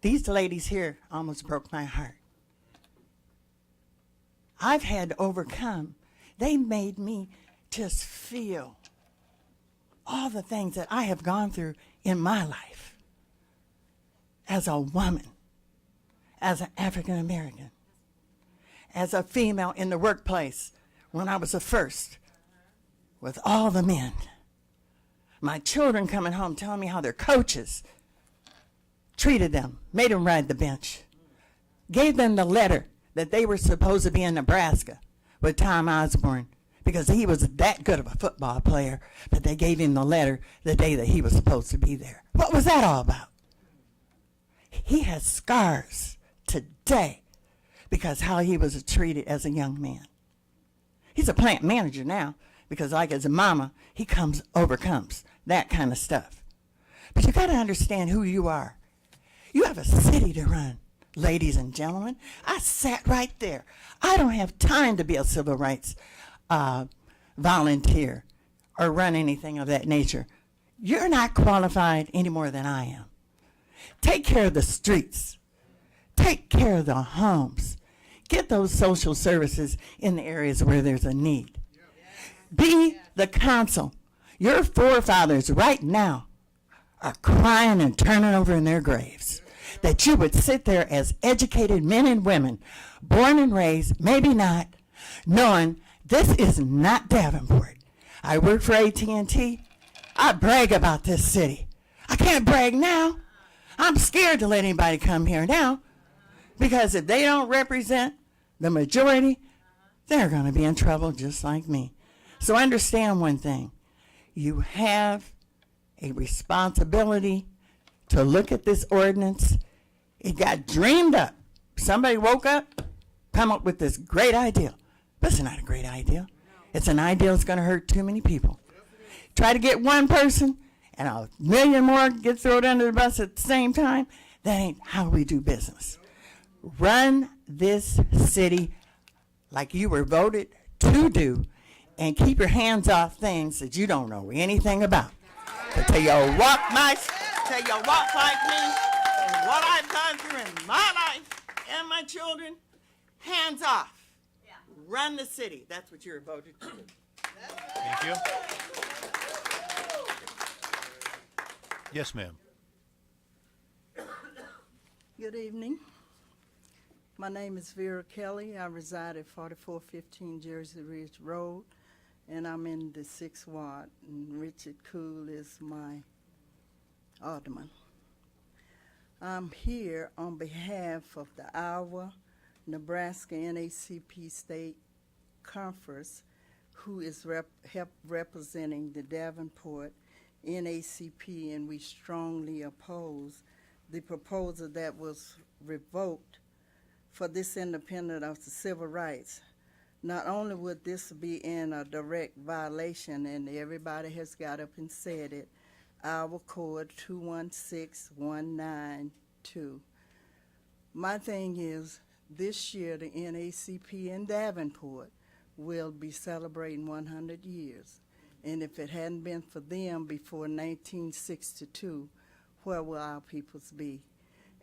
these ladies here almost broke my heart. I've had to overcome. They made me just feel all the things that I have gone through in my life as a woman, as an African American, as a female in the workplace when I was the first with all the men. My children coming home telling me how their coaches treated them, made them ride the bench, gave them the letter that they were supposed to be in Nebraska with Tom Osborne because he was that good of a football player, but they gave him the letter the day that he was supposed to be there. What was that all about? He has scars today because how he was treated as a young man. He's a plant manager now because like as a mama, he overcomes that kind of stuff. But you got to understand who you are. You have a city to run, ladies and gentlemen. I sat right there. I don't have time to be a civil rights volunteer or run anything of that nature. You're not qualified any more than I am. Take care of the streets. Take care of the homes. Get those social services in the areas where there's a need. Be the council. Your forefathers right now are crying and turning over in their graves that you would sit there as educated men and women, born and raised, maybe not, knowing this is not Davenport. I work for AT&T. I brag about this city. I can't brag now. I'm scared to let anybody come here now because if they don't represent the majority, they're going to be in trouble just like me. So understand one thing. You have a responsibility to look at this ordinance. It got dreamed up. Somebody woke up, come up with this great idea. But it's not a great idea. It's an idea that's going to hurt too many people. Try to get one person and a million more get thrown under the bus at the same time. That ain't how we do business. Run this city like you were voted to do, and keep your hands off things that you don't know anything about. But till you walk like me, and what I've gone through in my life and my children, hands off. Run the city. That's what you're voted to do. Thank you. Yes, ma'am. Good evening. My name is Vera Kelly. I reside at 4415 Jersey Ridge Road, and I'm in the 6th Ward, and Richard Cool is my alderman. I'm here on behalf of the Iowa, Nebraska NACP State Conference, who is representing the Davenport NACP, and we strongly oppose the proposal that was revoked for this independent of the civil rights. Not only would this be in a direct violation, and everybody has got up and said it, Iowa Code 216192. My thing is, this year the NACP in Davenport will be celebrating 100 years. And if it hadn't been for them before 1962, where will our peoples be?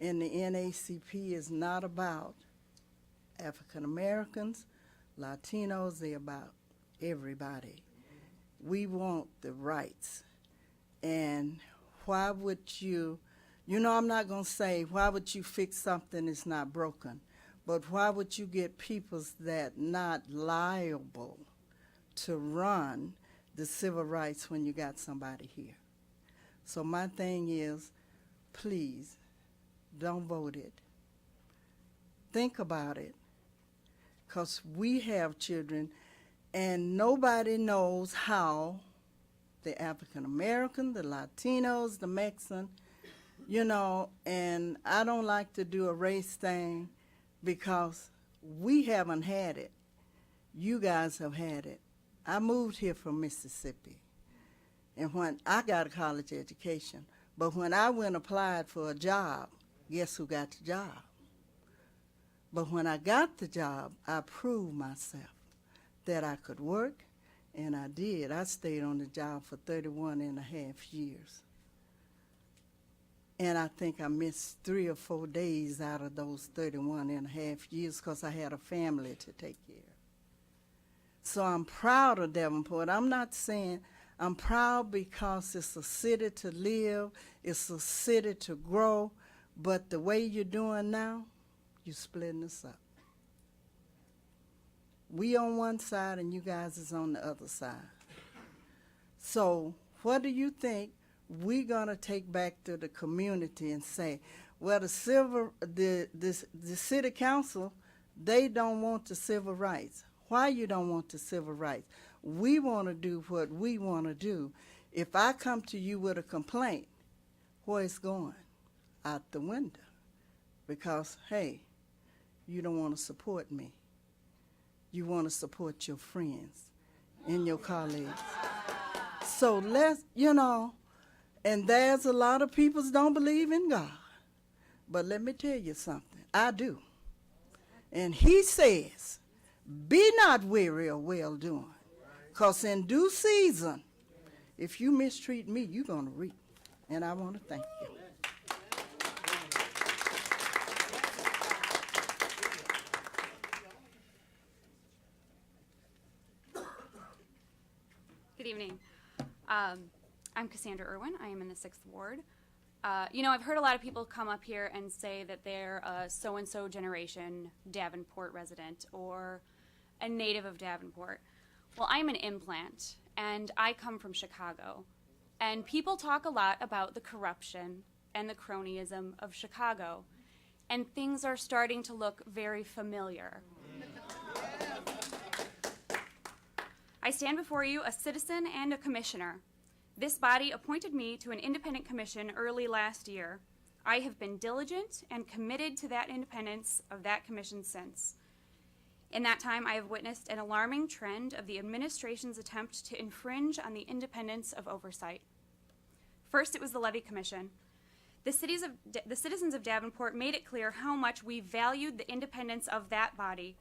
And the NACP is not about African Americans, Latinos, they're about everybody. We want the rights. And why would you, I'm not going to say, why would you fix something that's not broken? But why would you get peoples that not liable to run the civil rights when you got somebody here? So my thing is, please, don't vote it. Think about it, because we have children, and nobody knows how the African American, the Latinos, the Mexican, and I don't like to do a race thing because we haven't had it. You guys have had it. I moved here from Mississippi, and when I got a college education, but when I went applied for a job, guess who got the job? But when I got the job, I proved myself that I could work, and I did. I stayed on the job for 31 and a half years. And I think I missed 3 or 4 days out of those 31 and a half years because I had a family to take care of. So I'm proud of Davenport. I'm not saying I'm proud because it's a city to live, it's a city to grow, but the way you're doing now, you're splitting us up. We on one side and you guys is on the other side. So what do you think we're going to take back to the community and say, well, the city council, they don't want the civil rights. Why you don't want the civil rights? We want to do what we want to do. If I come to you with a complaint, where it's going? Out the window. Because, hey, you don't want to support me. You want to support your friends and your colleagues. So let's, and there's a lot of people that don't believe in God. But let me tell you something. I do. And he says, be not weary of well-doing, because in due season, if you mistreat me, you're going to reap. And I want to thank you. Good evening. I'm Cassandra Irwin. I am in the 6th Ward. I've heard a lot of people come up here and say that they're a so-and-so generation Davenport resident or a native of Davenport. Well, I'm an implant, and I come from Chicago. And people talk a lot about the corruption and the cronyism of Chicago. And things are starting to look very familiar. I stand before you a citizen and a commissioner. This body appointed me to an independent commission early last year. I have been diligent and committed to that independence of that commission since. In that time, I have witnessed an alarming trend of the administration's attempt to infringe on the independence of oversight. First, it was the Levy Commission. The citizens of Davenport made it clear how much we valued the independence of that body.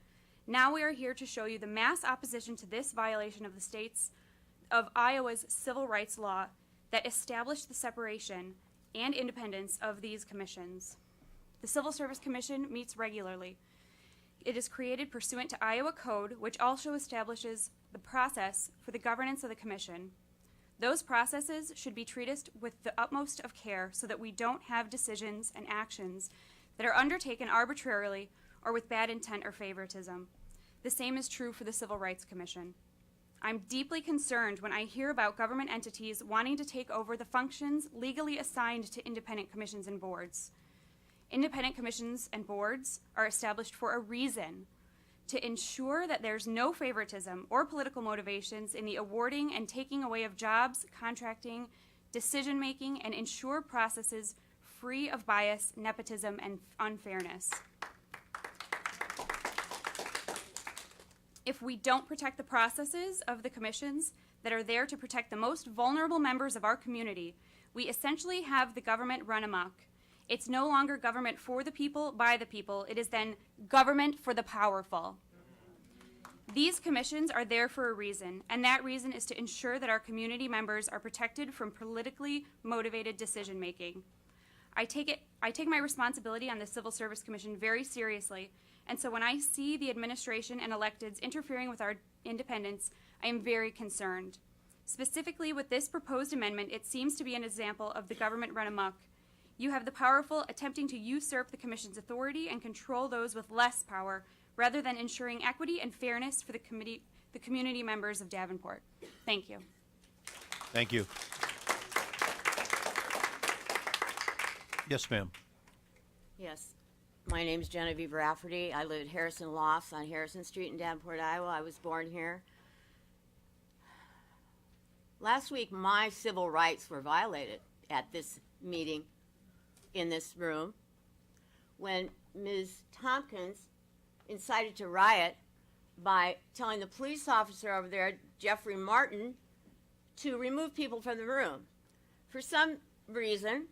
Now we are here to show you the mass opposition to this violation of the state's of Iowa's civil rights law that established the separation and independence of these commissions. The Civil Service Commission meets regularly. It is created pursuant to Iowa Code, which also establishes the process for the governance of the commission. Those processes should be treated with the utmost of care so that we don't have decisions and actions that are undertaken arbitrarily or with bad intent or favoritism. The same is true for the Civil Rights Commission. I'm deeply concerned when I hear about government entities wanting to take over the functions legally assigned to independent commissions and boards. Independent commissions and boards are established for a reason, to ensure that there's no favoritism or political motivations in the awarding and taking away of jobs, contracting, decision-making, and ensure processes free of bias, nepotism, and unfairness. If we don't protect the processes of the commissions that are there to protect the most vulnerable members of our community, we essentially have the government run amok. It's no longer government for the people, by the people. It is then government for the powerful. These commissions are there for a reason, and that reason is to ensure that our community members are protected from politically motivated decision-making. I take my responsibility on the Civil Service Commission very seriously, and so when I see the administration and electeds interfering with our independence, I am very concerned. Specifically, with this proposed amendment, it seems to be an example of the government run amok. You have the powerful attempting to usurp the Commission's authority and control those with less power, rather than ensuring equity and fairness for the community members of Davenport. Thank you. Thank you. Yes, ma'am. Yes. My name is Genevieve Rafferty. I live at Harrison Lofts on Harrison Street in Davenport, Iowa. I was born here. Last week, my civil rights were violated at this meeting in this room when Ms. Tompkins incited to riot by telling the police officer over there, Jeffrey Martin, to remove people from the room. For some reason,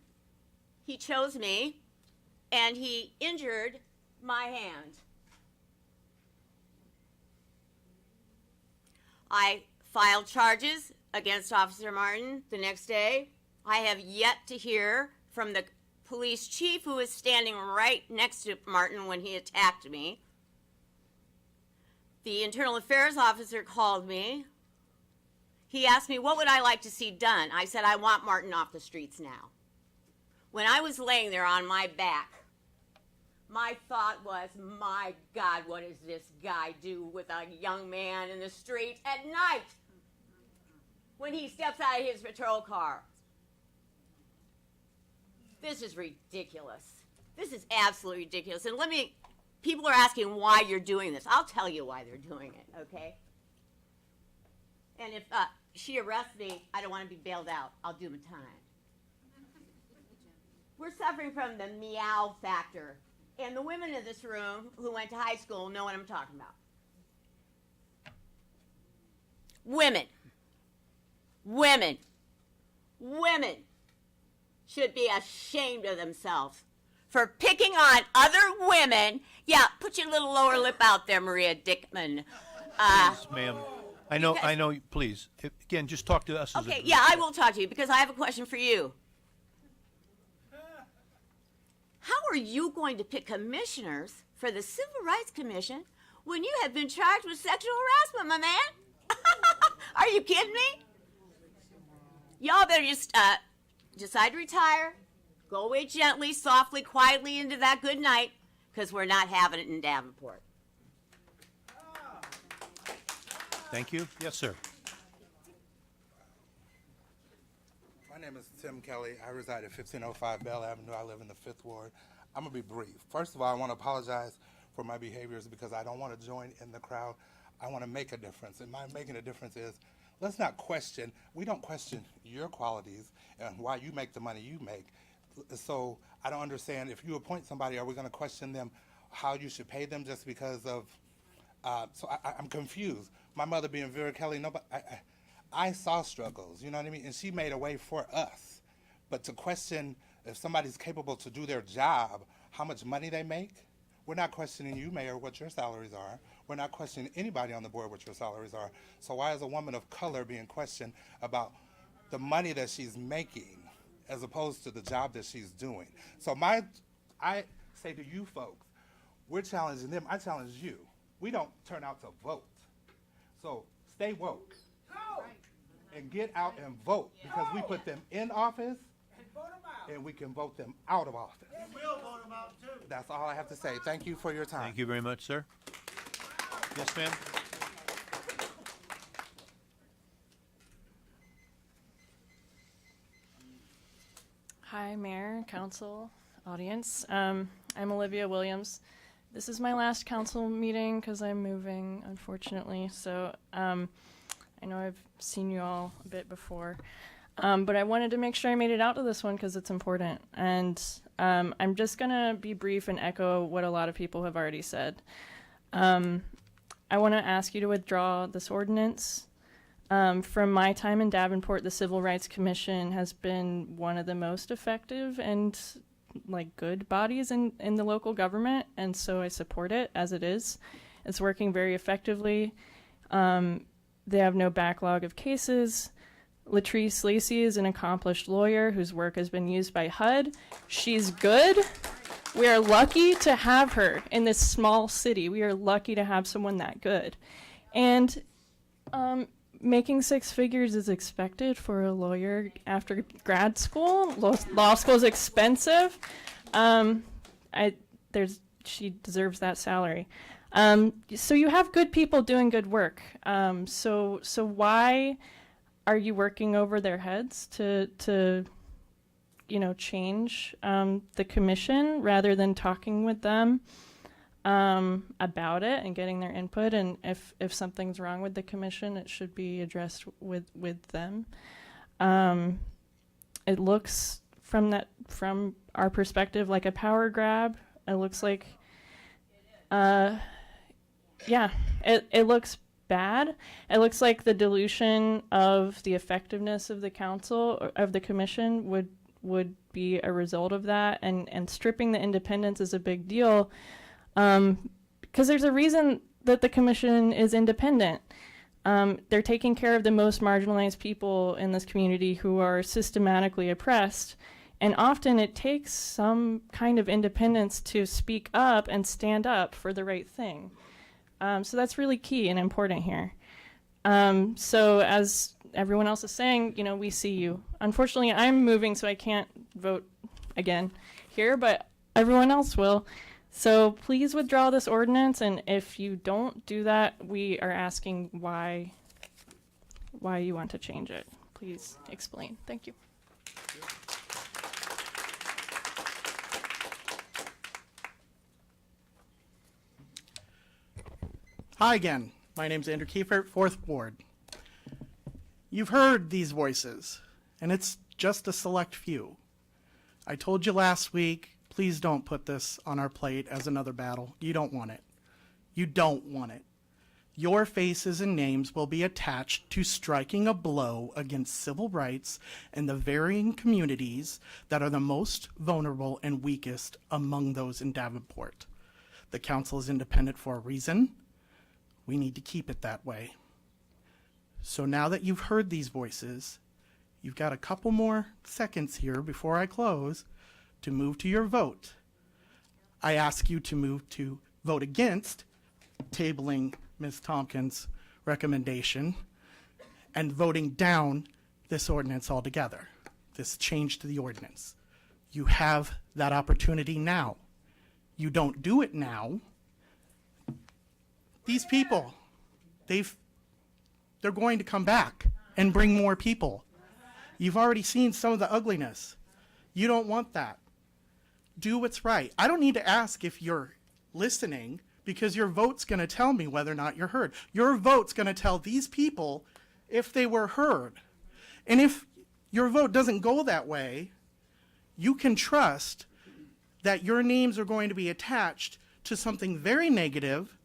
he chose me, and he injured my hand. I filed charges against Officer Martin the next day. I have yet to hear from the police chief, who was standing right next to Martin when he attacked me. The internal affairs officer called me. He asked me, what would I like to see done? I said, I want Martin off the streets now. When I was laying there on my back, my thought was, my God, what does this guy do with a young man in the street at night when he steps out of his patrol car? This is ridiculous. This is absolutely ridiculous. And people are asking why you're doing this. I'll tell you why they're doing it, okay? And if she arrests me, I don't want to be bailed out. I'll do my time. We're suffering from the meow factor. And the women in this room who went to high school know what I'm talking about. Women should be ashamed of themselves for picking on other women. Yeah, put your little lower lip out there, Maria Dickman. Please, ma'am. I know, please. Again, just talk to us as a Okay, group. yeah, I will talk to you because I have a question for you. How are you going to pick commissioners for the Civil Rights Commission when you have been charged with sexual harassment, my man? Are you kidding me? Y'all better just decide to retire, go away gently, softly, quietly into that good night, because we're not having it in Davenport. Thank you. Yes, sir. My name is Tim Kelly. I reside at 1505 Bell Avenue. I live in the 5th Ward. I'm going to be brief. First of all, I want to apologize for my behaviors because I don't want to join in the crowd. I want to make a difference. And my making a difference is, let's not question. We don't question your qualities and why you make the money you make. So I don't understand, if you appoint somebody, are we going to question them how you should pay them just because of So I'm confused. My mother being Vera Kelly, nobody, I saw struggles, you know what I mean? And she made a way for us. But to question if somebody's capable to do their job, how much money they make, we're not questioning you, Mayor, what your salaries are. We're not questioning anybody on the board what your salaries are. So why is a woman of color being questioned about the money that she's making as opposed to the job that she's doing? So I say to you folks, we're challenging them. I challenge you. We don't turn out to vote. So stay woke and get out and vote, because we put them in office and we can vote them out of office. We'll vote them out too. That's all I have to say. Thank you for your time. Thank you very much, sir. Yes, ma'am? Hi, Mayor, Council, audience. I'm Olivia Williams. This is my last council meeting because I'm moving, unfortunately. So I know I've seen you all a bit before. But I wanted to make sure I made it out to this one because it's important. And I'm just going to be brief and echo what a lot of people have already said. I want to ask you to withdraw this ordinance. From my time in Davenport, the Civil Rights Commission has been one of the most effective and good bodies in the local government, and so I support it as it is. It's working very effectively. They have no backlog of cases. Latrice Lacey is an accomplished lawyer whose work has been used by HUD. She's good. We are lucky to have her in this small city. We are lucky to have someone that good. And making six figures is expected for a lawyer after grad school. Law school is expensive. She deserves that salary. So you have good people doing good work. So why are you working over their heads to change the commission rather than talking with them about it and getting their input? And if something's wrong with the commission, it should be addressed with them. It looks from our perspective like a power grab. It looks like, it looks bad. It looks like the dilution of the effectiveness of the council or of the commission would be a result of that, and stripping the independence is a big deal, because there's a reason that the commission is independent. They're taking care of the most marginalized people in this community who are systematically oppressed, and often it takes some kind of independence to speak up and stand up for the right thing. So that's really key and important here. So as everyone else is saying, we see you. Unfortunately, I'm moving, so I can't vote again here, but everyone else will. So please withdraw this ordinance, and if you don't do that, we are asking why you want to change it. Please explain. Thank you. Hi again. My name's Andrew Kiefert, 4th Ward. You've heard these voices, and it's just a select few. I told you last week, please don't put this on our plate as another battle. You don't want it. You don't want it. Your faces and names will be attached to striking a blow against civil rights and the varying communities that are the most vulnerable and weakest among those in Davenport. The council is independent for a reason. We need to keep it that way. So now that you've heard these voices, you've got a couple more seconds here before I close to move to your vote. I ask you to move to vote against tabling Ms. Tompkins' recommendation and voting down this ordinance altogether, this change to the ordinance. You have that opportunity now. You don't do it now. These people, they're going to come back and bring more people. You've already seen some of the ugliness. You don't want that. Do what's right. I don't need to ask if you're listening, because your vote's going to tell me whether or not you're heard. Your vote's going to tell these people if they were heard. And if your vote doesn't go that way, you can trust that your names are going to be attached to something very negative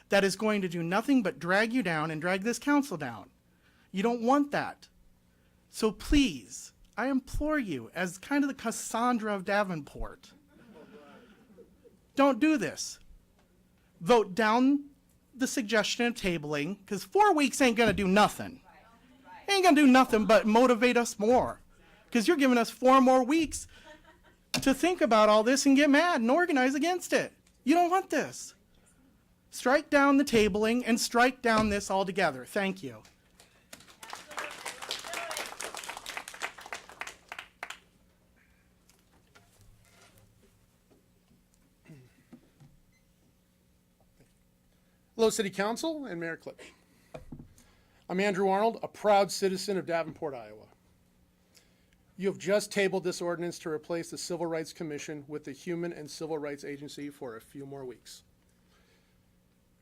that is going to do nothing but drag you down and drag this council down. You don't want that. So please, I implore you, as kind of the Cassandra of Davenport, don't do this. Vote down the suggestion of tabling, because 4 weeks ain't going to do nothing. Ain't going to do nothing but motivate us more, because you're giving us 4 more weeks to think about all this and get mad and organize against it. You don't want this. Strike down the tabling and strike down this altogether. Thank you. Hello, City Council and Mayor Clip. I'm Andrew Arnold, a proud citizen of Davenport, Iowa. You have just tabled this ordinance to replace the Civil Rights Commission with the Human and Civil Rights Agency for a few more weeks.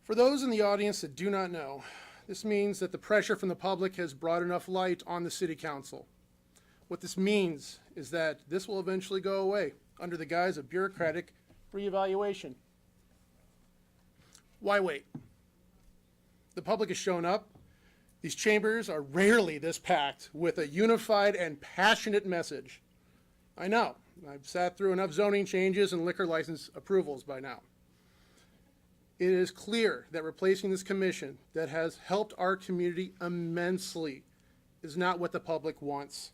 For those in the audience that do not know, this means that the pressure from the public has brought enough light on the City Council. What this means is that this will eventually go away under the guise of bureaucratic reevaluation. Why wait? The public has shown up. These chambers are rarely this packed with a unified and passionate message. I know, I've sat through enough zoning changes and liquor license approvals by now. It is clear that replacing this commission that has helped our community immensely is not what the public wants.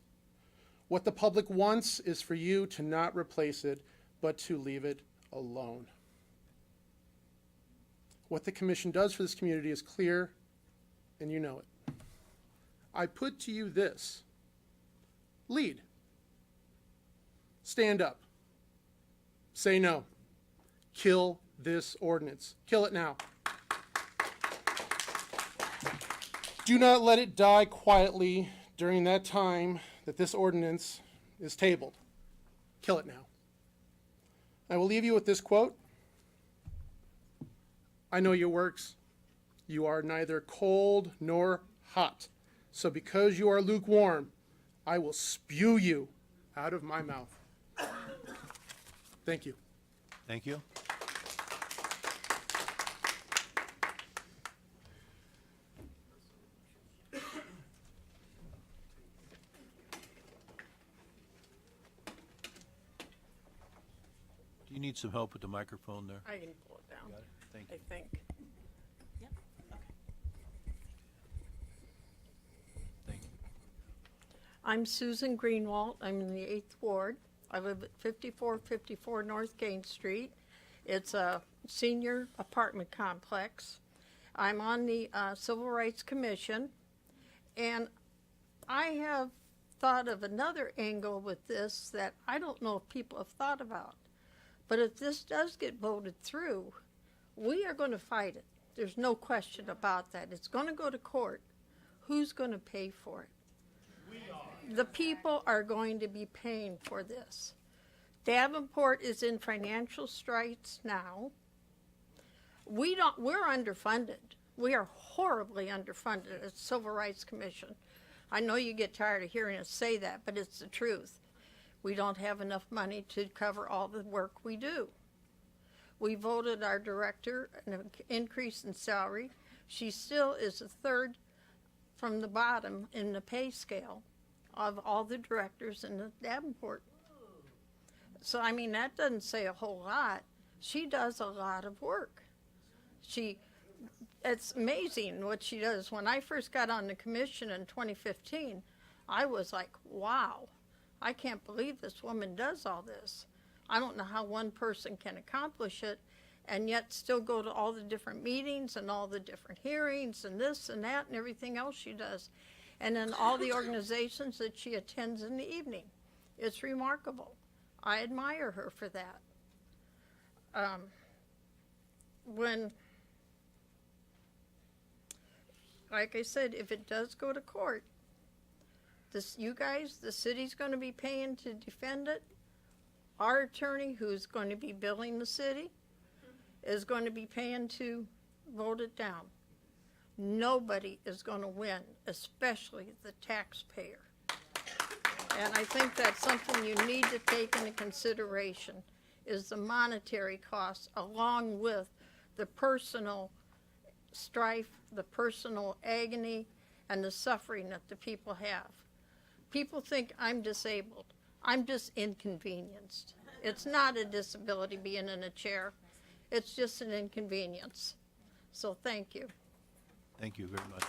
What the public wants is for you to not replace it, but to leave it alone. What the commission does for this community is clear, and you know it. I put to you this: lead. Stand up. Say no. Kill this ordinance. Kill it now. Do not let it die quietly during that time that this ordinance is tabled. Kill it now. I will leave you with this quote. I know your works. You are neither cold nor hot. So because you are lukewarm, I will spew you out of my mouth. Thank you. Thank you. Do you need some help with the microphone there? I can pull it down. Got it? Thank you. I think. Thank you. I'm Susan Greenwald. I'm in the 8th Ward. I live at 5454 North Gain Street. It's a senior apartment complex. I'm on the Civil Rights Commission, and I have thought of another angle with this that I don't know if people have thought about. But if this does get voted through, we are going to fight it. There's no question about that. It's going to go to court. Who's going to pay for it? We are. The people are going to be paying for this. Davenport is in financial straits now. We're underfunded. We are horribly underfunded at Civil Rights Commission. I know you get tired of hearing us say that, but it's the truth. We don't have enough money to cover all the work we do. We voted our director an increase in salary. She still is a third from the bottom in the pay scale of all the directors in the Davenport. So, I mean, that doesn't say a whole lot. She does a lot of work. It's amazing what she does. When I first got on the commission in 2015, I was like, wow. I can't believe this woman does all this. I don't know how one person can accomplish it and yet still go to all the different meetings and all the different hearings and this and that and everything else she does. And then all the organizations that she attends in the evening. It's remarkable. I admire her for that. Like I said, if it does go to court, you guys, the city's going to be paying to defend it. Our attorney, who's going to be billing the city, is going to be paying to vote it down. Nobody is going to win, especially the taxpayer. And I think that's something you need to take into consideration, is the monetary costs along with the personal strife, the personal agony, and the suffering that the people have. People think I'm disabled. I'm just inconvenienced. It's not a disability being in a chair. It's just an inconvenience. So thank you. Thank you very much.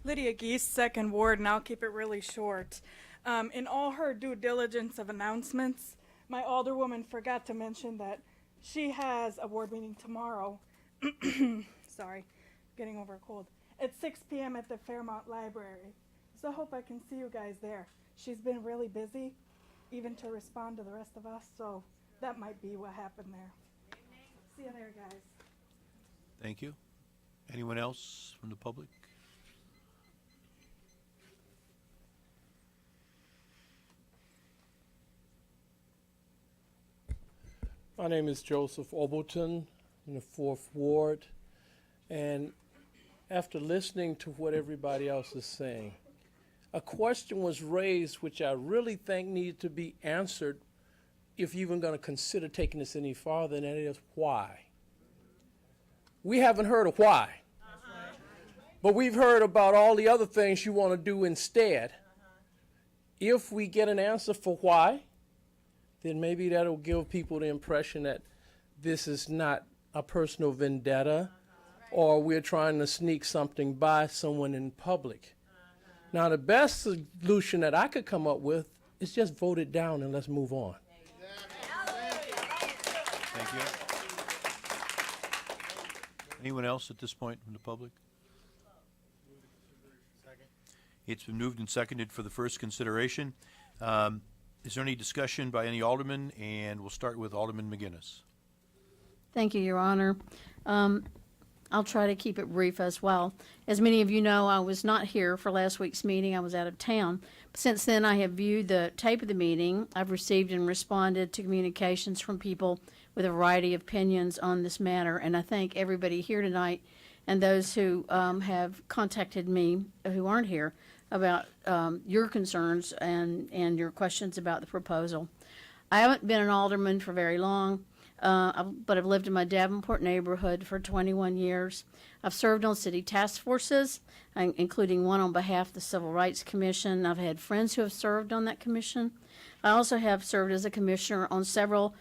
Lydia Geese, Second Ward, and I'll keep it really short. In all her due diligence of announcements, my alderwoman forgot to mention that she has a board meeting tomorrow. Sorry, getting over a cold. At 6 p.m. at the Fairmont Library. So I hope I can see you guys there. She's been really busy, even to respond to the rest of us, so that might be what happened there. See you there, guys. Thank you. Anyone else from the public? My name is Joseph Obleton in the 4th Ward, and after listening to what everybody else is saying, a question was raised which I really think needs to be answered if you're even going to consider taking this any farther, and that is why. We haven't heard of why, but we've heard about all the other things you want to do instead. If we get an answer for why, then maybe that'll give people the impression that this is not a personal vendetta or we're trying to sneak something by someone in public. Now, the best solution that I could come up with is just vote it down and let's move on. Thank you. Anyone else at this point from the public? It's been moved and seconded for the first consideration. Is there any discussion by any alderman? And we'll start with Alderman McGinnis. Thank you, Your Honor. I'll try to keep it brief as well. As many of you know, I was not here for last week's meeting. I was out of town. Since then, I have viewed the tape of the meeting. I've received and responded to communications from people with a variety of opinions on this matter, and I thank everybody here tonight and those who have contacted me who aren't here about your concerns and your questions about the proposal. I haven't been an alderman for very long, but I've lived in my Davenport neighborhood for 21 years. I've served on city task forces, including one on behalf of the Civil Rights Commission. I've had friends who have served on that commission. I also have served as a commissioner on several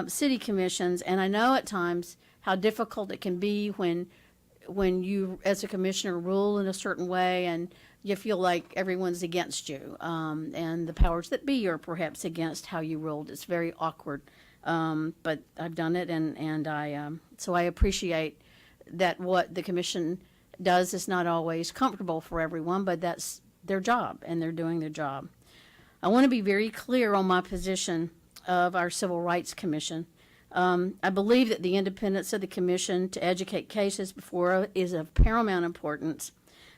city commissions, and I know at times how difficult it can be when you, as a commissioner, rule in a certain way and you feel like everyone's against you, and the powers that be are perhaps against how you ruled. It's very awkward, but I've done it, and so I appreciate that what the commission does is not always comfortable for everyone, but that's their job, and they're doing their job. I want to be very clear on my position of our Civil Rights Commission. I believe that the independence of the commission to educate cases before is of paramount importance.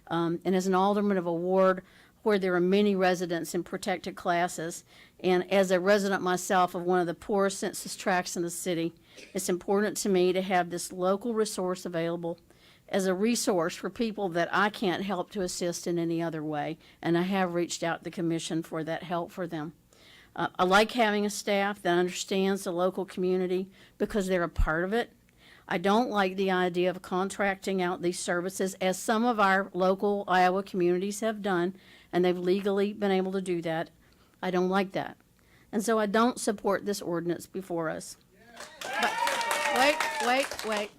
And as an alderman of a ward where there are many residents in protected classes, and as a resident myself of one of the poorest census tracts in the city, it's important to me to have this local resource available as a resource for people that I can't help to assist in any other way, and I have reached out to the commission for that help for them. I like having a staff that understands the local community because they're a part of it. I don't like the idea of contracting out these services, as some of our local Iowa communities have done, and they've legally been able to do that. I don't like that. And so I don't support this ordinance before us. But wait.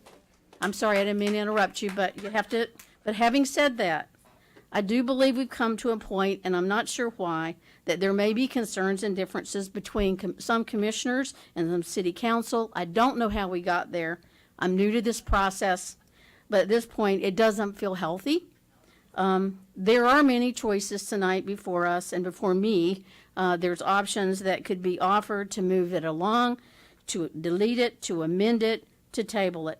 I'm sorry, I didn't mean to interrupt you, but you have to, but having said that, I do believe we've come to a point, and I'm not sure why, that there may be concerns and differences between some commissioners and some city council. I don't know how we got there. I'm new to this process, but at this point, it doesn't feel healthy. There are many choices tonight before us and before me. There's options that could be offered to move it along, to delete it, to amend it, to table it.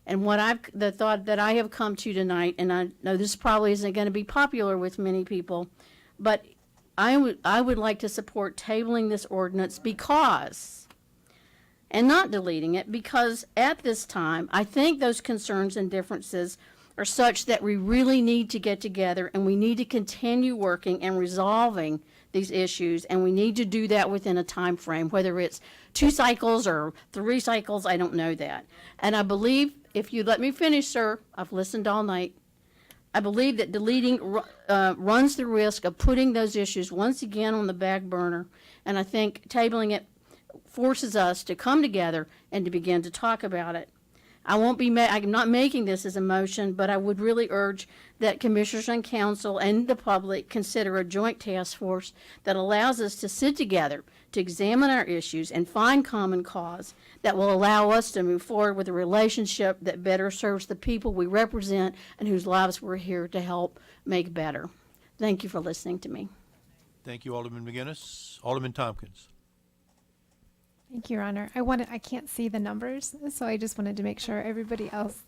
And the thought that I have come to tonight, and I know this probably isn't going to be popular with many people, but I would like to support tabling this ordinance because, and not deleting it, because at this time, I think those concerns and differences are such that we really need to get together and we need to continue working and resolving these issues, and we need to do that within a time frame, whether it's 2 cycles or 3 cycles, I don't know that. And I believe, if you let me finish, sir, I've listened all night, I believe that deleting runs the risk of putting those issues once again on the back burner, and I think tabling it forces us to come together and to begin to talk about it. I'm not making this as a motion, but I would really urge that commissioners and council and the public consider a joint task force that allows us to sit together to examine our issues and find common cause that will allow us to move forward with a relationship that better serves the people we represent and whose lives we're here to help make better. Thank you for listening to me. Thank you, Alderman McGinnis. Alderman Tompkins. Thank you, Your Honor. I can't see the numbers, so I just wanted to make sure everybody else.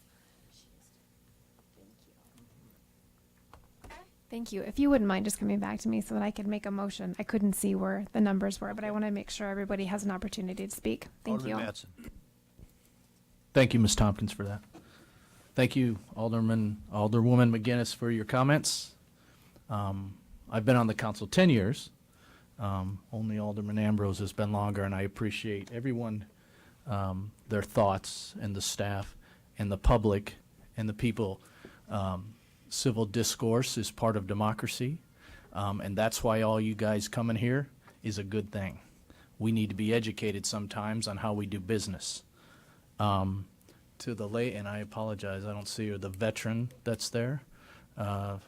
Thank you. If you wouldn't mind just coming back to me so that I could make a motion. I couldn't see where the numbers were, but I want to make sure everybody has an opportunity to speak. Thank you. Alderman Mattson. Thank you, Ms. Tompkins, for that. Thank you, Alderwoman McGinnis, for your comments. I've been on the council 10 years. Only Alderman Ambrose has been longer, and I appreciate everyone, their thoughts, and the staff, and the public, and the people. Civil discourse is part of democracy, and that's why all you guys coming here is a good thing. We need to be educated sometimes on how we do business. To the late, and I apologize, I don't see her, the veteran that's there,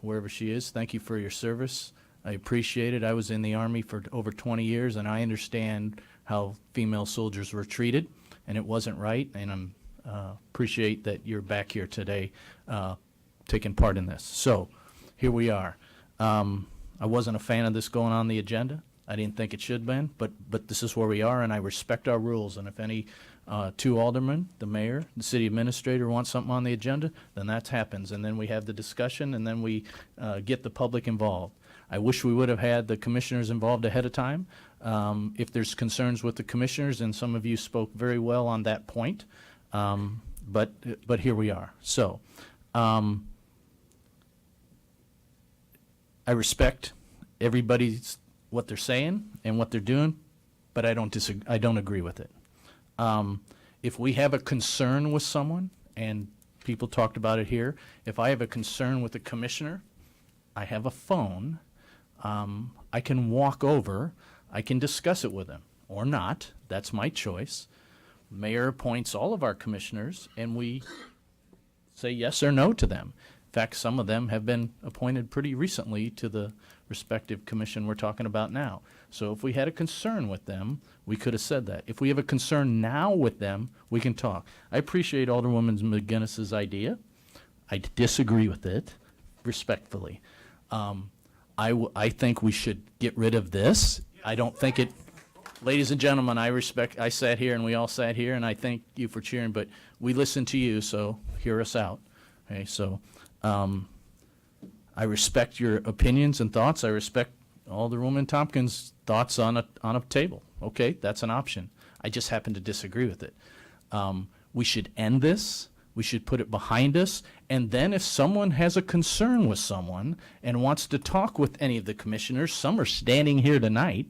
wherever she is, thank you for your service. I appreciate it. I was in the Army for over 20 years, and I understand how female soldiers were treated, and it wasn't right, and I appreciate that you're back here today taking part in this. So here we are. I wasn't a fan of this going on the agenda. I didn't think it should have been, but this is where we are, and I respect our rules, and if any 2 aldermen, the mayor, the city administrator want something on the agenda, then that happens, and then we have the discussion, and then we get the public involved. I wish we would have had the commissioners involved ahead of time. If there's concerns with the commissioners, and some of you spoke very well on that point, but here we are. So I respect everybody's what they're saying and what they're doing, but I don't agree with it. If we have a concern with someone, and people talked about it here, if I have a concern with a commissioner, I have a phone. I can walk over, I can discuss it with them, or not. That's my choice. Mayor appoints all of our commissioners, and we say yes or no to them. In fact, some of them have been appointed pretty recently to the respective commission we're talking about now. So if we had a concern with them, we could have said that. If we have a concern now with them, we can talk. I appreciate Alderwoman McGinnis's idea. I disagree with it, respectfully. I think we should get rid of this. I don't think it, ladies and gentlemen, I sat here and we all sat here, and I thank you for cheering, but we listened to you, so hear us out. Okay, so I respect your opinions and thoughts. I respect Alderwoman Tompkins' thoughts on a table. Okay, that's an option. I just happen to disagree with it. We should end this. We should put it behind us, and then if someone has a concern with someone and wants to talk with any of the commissioners, some are standing here tonight,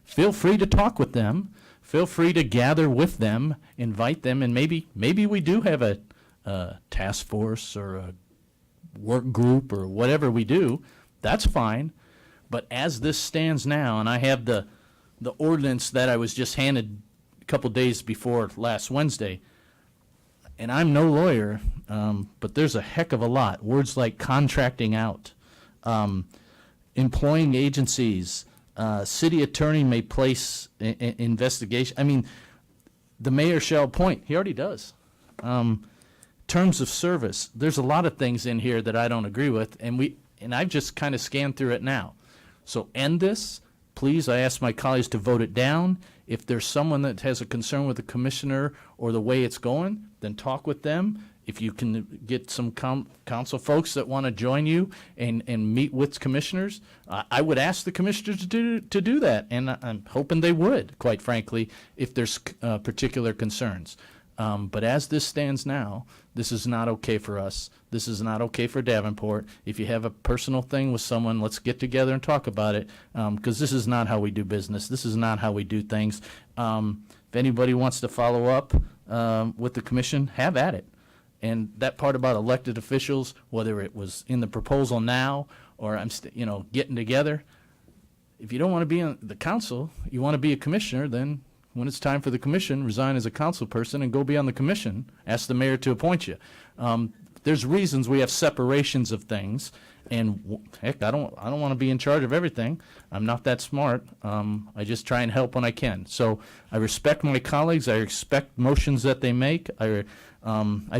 feel free to talk with them. Feel free to gather with them, invite them, and maybe we do have a task force or a work group or whatever we do. That's fine. But as this stands now, and I have the ordinance that I was just handed a couple days before last Wednesday, and I'm no lawyer, but there's a heck of a lot. Words like contracting out, employing agencies, city attorney may place investigation. I mean, the mayor shall appoint. He already does. Terms of service. There's a lot of things in here that I don't agree with, and I've just kind of scanned through it now. So end this. Please, I ask my colleagues to vote it down. If there's someone that has a concern with the commissioner or the way it's going, then talk with them. If you can get some council folks that want to join you and meet with commissioners, I would ask the commissioners to do that, and I'm hoping they would, quite frankly, if there's particular concerns. But as this stands now, This is not okay for us. This is not okay for Davenport. If you have a personal thing with someone, let's get together and talk about it, because this is not how we do business. This is not how we do things. If anybody wants to follow up with the commission, have at it. And that part about elected officials, whether it was in the proposal now or getting together, if you don't want to be on the council, you want to be a commissioner, then when it's time for the commission, resign as a council person and go be on the commission. Ask the mayor to appoint you. There's reasons we have separations of things, and heck, I don't want to be in charge of everything. I'm not that smart. I just try and help when I can. So I respect my colleagues. I respect motions that they make. I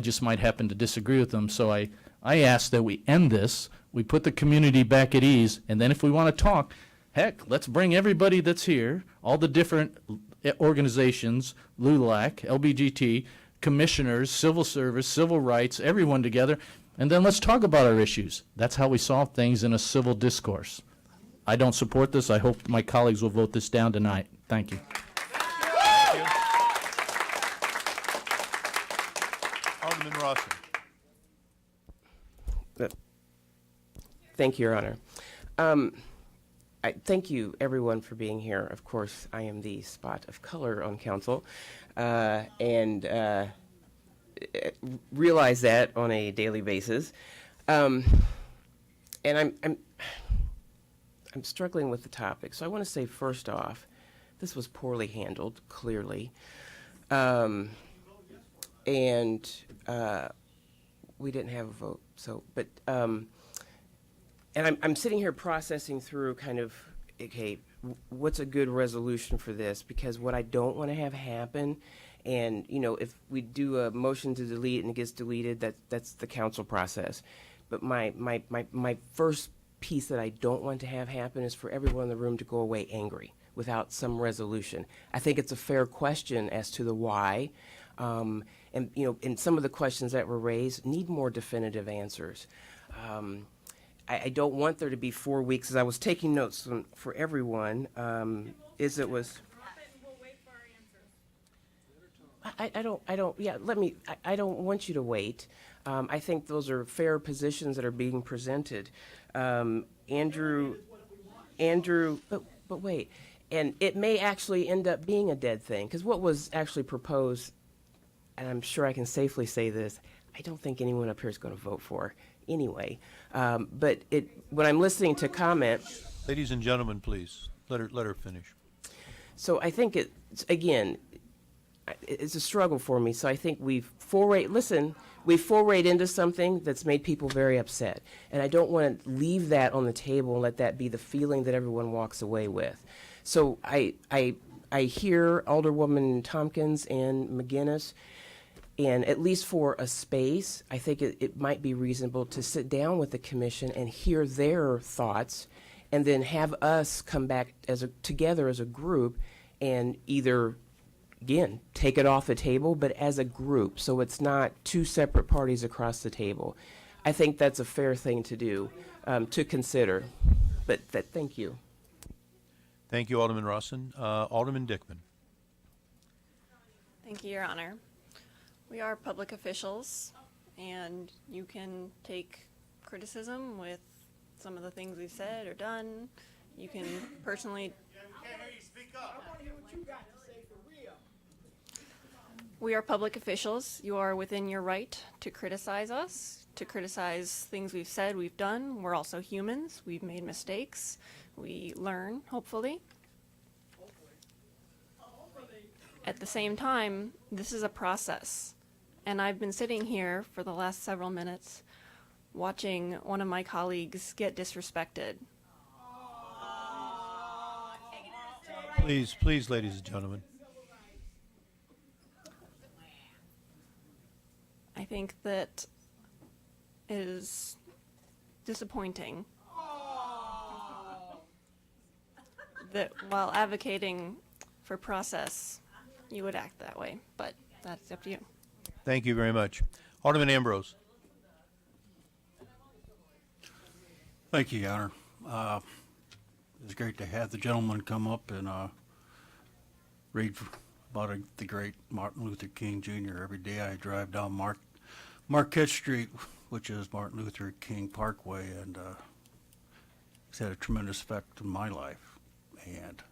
just might happen to disagree with them. So I ask that we end this. We put the community back at ease, and then if we want to talk, heck, let's bring everybody that's here, all the different organizations, LULAC, LBGT, commissioners, civil service, civil rights, everyone together, and then let's talk about our issues. That's how we solve things in a civil discourse. I don't support this. I hope my colleagues will vote this down tonight. Thank you. Alderman Rawson. Thank you, Your Honor. I thank you, everyone, for being here. Of course, I am the spot of color on council, and realize that on a daily basis. And I'm struggling with the topic. So I want to say, first off, this was poorly handled, clearly, and we didn't have a vote. So, but. And I'm sitting here processing through kind of, okay, what's a good resolution for this? Because what I don't want to have happen, and, if we do a motion to delete and it gets deleted, that's the council process. But my first piece that I don't want to have happen is for everyone in the room to go away angry without some resolution. I think it's a fair question as to the why. And some of the questions that were raised need more definitive answers. I don't want there to be 4 weeks, as I was taking notes for everyone, I don't want you to wait. I think those are fair positions that are being presented. Andrew, but wait, and it may actually end up being a dead thing, because what was actually proposed, and I'm sure I can safely say this, I don't think anyone up here is going to vote for anyway. But when I'm listening to comment, Ladies and gentlemen, please, let her finish. So I think it's a struggle for me. So I think we've forayed into something that's made people very upset. And I don't want to leave that on the table and let that be the feeling that everyone walks away with. So I hear Alderwoman Tompkins and McGinnis. And at least for a space, I think it might be reasonable to sit down with the commission and hear their thoughts, and then have us come back together as a group and either, again, take it off the table, but as a group, so it's not two separate parties across the table. I think that's a fair thing to do, to consider. But thank you. Thank you, Alderman Rawson. Alderman Dickman. Thank you, Your Honor. We are public officials, and you can take criticism with some of the things we've said or done. You can personally... We are public officials. You are within your right to criticize us, to criticize things we've said, we've done. We're also humans. We've made mistakes. We learn, hopefully. At the same time, this is a process. And I've been sitting here for the last several minutes watching one of my colleagues get disrespected. Please, ladies and gentlemen. I think that is disappointing that while advocating for process, you would act that way, but that's up to you. Thank you very much. Alderman Ambrose. Thank you, Your Honor. It's great to have the gentleman come up and read about the great Martin Luther King Jr. Every day I drive down Marquette Street, which is Martin Luther King Parkway, and it's had a tremendous effect on my life. And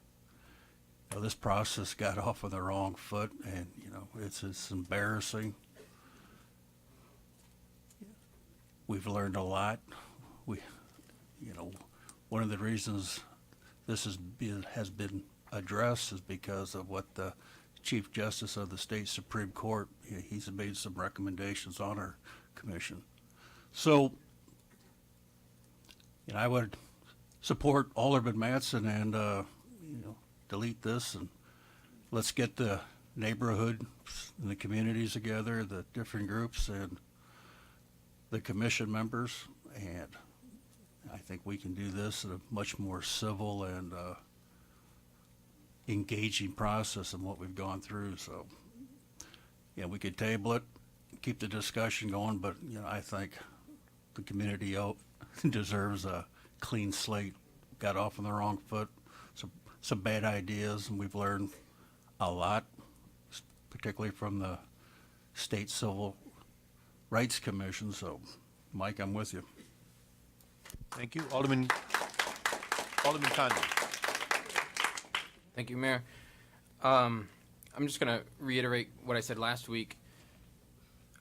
this process got off on the wrong foot, and it's embarrassing. We've learned a lot. One of the reasons this has been addressed is because of what the Chief Justice of the State Supreme Court, he's made some recommendations on our commission. So, I would support Alderman Mattson and, delete this, and let's get the neighborhood and the communities together, the different groups and the commission members, and I think we can do this in a much more civil and engaging process than what we've gone through. So, we could table it, keep the discussion going, but I think the community deserves a clean slate. Got off on the wrong foot, some bad ideas, and we've learned a lot, particularly from the State Civil Rights Commission. So, Mike, I'm with you. Thank you. Alderman Condon. Thank you, Mayor. I'm just going to reiterate what I said last week.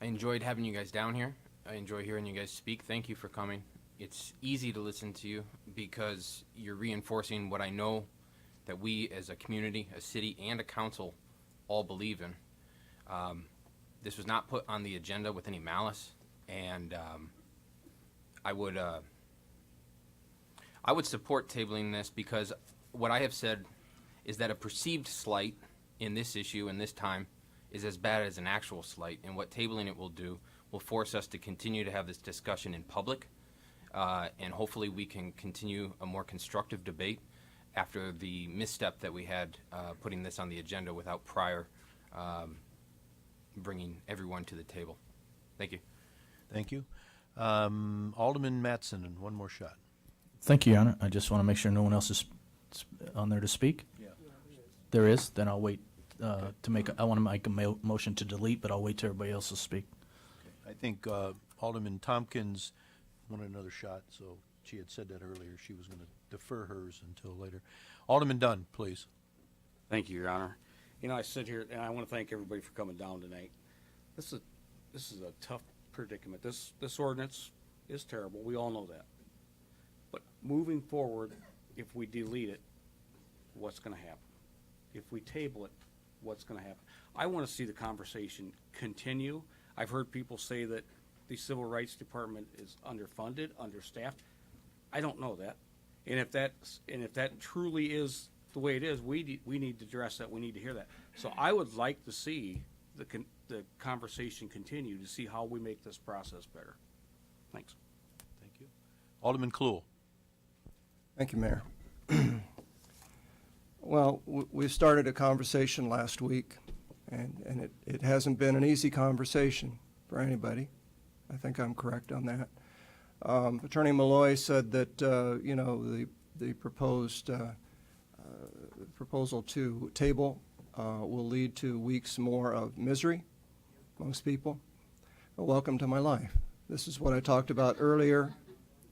I enjoyed having you guys down here. I enjoy hearing you guys speak. Thank you for coming. It's easy to listen to you because you're reinforcing what I know that we as a community, a city, and a council all believe in. This was not put on the agenda with any malice, and I would support tabling this because what I have said is that a perceived slight in this issue and this time is as bad as an actual slight, and what tabling it will do will force us to continue to have this discussion in public, and hopefully we can continue a more constructive debate after the misstep that we had putting this on the agenda without prior bringing everyone to the table. Thank you. Thank you. Alderman Mattson, and one more shot. Thank you, Your Honor. I just want to make sure no one else is on there to speak. Yeah. There is. Then I'll wait to make. I want to make a motion to delete, but I'll wait till everybody else will speak. I think Alderman Tompkins wanted another shot, so she had said that earlier. She was going to defer hers until later. Alderman Dunn, please. Thank you, Your Honor. I sit here and I want to thank everybody for coming down tonight. This is a tough predicament. This ordinance is terrible. We all know that. But moving forward, if we delete it, what's going to happen? If we table it, what's going to happen? I want to see the conversation continue. I've heard people say that the Civil Rights Department is underfunded, understaffed. I don't know that. And if that truly is the way it is, we need to address that. We need to hear that. So I would like to see the conversation continue to see how we make this process better. Thanks. Thank you. Alderman Kluhl. Thank you, Mayor. Well, we started a conversation last week, and it hasn't been an easy conversation for anybody. I think I'm correct on that. Attorney Malloy said that the proposed proposal to table will lead to weeks more of misery amongst people. Well, welcome to my life. This is what I talked about earlier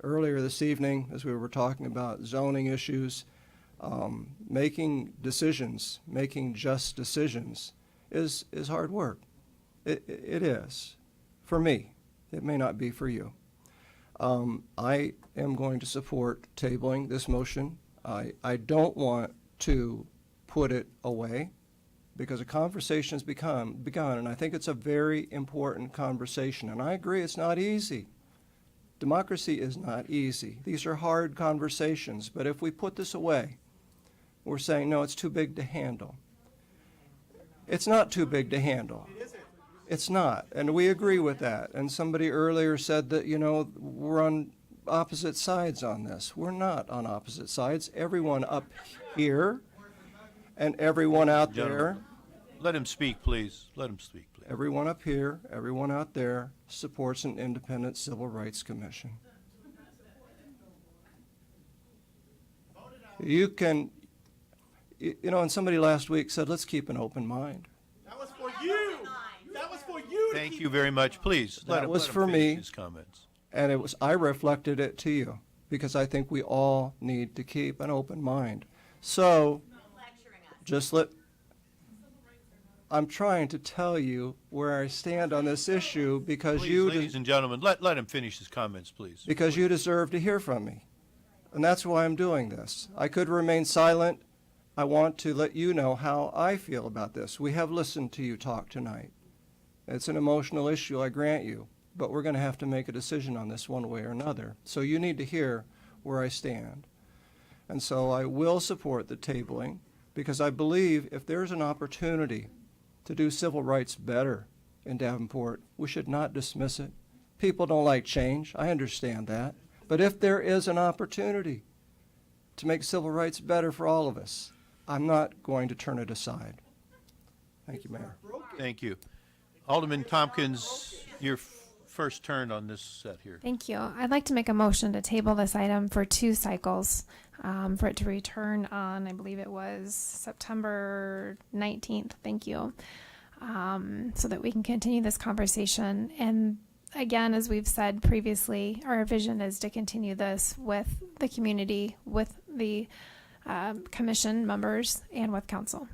this evening as we were talking about zoning issues. Making decisions, making just decisions is hard work. It is. For me. It may not be for you. I am going to support tabling this motion. I don't want to put it away because a conversation has begun, and I think it's a very important conversation. And I agree, it's not easy. Democracy is not easy. These are hard conversations, but if we put this away, we're saying, no, it's too big to handle. It's not too big to handle. It's not, and we agree with that. And somebody earlier said that, we're on opposite sides on this. We're not on opposite sides. Everyone up here and everyone out there. Let him speak, please. Let him speak, please. Everyone up here, everyone out there supports an independent civil rights commission. You can, and somebody last week said, let's keep an open mind. That was for you. That was for you Thank you very much. Please, That let was him for finish me. his comments. And I reflected it to you because I think we all need to keep an open mind. So, I'm trying to tell you where I stand on this issue because Please, ladies and gentlemen, let him finish his comments, please. because you deserve to hear from me. And that's why I'm doing this. I could remain silent. I want to let you know how I feel about this. We have listened to you talk tonight. It's an emotional issue, I grant you, but we're going to have to make a decision on this one way or another. So you need to hear where I stand. And so I will support the tabling because I believe if there's an opportunity to do civil rights better in Davenport, we should not dismiss it. People don't like change. I understand that. But if there is an opportunity to make civil rights better for all of us, I'm not going to turn it aside. Thank you, Mayor. Thank you. Alderman Tompkins, your first turn on this set here. Thank you. I'd like to make a motion to table this item for 2 cycles, for it to return on, I believe it was September 19th. Thank you. So that we can continue this conversation. And again, as we've said previously, our vision is to continue this with the community, with the commission members, and with council.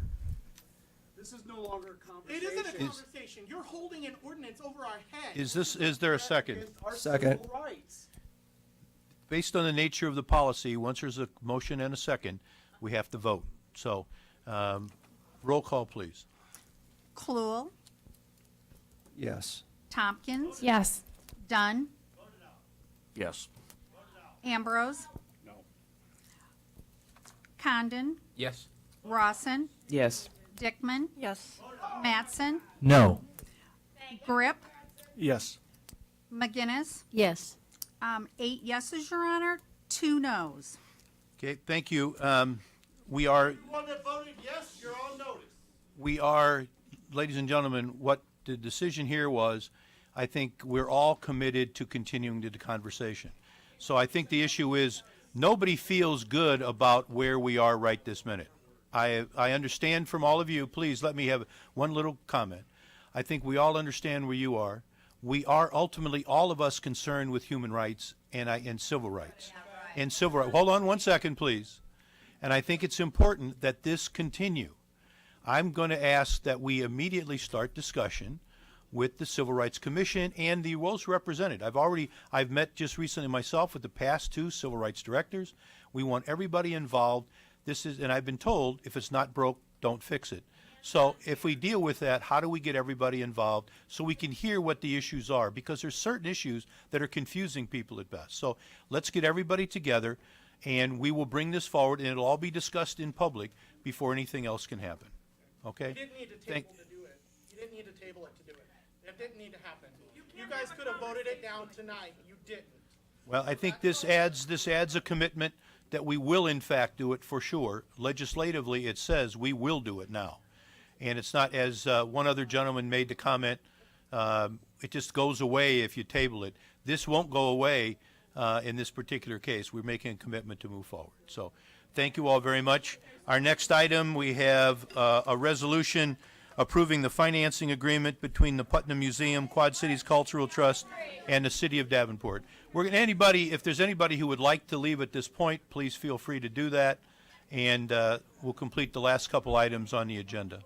This is no longer a conversation. It isn't a conversation. You're holding an ordinance over our heads. Is there a second? Our Second. civil rights. Based on the nature of the policy, once there's a motion and a second, we have to vote. So, roll call, please. Kluel, Yes. Tompkins, Yes. Dunn, Yes. Ambrose, Condon, Yes. Rawson, Yes. Dickman, Yes. Mattson, No. Grip, Yes. McGinnis. Yes. 8 yeses, Your Honor, 2 noes. Okay, thank you. We are, One that voted yes, you're on notice. ladies and gentlemen, what the decision here was, I think we're all committed to continuing the conversation. So I think the issue is, nobody feels good about where we are right this minute. I understand from all of you, please let me have one little comment. I think we all understand where you are. We are ultimately, all of us, concerned with human rights and civil rights. And civil rights. Hold on one second, please. And I think it's important that this continue. I'm going to ask that we immediately start discussion with the Civil Rights Commission and the roles represented. I've met just recently myself with the past 2 civil rights directors. We want everybody involved. And I've been told, if it's not broke, don't fix it. So if we deal with that, how do we get everybody involved so we can hear what the issues are? Because there's certain issues that are confusing people at best. So let's get everybody together, and we will bring this forward, and it'll all be discussed in public before anything else can happen. Okay? You didn't need to table to do it. You didn't need to table it to do it. That didn't need to happen. You guys could have voted it down tonight. You didn't. Well, I think this adds a commitment that we will in fact do it for sure. Legislatively, it says we will do it now. And it's not, as one other gentleman made the comment, it just goes away if you table it. This won't go away in this particular case. We're making a commitment to move forward. So thank you all very much. Our next item, we have a resolution approving the financing agreement between the Putnam Museum, Quad Cities Cultural Trust, and the City of Davenport. If there's anybody who would like to leave at this point, please feel free to do that, and we'll complete the last couple items on the agenda.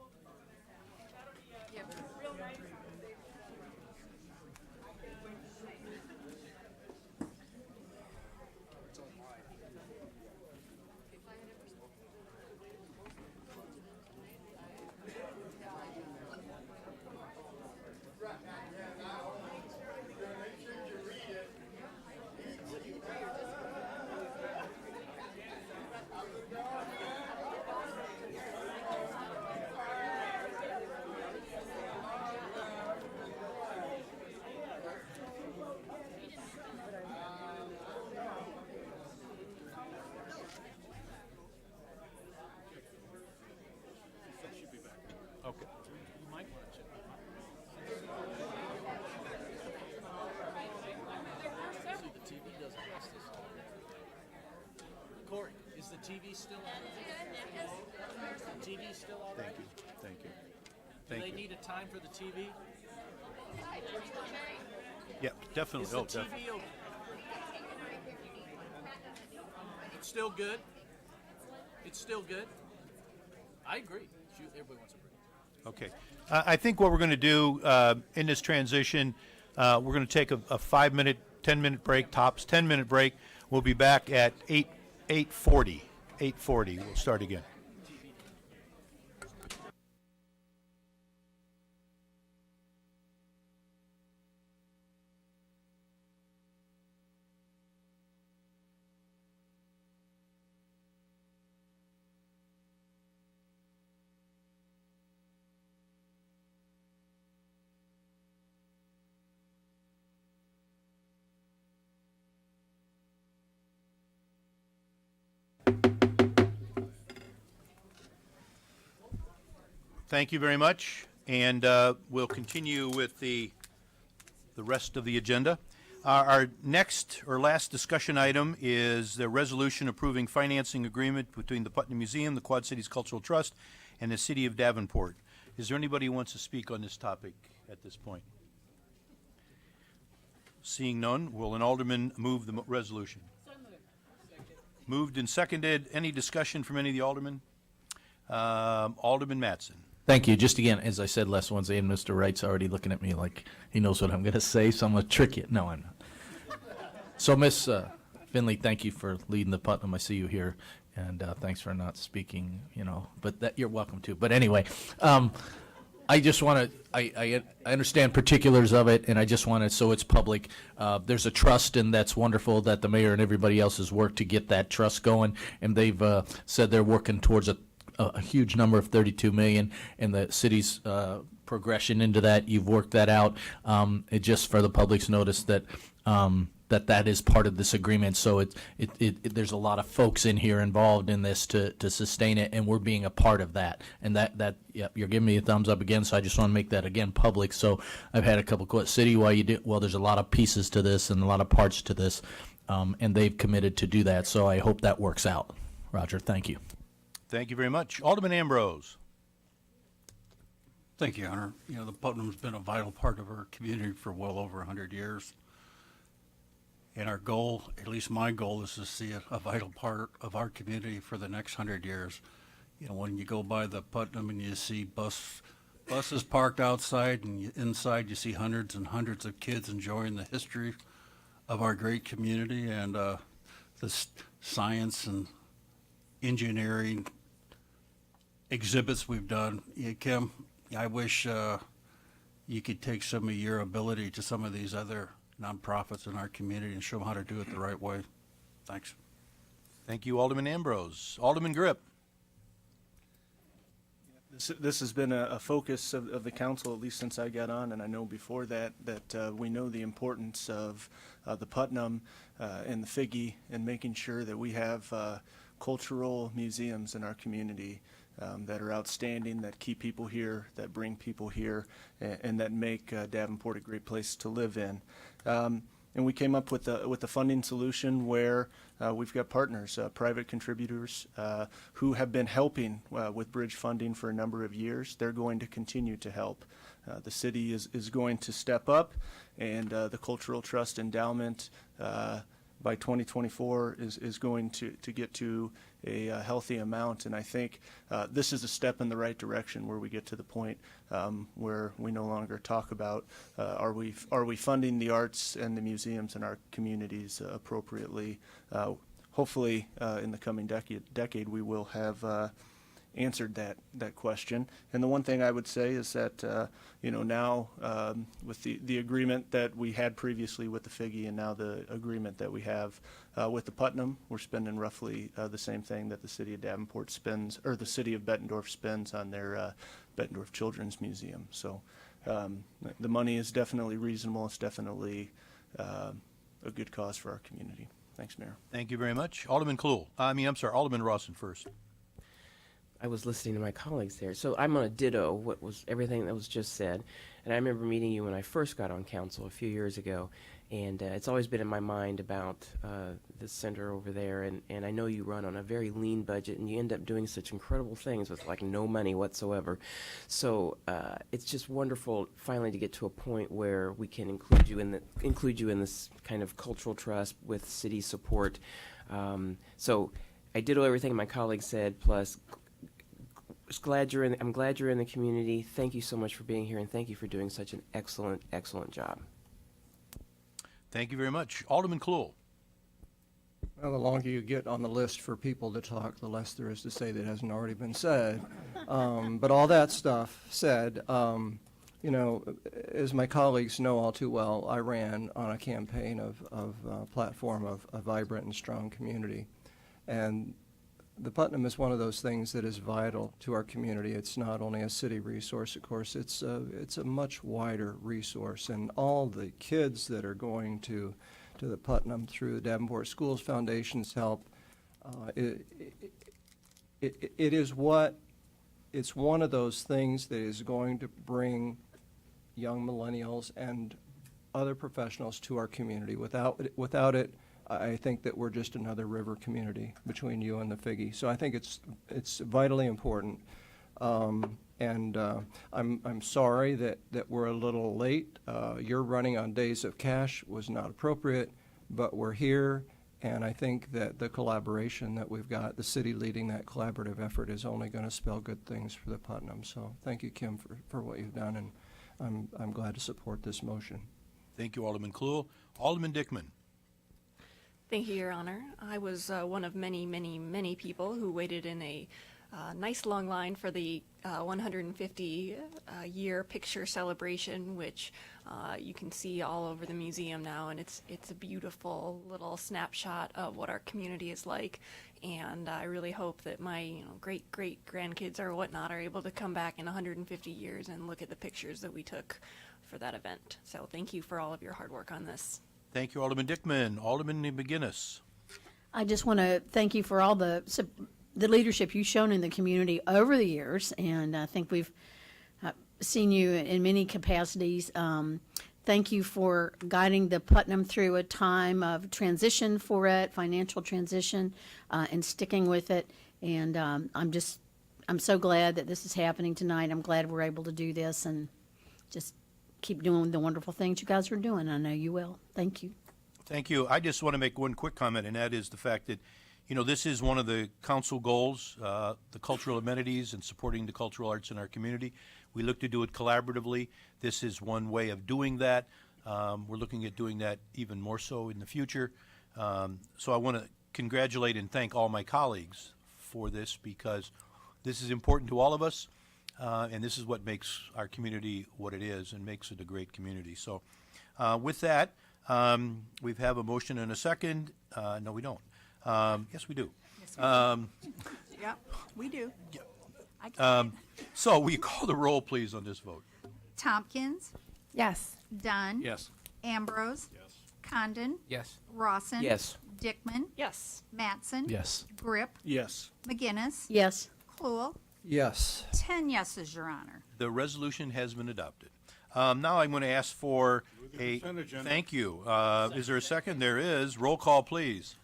Okay. Corey, is the TV still on? TV still on? Thank you. Thank you. Do Thank they you. need a time for the TV? Yeah, definitely. Oh, definitely. open? It's still good? It's still good? I agree. Everybody wants a break. Okay. I think what we're going to do in this transition, we're going to take a 5-minute, 10-minute break, tops 10-minute break. We'll be back at 8:40. 8:40. We'll start again. Thank you very much, and we'll continue with the rest of the agenda. Our next or last discussion item is the resolution approving financing agreement between the Putnam Museum, the Quad Cities Cultural Trust, and the City of Davenport. Is there anybody who wants to speak on this topic at this point? Seeing none, will an alderman move the resolution? Moved and seconded. Any discussion from any of the aldermen? Alderman Mattson. Thank you. Just again, as I said last Wednesday, and Mr. Wright's already looking at me like he knows what I'm going to say, so I'm going to trick you. No, I'm not. So, Miss Finley, thank you for leading the Putnam. I see you here, and thanks for not speaking, but that you're welcome to. But anyway, I just want to, I understand particulars of it, and I just want to, so it's public. There's a trust, and that's wonderful that the mayor and everybody else has worked to get that trust going, and they've said they're working towards a huge number of 32 million, and the city's progression into that. You've worked that out. It just for the public's notice that that is part of this agreement. So there's a lot of folks in here involved in this to sustain it, and we're being a part of that. And that you're giving me a thumbs up again. So I just want to make that again public. So I've had a couple of city why you did well. There's a lot of pieces to this and a lot of parts to this, and they've committed to do that. So I hope that works out. Roger, thank you. Thank you very much. Alderman Ambrose. Thank you, Honor. The Putnam's been a vital part of our community for well over 100 years. And our goal, at least my goal, is to see a vital part of our community for the next 100 years. When you go by the Putnam and you see buses parked outside, and inside you see hundreds and hundreds of kids enjoying the history of our great community and the science and engineering exhibits we've done. Kim, I wish you could take some of your ability to some of these other nonprofits in our community and show them how to do it the right way. Thanks. Thank you, Alderman Ambrose. Alderman Grip. This has been a focus of the council, at least since I got on, and I know before that we know the importance of the Putnam and the Figgy, and making sure that we have cultural museums in our community that are outstanding, that keep people here, that bring people here, and that make Davenport a great place to live in. And we came up with a funding solution where we've got partners, private contributors who have been helping with bridge funding for a number of years. They're going to continue to help. The city is going to step up, and the Cultural Trust Endowment by 2024 is going to get to a healthy amount, and I think this is a step in the right direction where we get to the point where we no longer talk about are we funding the arts and the museums in our communities appropriately. Hopefully in the coming decade we will have answered that question. And the one thing I would say is that now with the agreement that we had previously with the Figgy, and now the agreement that we have with the Putnam, we're spending roughly the same thing that the city of Davenport spends, or the city of Bettendorf spends on their Bettendorf Children's Museum. So the money is definitely reasonable. It's definitely a good cause for our community. Thanks, Mayor. Thank you very much. Alderman Alderman Rawson first. I was listening to my colleagues there. So I'm going to ditto everything that was just said. And I remember meeting you when I first got on council a few years ago. And it's always been in my mind about the center over there, and I know you run on a very lean budget, and you end up doing such incredible things with like no money whatsoever. So it's just wonderful finally to get to a point where we can include you in this kind of cultural trust with city support. So I did everything my colleagues said, plus I'm glad you're in the community. Thank you so much for being here, and thank you for doing such an excellent job. Thank you very much. Alderman Klool. Well, the longer you get on the list for people to talk, the less there is to say that hasn't already been said. But all that stuff said, you know, as my colleagues know all too well, I ran on a campaign of platform of a vibrant and strong community. And the Putnam is one of those things that is vital to our community. It's not only a city resource, of course, it's a much wider resource. And all the kids that are going to the Putnam through the Davenport Schools Foundation's help, it's one of those things that is going to bring young millennials and other professionals to our community. Without it, I think that we're just another river community between you and the Figgy. So I think it's vitally important. And I'm sorry that we're a little late. Your running on days of cash was not appropriate, but we're here. And I think that the collaboration that we've got, the city leading that collaborative effort, is only going to spell good things for the Putnam. So thank you, Kim, for what you've done, and I'm glad to support this motion. Thank you, Alderman Klool. Alderman Dickman. Thank you, Your Honor. I was one of many people who waited in a nice long line for the 150-year picture celebration, which you can see all over the museum now, and it's a beautiful little snapshot of what our community is like. And I really hope that my great grandkids or whatnot are able to come back in 150 years and look at the pictures that we took for that event. So thank you for all of your hard work on this. Thank you, Alderman Dickman. Alderman McGinnis. I just want to thank you for all the leadership you've shown in the community over the years, and I think we've seen you in many capacities. Thank you for guiding the Putnam through a time of transition for it, financial transition, and sticking with it. And I'm so glad that this is happening tonight. I'm glad we're able to do this, and just keep doing the wonderful things you guys are doing. I know you will. Thank you. Thank you. I just want to make one quick comment, and that is the fact that, this is one of the council goals, the cultural amenities and supporting the cultural arts in our community. We look to do it collaboratively. This is one way of doing that. We're looking at doing that even more so in the future. So I want to congratulate and thank all my colleagues for this, because this is important to all of us. And this is what makes our community what it is and makes it a great community. So with that, we have a motion and a second. No, we don't. Yes, we do. Yes, we do. Yep, we do. So will you call the roll, please, on this vote? Tompkins, Yes. Dunn. Yes. Ambrose. Yes. Condon. Yes. Rawson. Yes. Dickman. Yes. Matson. Yes. Grip. Yes. McGinnis. Yes. Cluel. Yes. 10 yeses, Your Honor. The resolution has been adopted. Now I'm going to ask for a, thank you. Is there a second? There is. Roll call, please.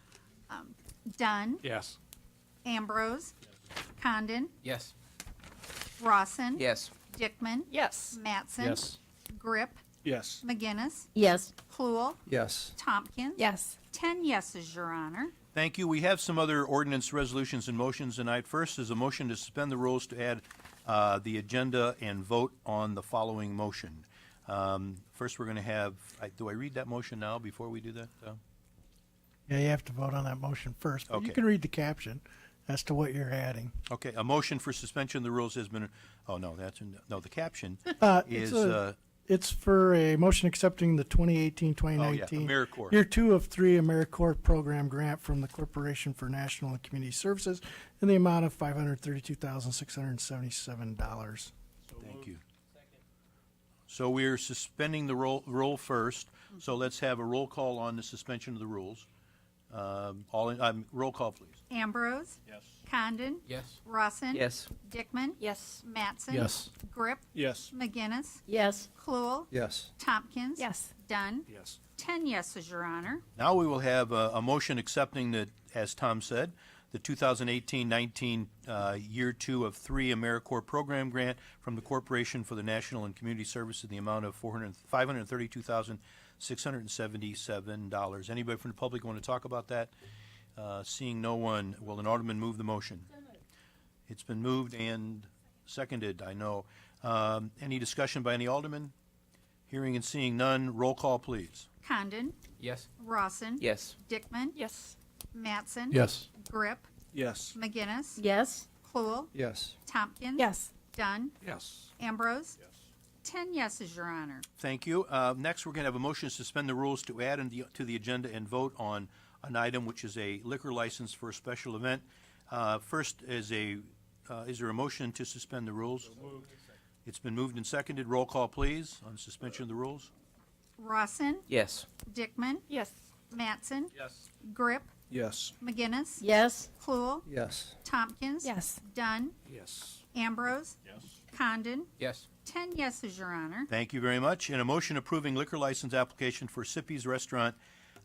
Dunn. Yes. Ambrose. Condon. Yes. Rawson. Yes. Dickman. Yes. Matson. Yes. Grip. Yes. McGinnis. Yes. Cluel. Yes. Tompkins. Yes. 10 yeses, Your Honor. Thank you. We have some other ordinance resolutions and motions tonight. First is a motion to suspend the rules to add the agenda and vote on the following motion. First, we're going to have, do I read that motion now before we do that? Yeah, you have to vote on that motion first, but Okay. you can read the caption as to what you're adding. Okay, a motion for suspension of the rules has been, oh, no, the caption is, It's for a motion accepting the 2018-2019 AmeriCorps. Year 2 of 3 AmeriCorps program grant from the Corporation for National and Community Services in the amount of $532,677. Thank you. So we're suspending the roll first, so let's have a roll call on the suspension of the rules. Roll call, please. Ambrose. Yes. Condon. Yes. Rawson. Yes. Dickman. Yes. Matson. Yes. Grip. Yes. McGinnis. Yes. Cluel. Yes. Tompkins. Yes. Dunn. Yes. 10 yeses, Your Honor. Now we will have a motion accepting the, as Tom said, the 2018-19 Year 2 of 3 AmeriCorps program grant from the Corporation for the National and Community Service in the amount of $532,677. Anybody from the public want to talk about that? Seeing no one, will an alderman move the motion? It's been moved and seconded, I know. Any discussion by any alderman? Hearing and seeing none, roll call, please. Condon, Yes. Rawson. Yes. Dickman, Yes. Mattson. Yes. Grip, Yes. McGinnis, Yes. Cluel, Yes. Tompkins. Yes. Dunn, Yes. Ambrose. 10 yeses, Your Honor. Thank you. Next, we're going to have a motion to suspend the rules to add to the agenda and vote on an item which is a liquor license for a special event. First, is there a motion to suspend the rules? It's been moved and seconded. Roll call, please, on suspension of the rules. Rawson, Yes. Dickman, Yes. Mattson, Yes. Grip, Yes. McGinnis, Yes. Cluel, Yes. Tompkins. Yes. Dunn, Yes. Ambrose. Yes. Condon. Yes. 10 yeses, Your Honor. Thank you very much. And a motion approving liquor license application for Sippy's Restaurant,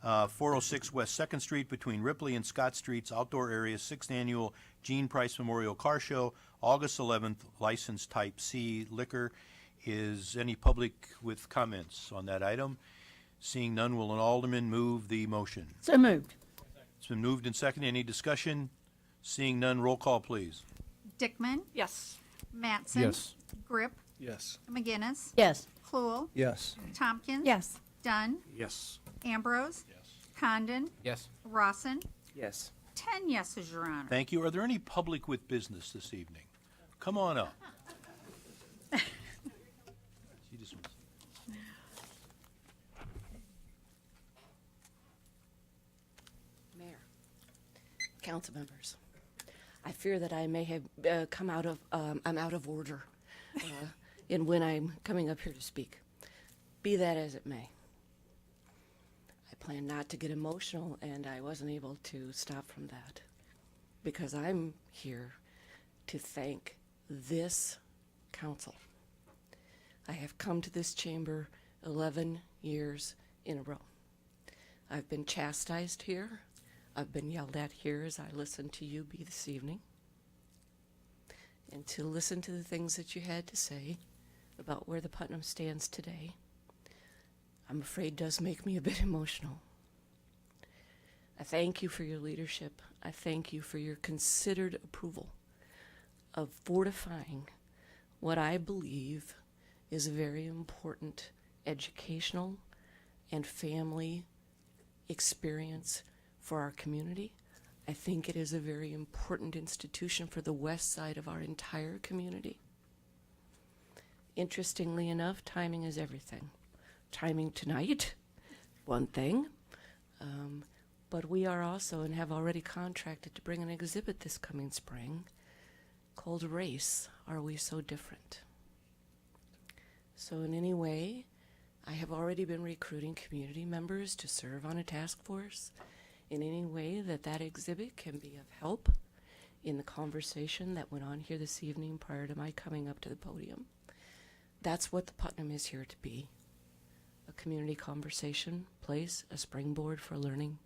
406 West 2nd Street between Ripley and Scott Streets, outdoor area, 6th Annual Gene Price Memorial Car Show, August 11th, license type C liquor. Is any public with comments on that item? Seeing none, will an alderman move the motion? So moved. It's been moved and seconded. Any discussion? Seeing none, roll call, please. Dickman, Yes. Mattson. Yes. Grip, Yes. McGinnis, Yes. Cluel, Yes. Tompkins. Yes. Dunn, Yes. Ambrose. Yes. Condon, Yes. Rawson. Yes. 10 yeses, Your Honor. Thank you. Are there any public with business this evening? Come on up. See this one. Mayor, council members, I fear that I may have I'm out of order in when I'm coming up here to speak. Be that as it may. I plan not to get emotional, and I wasn't able to stop from that because I'm here to thank this council. I have come to this chamber 11 years in a row. I've been chastised here. I've been yelled at here as I listened to you be this evening. And to listen to the things that you had to say about where the Putnam stands today, I'm afraid does make me a bit emotional. I thank you for your leadership. I thank you for your considered approval of fortifying what I believe is a very important educational and family experience for our community. I think it is a very important institution for the west side of our entire community. Interestingly enough, timing is everything. Timing tonight, one thing, but we are also and have already contracted to bring an exhibit this coming spring called Race, Are We So Different? So in any way, I have already been recruiting community members to serve on a task force in any way that exhibit can be of help in the conversation that went on here this evening prior to my coming up to the podium. That's what the Putnam is here to be. A community conversation place, a springboard for learning.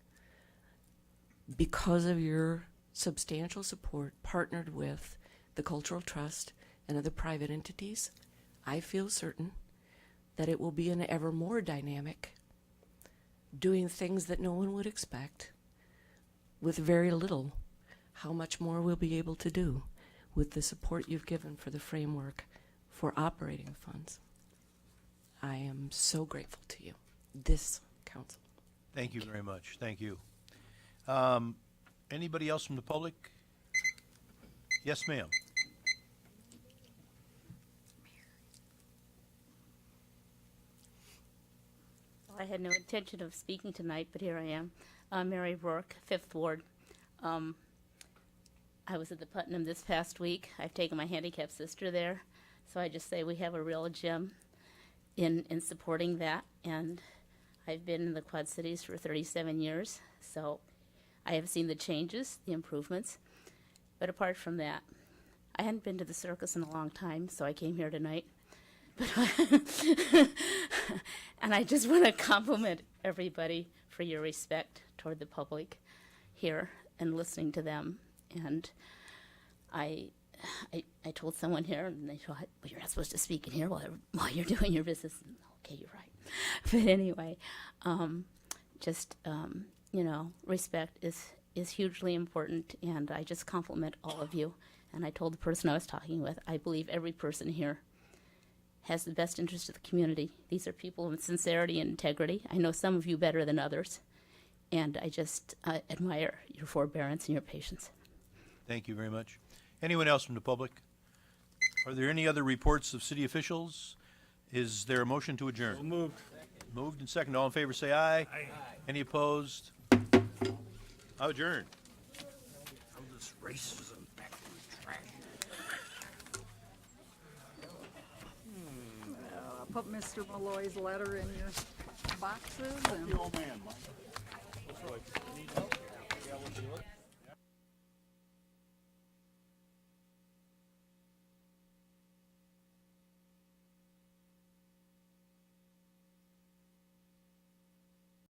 Because of your substantial support partnered with the Cultural Trust and other private entities, I feel certain that it will be an ever more dynamic, doing things that no one would expect, with very little. How much more we'll be able to do with the support you've given for the framework for operating funds. I am so grateful to you, this council. Thank you very much. Thank you. Anybody else from the public? Yes, ma'am. I had no intention of speaking tonight, but here I am. Mary Rourke, 5th Ward. I was at the Putnam this past week. I've taken my handicapped sister there, so I just say we have a real gem in supporting that. And I've been in the Quad Cities for 37 years, so I have seen the changes, the improvements. But apart from that, I hadn't been to the circus in a long time, so I came here tonight And I just want to compliment everybody for your respect toward the public here and listening to them. And I told someone here, and they thought, well, you're not supposed to speak in here while you're doing your business. Okay, you're right. But anyway, respect is hugely important, and I just compliment all of you. And I told the person I was talking with, I believe every person here has the best interest of the community. These are people with sincerity and integrity. I know some of you better than others, and I just admire your forbearance and your patience. Thank you very much. Anyone else from the public? Are there any other reports of city officials? Is there a motion to adjourn? So moved. Moved and second. All in favor say aye. Aye. Any opposed? I adjourn. This racism back in the trash. Put Mr. Malloy's letter in your boxes and. Old man, Mike.